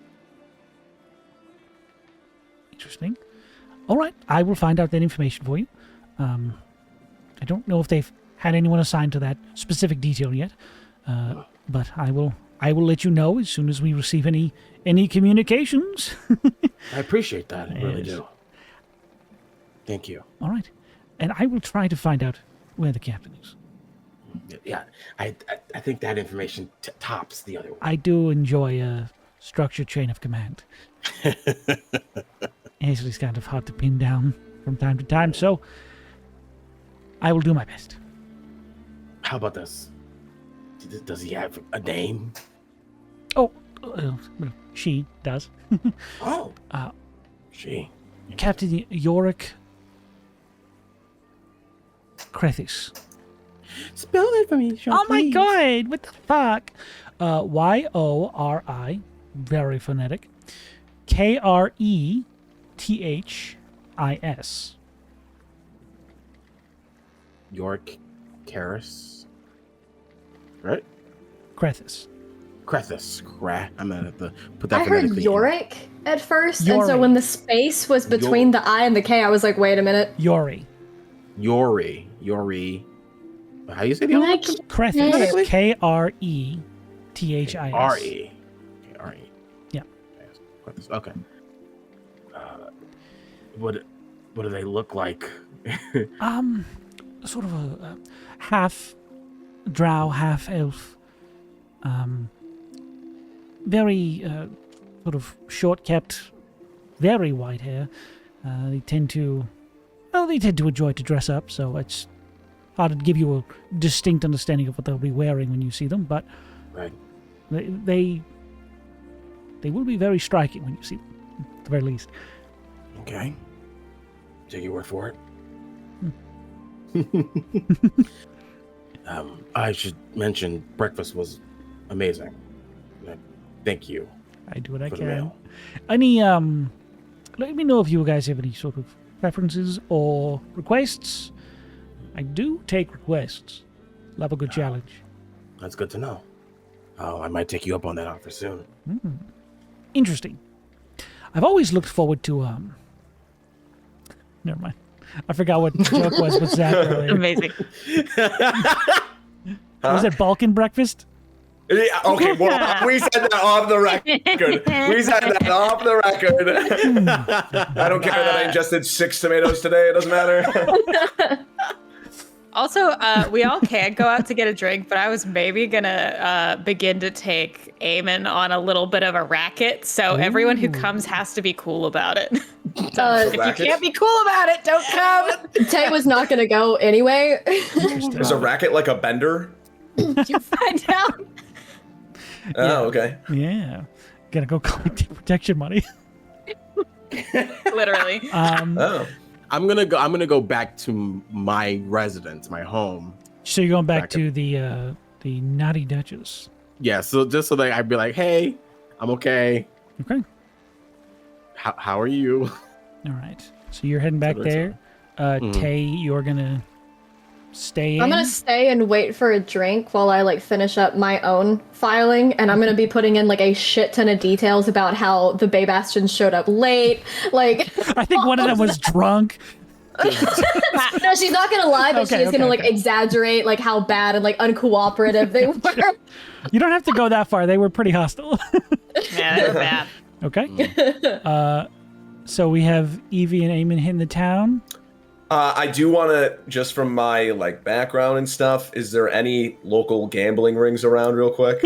Interesting. All right, I will find out that information for you. I don't know if they've had anyone assigned to that specific detail yet, but I will let you know as soon as we receive any communications. I appreciate that. I really Yes. do. Thank you. All right, and I will try to find out where the captain is. Yeah, I think that information tops the other one. I do enjoy a structured chain of command. Ashley's kind of hard to pin down from time to time, so I will do my best. How about this? Does he have a name? Oh, she does. Oh, she. Captain Yorick Krethis. Spell it for me, Sean, Oh my please. god, what the fuck? Yori, very phonetic. Krethis. York Karis. Right? Krethis. Crethis. I'm gonna have to put that I heard phonetically in. Yorick at first, and Yorick. so when the space was between the I and the K, I was like, wait a minute. Yori. Yori. How do you say the other one? Krethis. Phonetically? Krethis. R-E. R-E. Yeah. Crethis. Okay. What do they look like? Sort of a half drow, half elf. Very sort of short kept, very white hair. They tend to enjoy to dress up, so it's hard to give you a distinct understanding of what they'll be wearing when you see them, but Right. they will be very striking when you see them, at the very least. Okay. Take your word for it. I should mention breakfast was amazing. Thank you I do what I for the can. meal. Any let me know if you guys have any sort of preferences or requests. I do take requests. Love a good challenge. That's good to know. Oh, I might take you up on that offer soon. Interesting. I've always looked forward to never mind. I forgot what the joke was with Zach earlier. Amazing. Was it Balkan breakfast? Yeah, okay, well, we said that off the record. We said that off the record. I don't care that I ingested 6 tomatoes today. It doesn't matter. Also, we all can go out to get a drink, but I was maybe gonna begin to take Eamon on a little bit of a racket, so everyone who comes has to be cool about it. If you Racket? can't be cool about it, don't come. Tay was not gonna go anyway. Is a racket like a bender? You find out. Oh, okay. Yeah. Gotta go collect your protection money. Literally. Oh. I'm gonna go back to my residence, my home. So you're going back Back to the Naughty Duchess. Yeah, so just so that I'd be like, hey, I'm okay. Okay. How are you? All right. So you're heading back So that's there. Tay, you're gonna stay in. I'm gonna stay and wait for a drink while I like finish up my own filing, and I'm gonna be putting in like a shit ton of details about how the Bay Bastions showed up late. Like, I think one of them was drunk. no, she's not gonna lie, but Okay, she's gonna okay, like exaggerate like how bad and like uncooperative they were. You don't have to go that far. They were pretty hostile. Yeah, they were bad. Okay. So we have Eevee and Eamon hitting the town. I do want to, just from my like background and stuff, is there any local gambling rings around real quick?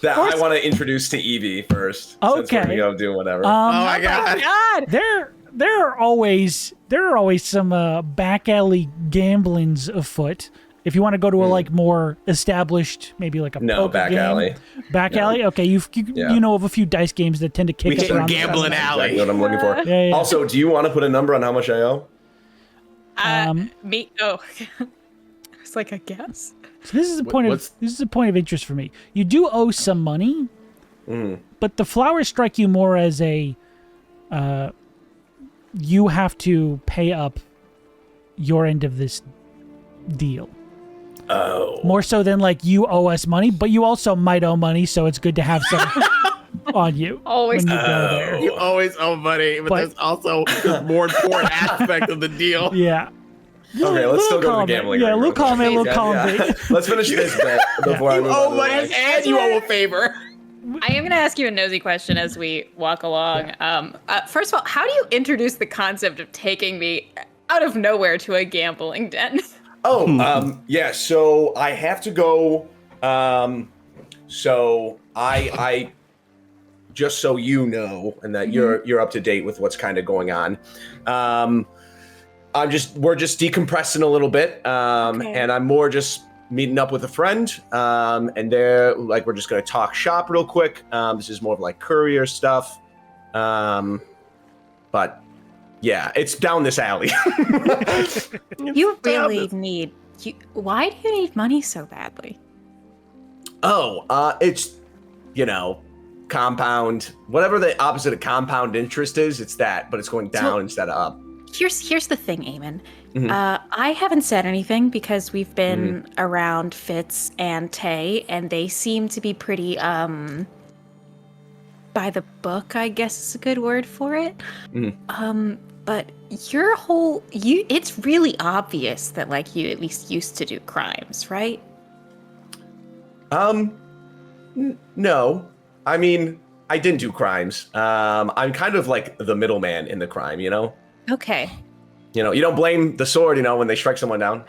That I want to introduce to Eevee first. Since we're Okay. gonna go do whatever. Oh my god. God. There are always some back alley gamblings afoot. If you want to go to a like more established, maybe like a poker back game. alley. Back alley. Okay, you know of a few dice games that tend to kick up around gambling the alley. Exactly what I'm looking for. Yeah. Also, do you want to put a number on how much I owe? Me. Oh, it's like a guess. So this is a point of interest for me. You do owe some money, but the flowers strike you more as a you have to pay up your end of this deal. Oh. More so than like you owe us money, but you also might owe money, so it's good to have some on you. Always. when you go there. You always owe money, but there's also a more important aspect of the deal. Yeah. Okay, let's still go to the gambling. Yeah, ring little real quick. column A, little column B. Let's finish this bit before I You move owe on. money and you owe a favor. I am going to ask you a nosy question as we walk along. First of all, how do you introduce the concept of taking me out of nowhere to a gambling den? Oh, yeah. So I have to go. So I just so you know, and that you're up to date with what's kind of going on. We're just decompressing a little bit, and I'm more just meeting up with a friend, and we're just gonna talk shop real quick. This is more of like courier stuff, but yeah, it's down this alley. You really need. Why do you need money so badly? Oh, it's compound, whatever the opposite of compound interest is. It's that, but it's going down instead of up. Here's the thing, Eamon. I haven't said anything because we've been around Fitz and Tay, and they seem to be pretty by the book, I guess is a good word for it. But it's really obvious that like you at least used to do crimes, right? No. I mean, I didn't do crimes. I'm kind of like the middleman in the crime, Okay. You don't blame the sword, when they strike someone down.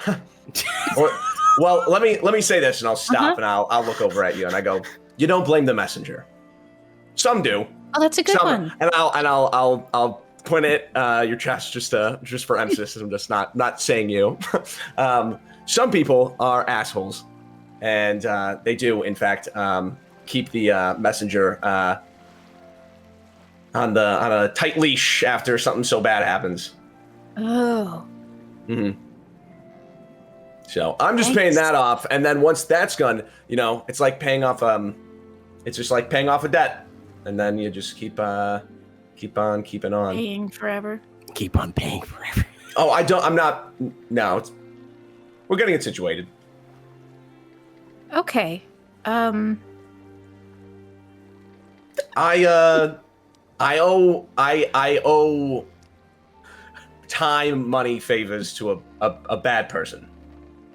Well, let me say this, and I'll stop, and I'll look over at you, and I go, you don't blame the messenger. Some do. Oh, that's a good one. And I'll point at your chest just for emphasis. I'm just not saying you. Some people are assholes, and they do, in fact, keep the messenger on a tight leash after something so bad happens. Oh. So I'm just paying that off, and then once that's gone, it's like paying off. It's just like paying off a debt, and then you just keep on keeping on. Paying forever. Keep on paying forever. Oh, I'm not. No, we're getting it situated. Okay. I owe time, money, favors to a bad person.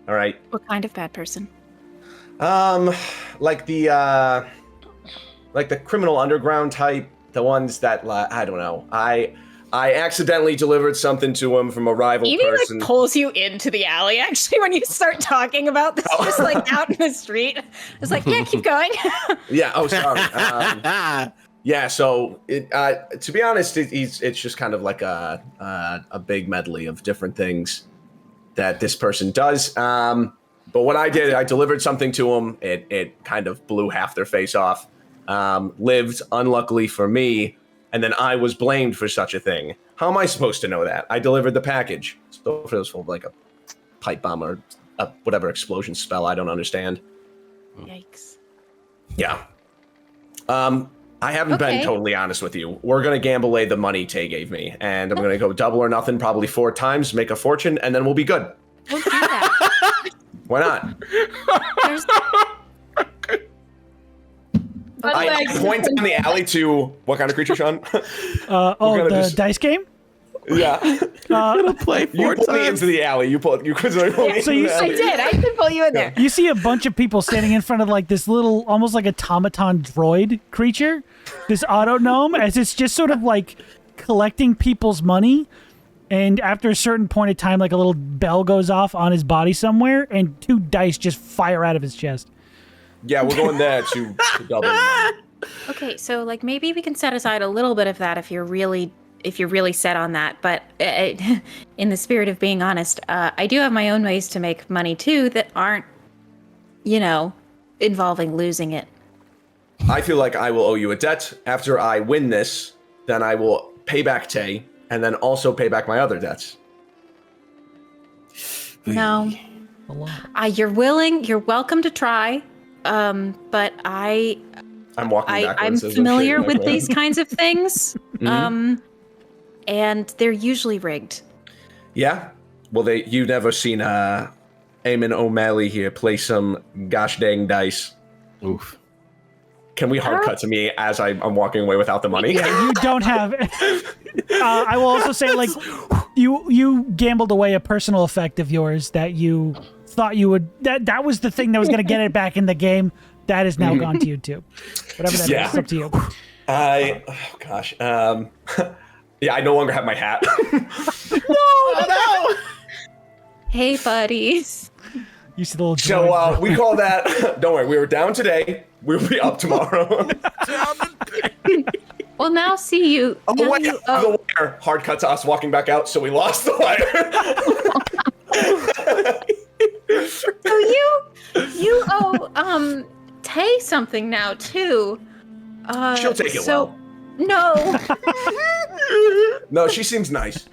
All right. What kind of bad person? Like the criminal underground type, the ones that I don't know. I accidentally delivered something to him from a rival person. Like pulls you into the alley actually when you start talking about this, just like out in the street. It's like, yeah, keep going. Yeah. Oh, sorry. Yeah. So to be honest, it's just kind of like a big medley of different things that this person does. But what I did, I delivered something to him. It kind of blew half their face off. Lived unluckily for me, and then I was blamed for such a thing. How am I supposed to know that? I delivered the package. So if it was full of like a pipe bomb or whatever explosion spell, I don't understand. Yikes. Yeah. I haven't been totally honest with you. We're going to gamble away the money Tay gave me, and I'm going to go double or nothing probably 4 times, make a fortune, and then we'll be good. We'll do that. Why not? I point in the alley to what kind of creature, Sean? The dice game? Yeah. Gonna play 4 You pulled me times. into the alley. You pulled me So into the I alley. did. I could pull you in there. You see a bunch of people standing in front of like this little, almost like automaton droid creature, this auto gnome, as it's just sort of like collecting people's money. And after a certain point of time, like a little bell goes off on his body somewhere, and 2 dice just fire out of his chest. Yeah, we're going there to double the money. Okay, so like maybe we can set aside a little bit of that if you're really set on that. But in in the spirit of being honest, I do have my own ways to make money too that aren't, involving losing it. I feel like I will owe you a debt. After I win this, then I will pay back Tay, and then also pay back my other debts. No. A lot. You're welcome to try. But I'm walking I'm backwards. as familiar I'm shaking with my these foot. kinds of things. And they're usually rigged. Yeah? Well, you never seen Eamon O'Malley here play some gosh dang dice. Oof. Can we hard cut to me as I'm walking away without the money? Yeah, you don't have. I will also say, like, you gambled away a personal effect of yours that you thought you would. That was the thing that was going to get it back in the game. That is now gone to you too. Whatever that is, it's up to you. Yeah, I no longer have my hat. Oh, Hey, buddies. You see the little. So we call that. Don't worry, we were down today. We'll be up tomorrow. Well, now see you. Oh, now wait, you the wire. Hard cut to us walking back out, so we lost the wire. So you owe Tay something now too. She'll take it so, well. No. No, she seems nice.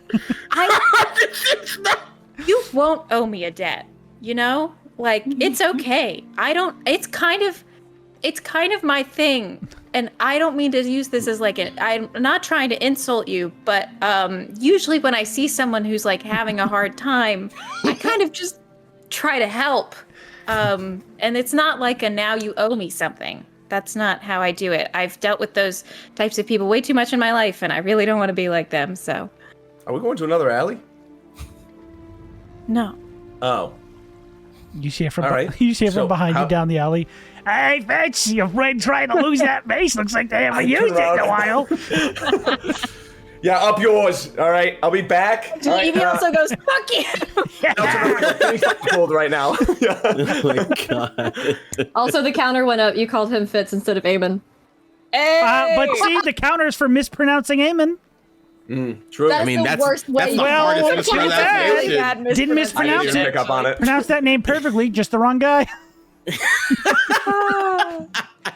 You won't owe me a debt, Like, it's okay. It's kind of my thing. And I don't mean to use this as like I'm not trying to insult you, but usually when I see someone who's like having a hard time, I kind of just try to help. And it's not like a now you owe me something. That's not how I do it. I've dealt with those types of people way too much in my life, and I really don't want to be like them, so. Are we going to another alley? No. Oh. You see it from All right. you see it So from behind how- you down the alley. Hey, Fitz, your friend trying to lose that base. Looks like they haven't used it in a while. Yeah, up yours. All right, I'll be back. All right, Eevee also goes, fuck you! I'm cold right now. Oh my god. Also, the counter went up. You called him Fitz instead of Eamon. Hey! But see, the counters for mispronouncing Eamon. True. That's I mean, the that's worst way. that's the Well, hardest look at mispronunciation. that. Didn't mispronounce I didn't it. pick up on it. Pronounced that name perfectly, just the wrong guy.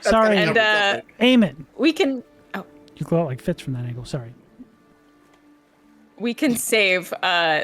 Sorry, And Eamon. we can You go out like Fitz from that angle. Sorry. save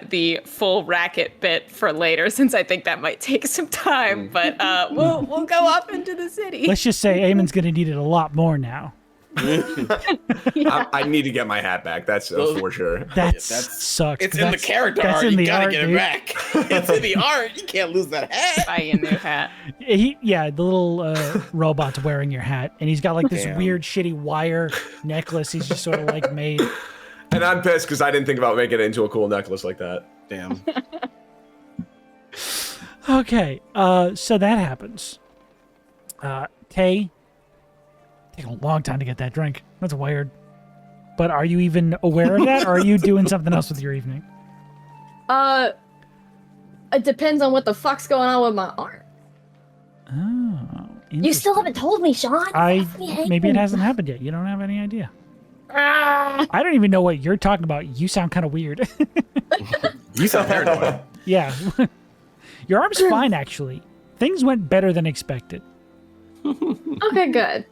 the full racket bit for later, since I think that might take some time. But we'll go up into the city. Let's just say Eamon's going to need it a lot more now. I need to get my hat back. That's for sure. That that's- sucks. It's in the character that's art. in You the gotta art, get dude. it back. It's in the art. You can't lose that hat. Buy you a new hat. The little robot's wearing your hat, and he's got like this Damn. weird, shitty wire necklace. He's just sort of like made. And I'm pissed because I didn't think about making it into a cool necklace like that. Damn. Okay, so that happens. Tay, take a long time to get that drink. That's weird. But are you even aware of that, or are you doing something else with your evening? It depends on what the fuck's going on with my arm. Oh, You still haven't told me, Sean. Maybe it hasn't happened yet. You don't have any idea. Ah. I don't even know what you're talking about. You sound kind of weird. You sound paranoid. Yeah. Your arm's fine, actually. Things went better than expected. Okay, good.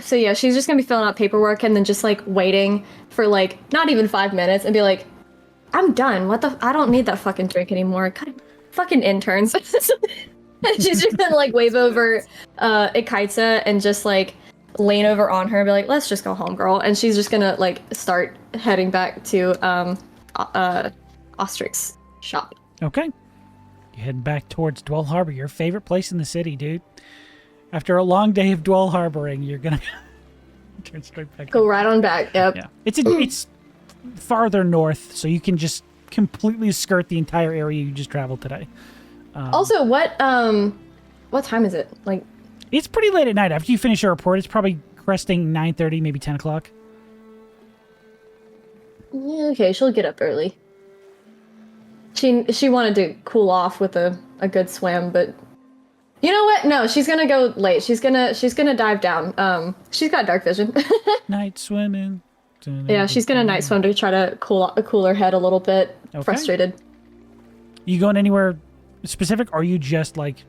So yeah, she's just gonna be filling out paperwork and then just like waiting for like not even 5 minutes and be like, I'm done. I don't need that fucking drink anymore. God, fucking interns. And she's just gonna like wave over Ikaitsa and just like lean over on her and be like, let's just go home, girl. And she's just gonna like start heading back to Ostrich's shop. Okay. You're heading back towards Dwell Harbor, your favorite place in the city, dude. After a long day of Dwell Harboring, you're gonna turn straight back. Go right on back. Yep. Yeah. It's farther north, so you can just completely skirt the entire area you just traveled today. Also, what time is it? Like, It's pretty late at night. After you finish your report, it's probably cresting 9:30, maybe 10 o'clock. yeah, okay, she'll get up early. She wanted to cool off with a good swim, but you know what? No, she's gonna go late. She's gonna dive down. She's got dark vision. Night swimming. Yeah, she's gonna night swim to try to cool her head a little bit. Okay. Frustrated. You going anywhere specific, or are you just like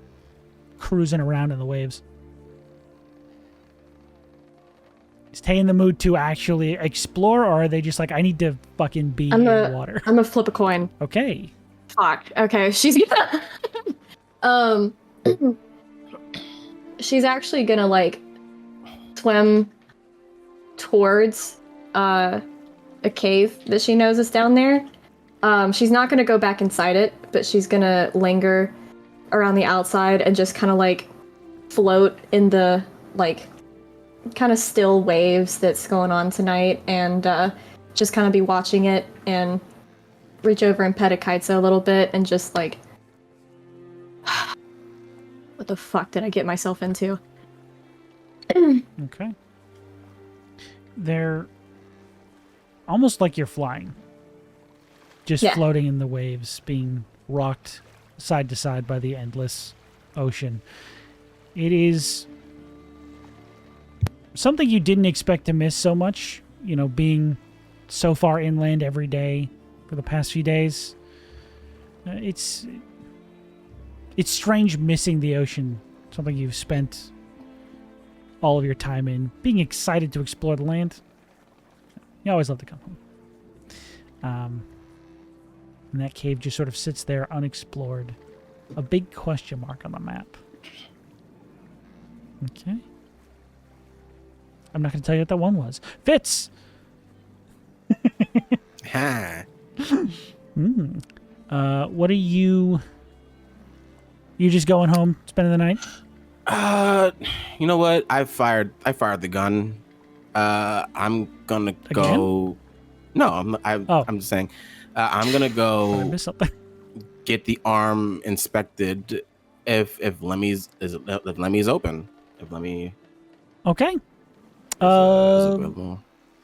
cruising around in the waves? Stay in the mood to actually explore, or are they just like, I need to fucking be in the water? I'm gonna flip a coin. Okay. Fuck. Okay, she's gonna she's actually gonna like swim towards a cave that she knows is down there. She's not gonna go back inside it, but she's gonna linger around the outside and just kind of like float in the like kind of still waves that's going on tonight, and just kind of be watching it and reach over and pet a Kaitsa a little bit and just like, what the fuck did I get myself into? Okay. They're almost like you're flying. Just floating in the waves, being rocked side to side by the endless ocean. It is something you didn't expect to miss so much, you know, being so far inland every day for the past few days. It's strange missing the ocean, something you've spent all of your time in, being excited to explore the land. You always love to come home. And that cave just sort of sits there unexplored. A big question mark on the map. Okay. I'm not going to tell you what that one was. Fitz! Ha. What are you... You just going home, spending the night? You know what? I fired the gun. I'm gonna go. No, I'm just saying. I'm gonna I go missed something. get the arm inspected. If Lemmy's open. If Lemmy. Okay. Is available.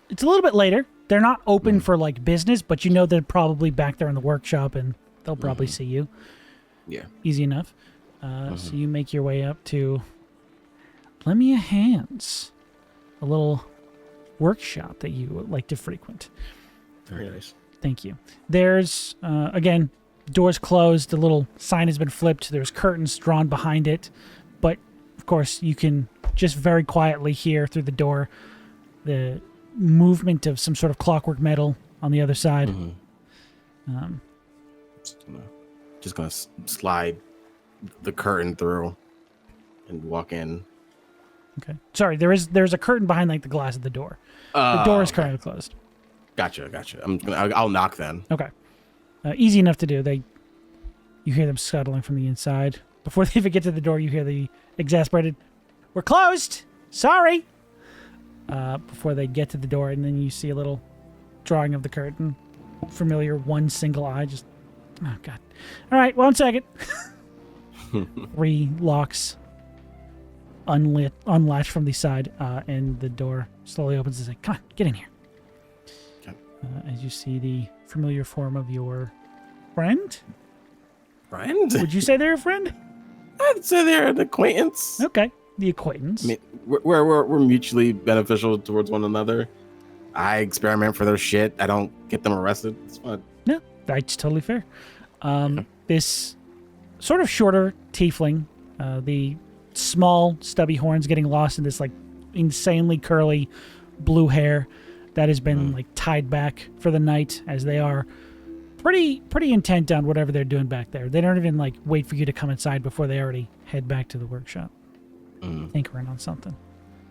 It's a little bit later. They're not open for like business, but you know they're probably back there in the workshop, and they'll probably see you. Yeah. Easy enough. So you make your way up to Lemmy Hands, a little workshop that you would like to frequent. Very nice. Thank you. There's, again, doors closed. The little sign has been flipped. There's curtains drawn behind it. But, of course, you can just very quietly hear through the door the movement of some sort of clockwork metal on the other side. Just gonna slide the curtain through and walk in. Okay. Sorry, there's a curtain behind like the glass of the door. The door is currently closed. Gotcha. I'll knock then. Okay. Easy enough to do. You hear them scuttling from the inside. Before they even get to the door, you hear the exasperated, "We're closed! Sorry!" Before they get to the door, and then you see a little drawing of the curtain. Familiar, one single eye, just... Oh, God. All right, 1 second. Relocks, unlatched from the side, and the door slowly opens and says, "Come on, get in here." Okay. As you see the familiar form of your friend. Friend? Would you say they're a friend? I'd say they're an acquaintance. Okay, the acquaintance. I mean, we're mutually beneficial towards one another. I experiment for their shit. I don't get them arrested. It's fun. No, that's totally fair. This sort of shorter tiefling, the small stubby horns getting lost in this like insanely curly blue hair that has been like tied back for the night, as they are pretty intent on whatever they're doing back there. They don't even like wait for you to come inside before they already head back to the workshop, tinkering on something.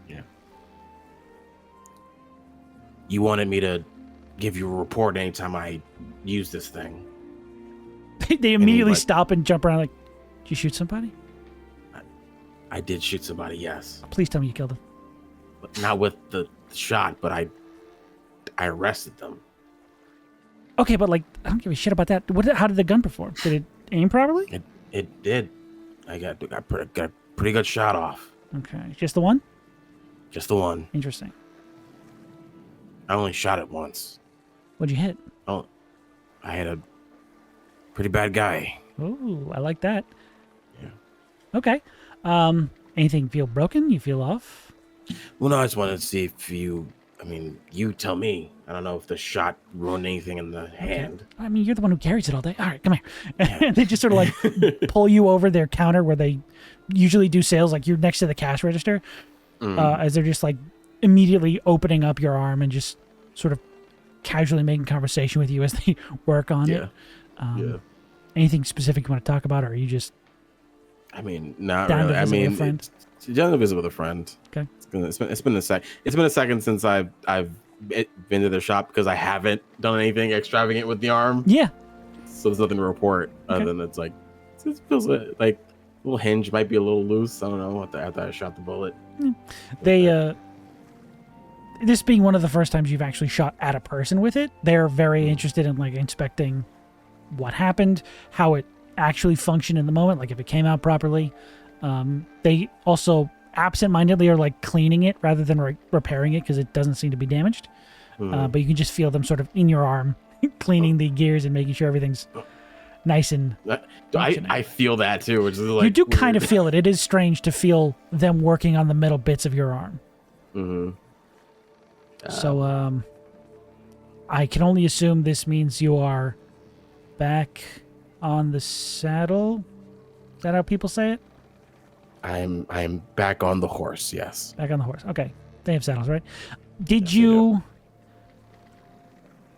Yeah. You wanted me to give you a report anytime I use this thing. They immediately stop and jump around like, "Did you shoot somebody?" I did shoot somebody, yes. Please tell me you killed them. But not with the shot, but I arrested them. Okay, but like, I don't give a shit about that. How did the gun perform? Did it aim properly? It did. I got a pretty good shot off. Okay, just the one? Just the one. Interesting. I only shot it once. What'd you hit? Oh, I had a pretty bad guy. Oh, I like that. Yeah. Okay. Anything feel broken? You feel off? Well, no, I just wanted to see if you mean, you tell me. I don't know if the shot ruined anything in the hand. I mean, you're the one who carries it all day. All right, come here. And they just sort of like pull you over their counter where they usually do sales. Like you're next to the cash register, as they're just like immediately opening up your arm and just sort of casually making conversation with you as they work on it. Anything specific you want to talk about, or are you just? I mean, not down really. to I visit with a mean, friend? down to visit with a friend. Okay. It's been a second since I've been to the shop because I haven't done anything extravagant with the arm. Yeah. So there's nothing to report other than it's like it feels like a little hinge might be a little loose. I don't know after I shot the bullet. They this being one of the first times you've actually shot at a person with it, they're very interested in like inspecting what happened, how it actually functioned in the moment, like if it came out properly. They also absentmindedly are like cleaning it rather than repairing it because it doesn't seem to be damaged. But you can just feel them sort of in your arm cleaning the gears and making sure everything's nice and I feel that too, which is like you do weird. kind of feel it. It is strange to feel them working on the metal bits of your arm. So I can only assume this means you are back on the saddle. Is that how people say it? I'm back on the horse. Yes. Back on the horse. Okay. They have saddles, right? Did you?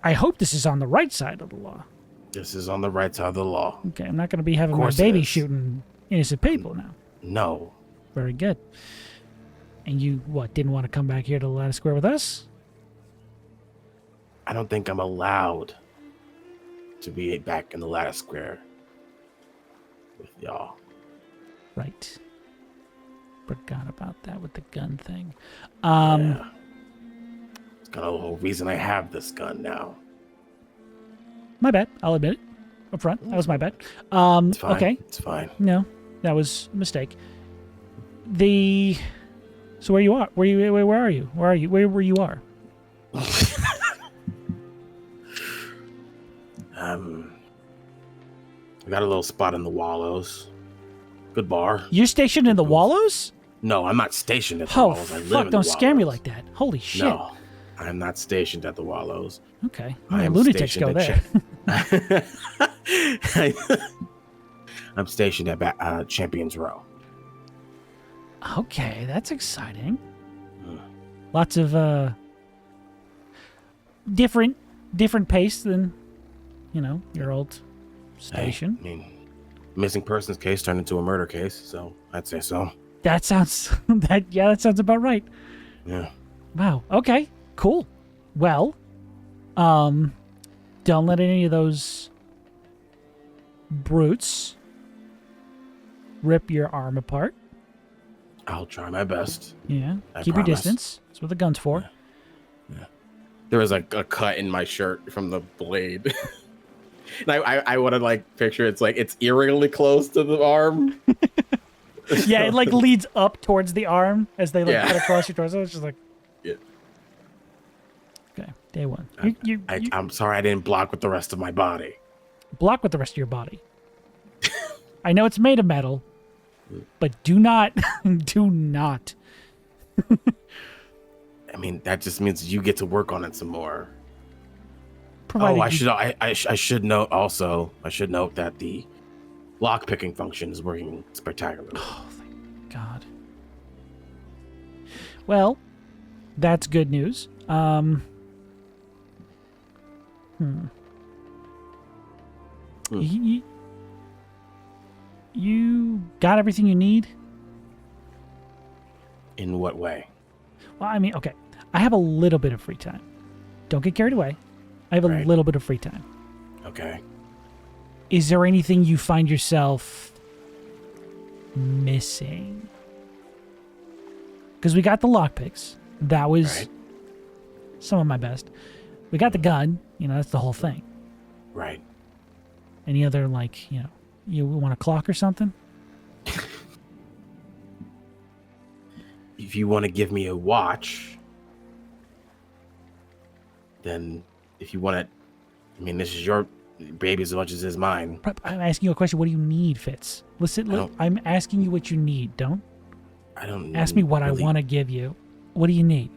I hope this is on the right side of the law. This is on the right side of the law. Okay, I'm not going to be having my course it baby is. shooting innocent people now. No. Very good. And you, didn't want to come back here to the Lattice Square with us? I don't think I'm allowed to be back in the Lattice Square with y'all. Right. Forgot about that with the gun thing. Yeah. It's kind of the whole reason I have this gun now. My bad. I'll admit it. Up front. That was my bad. It's fine. Okay. It's fine. No, that was a mistake. So where you are? Where are you? Where are you? Where you are? I got a little spot in the Wallows. Good bar. You're stationed in the Wallows? No, I'm not stationed at the Oh, Wallows. I live fuck, in don't the scare me Wallows. like that. Holy shit. No, I'm not stationed at the Wallows. Okay. I am lunatics stationed go at there. I'm stationed at Champions Row. Okay, that's exciting. Lots of different pace than your old station. I mean, missing persons case turned into a murder case, so I'd say so. That sounds that sounds about right. Yeah. Wow. Okay. Cool. Well, don't let any of those brutes rip your arm apart. I'll try my best. Yeah. I Keep your promise. distance. That's what the gun's for. Yeah. There was a cut in my shirt from the blade. And I want to picture it's eerily close to the arm. Yeah, it leads up towards the arm as they cut across your torso. It's just yeah. Okay, day one. You I'm sorry I didn't block with the rest of my body. block with the rest of your body. I know it's made of metal, but do not. I mean, that just means you get to work on it some more. Provided I should note also. I should note that the lock picking function is working spectacularly. Oh, thank God. Well, that's good news. You got everything you need? In what way? Well, I mean, okay. I have a little bit of free time. Don't get carried away. I have a Right. little bit of free time. Okay. Is there anything you find yourself missing? Because we got the lockpicks. That was Right. some of my best. We got the gun. That's the whole thing. Right. Any other, you want a clock or something? If you want to give me a watch, then if you want to, I mean, this is your baby as much as it's mine. I'm asking you a question. What do you need, Fitz? Listen, I'm asking you what you need. Don't I don't ask me what really, I want to give you. What do you need?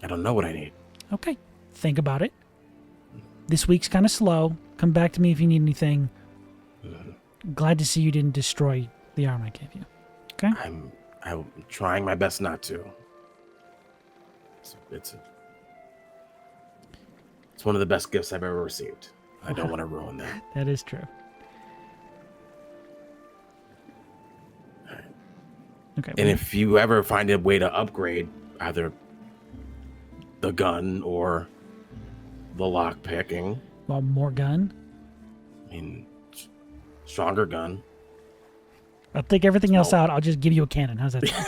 I don't know what I need. Okay. Think about it. This week's kind of slow. Come back to me if you need anything. Glad to see you didn't destroy the arm I gave you. Okay? I'm trying my best not to. It's one of the best gifts I've ever received. I don't want to ruin that. That is true. Okay. And if you ever find a way to upgrade either the gun or the lock picking, well, more gun? I mean, stronger gun. I'll take everything else out. I'll just give you a cannon. How's that sound?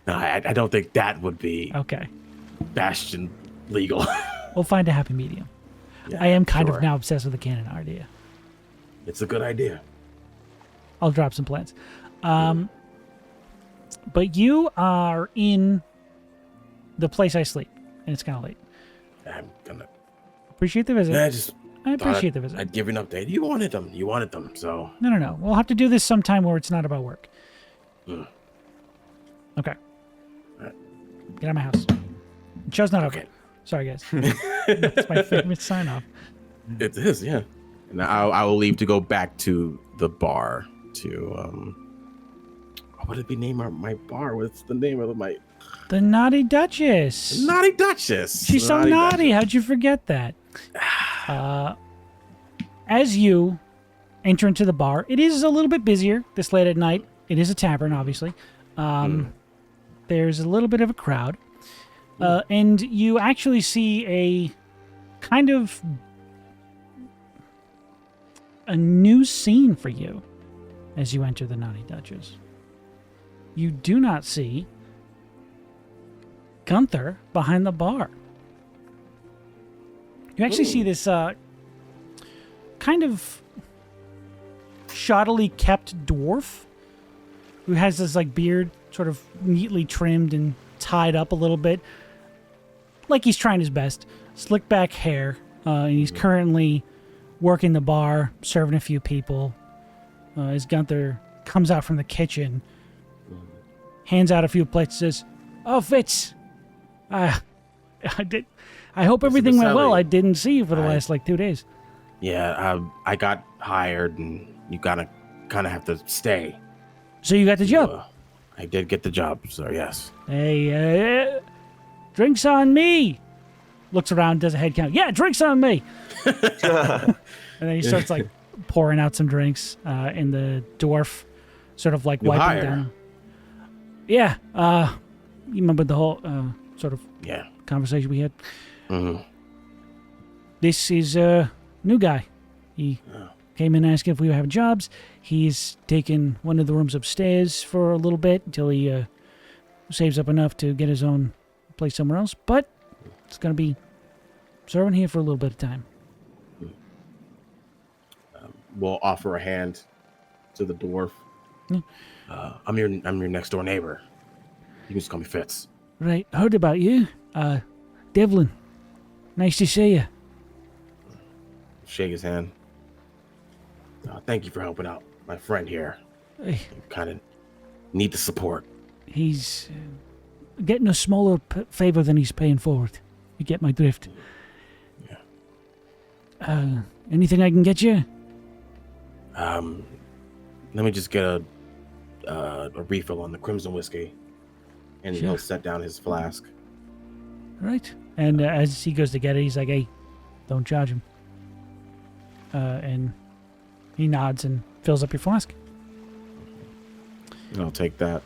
No, I don't think that would be Okay. Bastion legal. We'll find a happy medium. Yeah, I am kind sure. of now obsessed with the cannon idea. It's a good idea. I'll drop some plans. But you are in the place I sleep, and it's kind of late. I'm gonna. Appreciate the visit. I appreciate the visit. I'd give you an update. You wanted them, so. No. We'll have to do this sometime where it's not about work. Mm. Okay. All right. Get out of my house. Show's not okay. Sorry, guys. That's my favorite sign off. It is, yeah. And I will leave to go back to the bar to what did we name my bar? What's the name of my The Naughty Duchess. Naughty Duchess? She's so naughty. How'd you forget that? As you enter into the bar, it is a little bit busier this late at night. It is a tavern, obviously. There's a little bit of a crowd. And you actually see a kind of a new scene for you as you enter the Naughty Duchess. You do not see Gunther behind the bar. You actually see this kind of shoddily kept dwarf who has this like beard sort of neatly trimmed and tied up a little bit, like he's trying his best. Slick back hair, and he's currently working the bar, serving a few people. As Gunther comes out from the kitchen, hands out a few plates, says, "Oh, Fitz, I hope everything went well. I didn't see you for the last 2 days." Yeah, I got hired, and you gotta kind of have to stay. So you got the job. I did get the job, so yes. Hey, drinks on me. Looks around, does a head count. Yeah, drinks on me. And then he starts pouring out some drinks, and the dwarf sort of wiping down. Yeah, you remember the whole sort of conversation we had? Mm-hmm. This is a new guy. He came in asking if we were having jobs. He's taken one of the rooms upstairs for a little bit until he saves up enough to get his own place somewhere else. But it's going to be serving here for a little bit of time. We'll offer a hand to the dwarf. I'm your next door neighbor. You can just call me Fitz. Right, heard about you. Devlin, nice to see you. Shake his hand. Thank you for helping out my friend here. Hey, You kind of need the support. he's getting a smaller favor than he's paying for it. You get my drift. Yeah. Anything I can get you? Let me just get a refill on the crimson whiskey, and Sure. he'll set down his flask. Right. And as he goes to get it, he's like, "Hey, don't charge him." And he nods and fills up your flask. And I'll take that.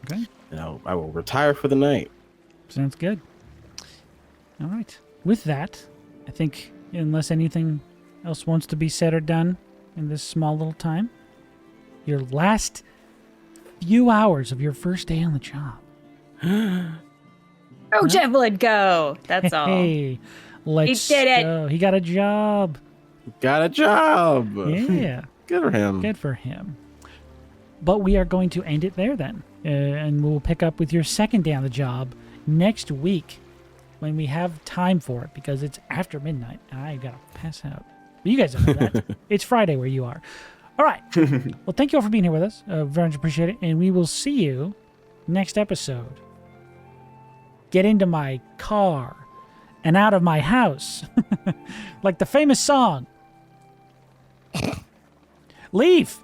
Okay. And I will retire for the night. Sounds good. All right. With that, I think unless anything else wants to be said or done in this small little time, your last few hours of your first day on the job. Oh, Devlin, go. That's all. Hey, let's did it. go. He got a job. Got a job. Yeah. Good for him. Good for him. But we are going to end it there then. And we'll pick up with your second day on the job next week when we have time for it, because it's after midnight and I gotta pass out. But you guys don't know that. It's Friday where you are. All right. Well, thank you all for being here with us. Very much appreciate it. And we will see you next episode. Get into my car and out of my house. Like the famous song. Leave.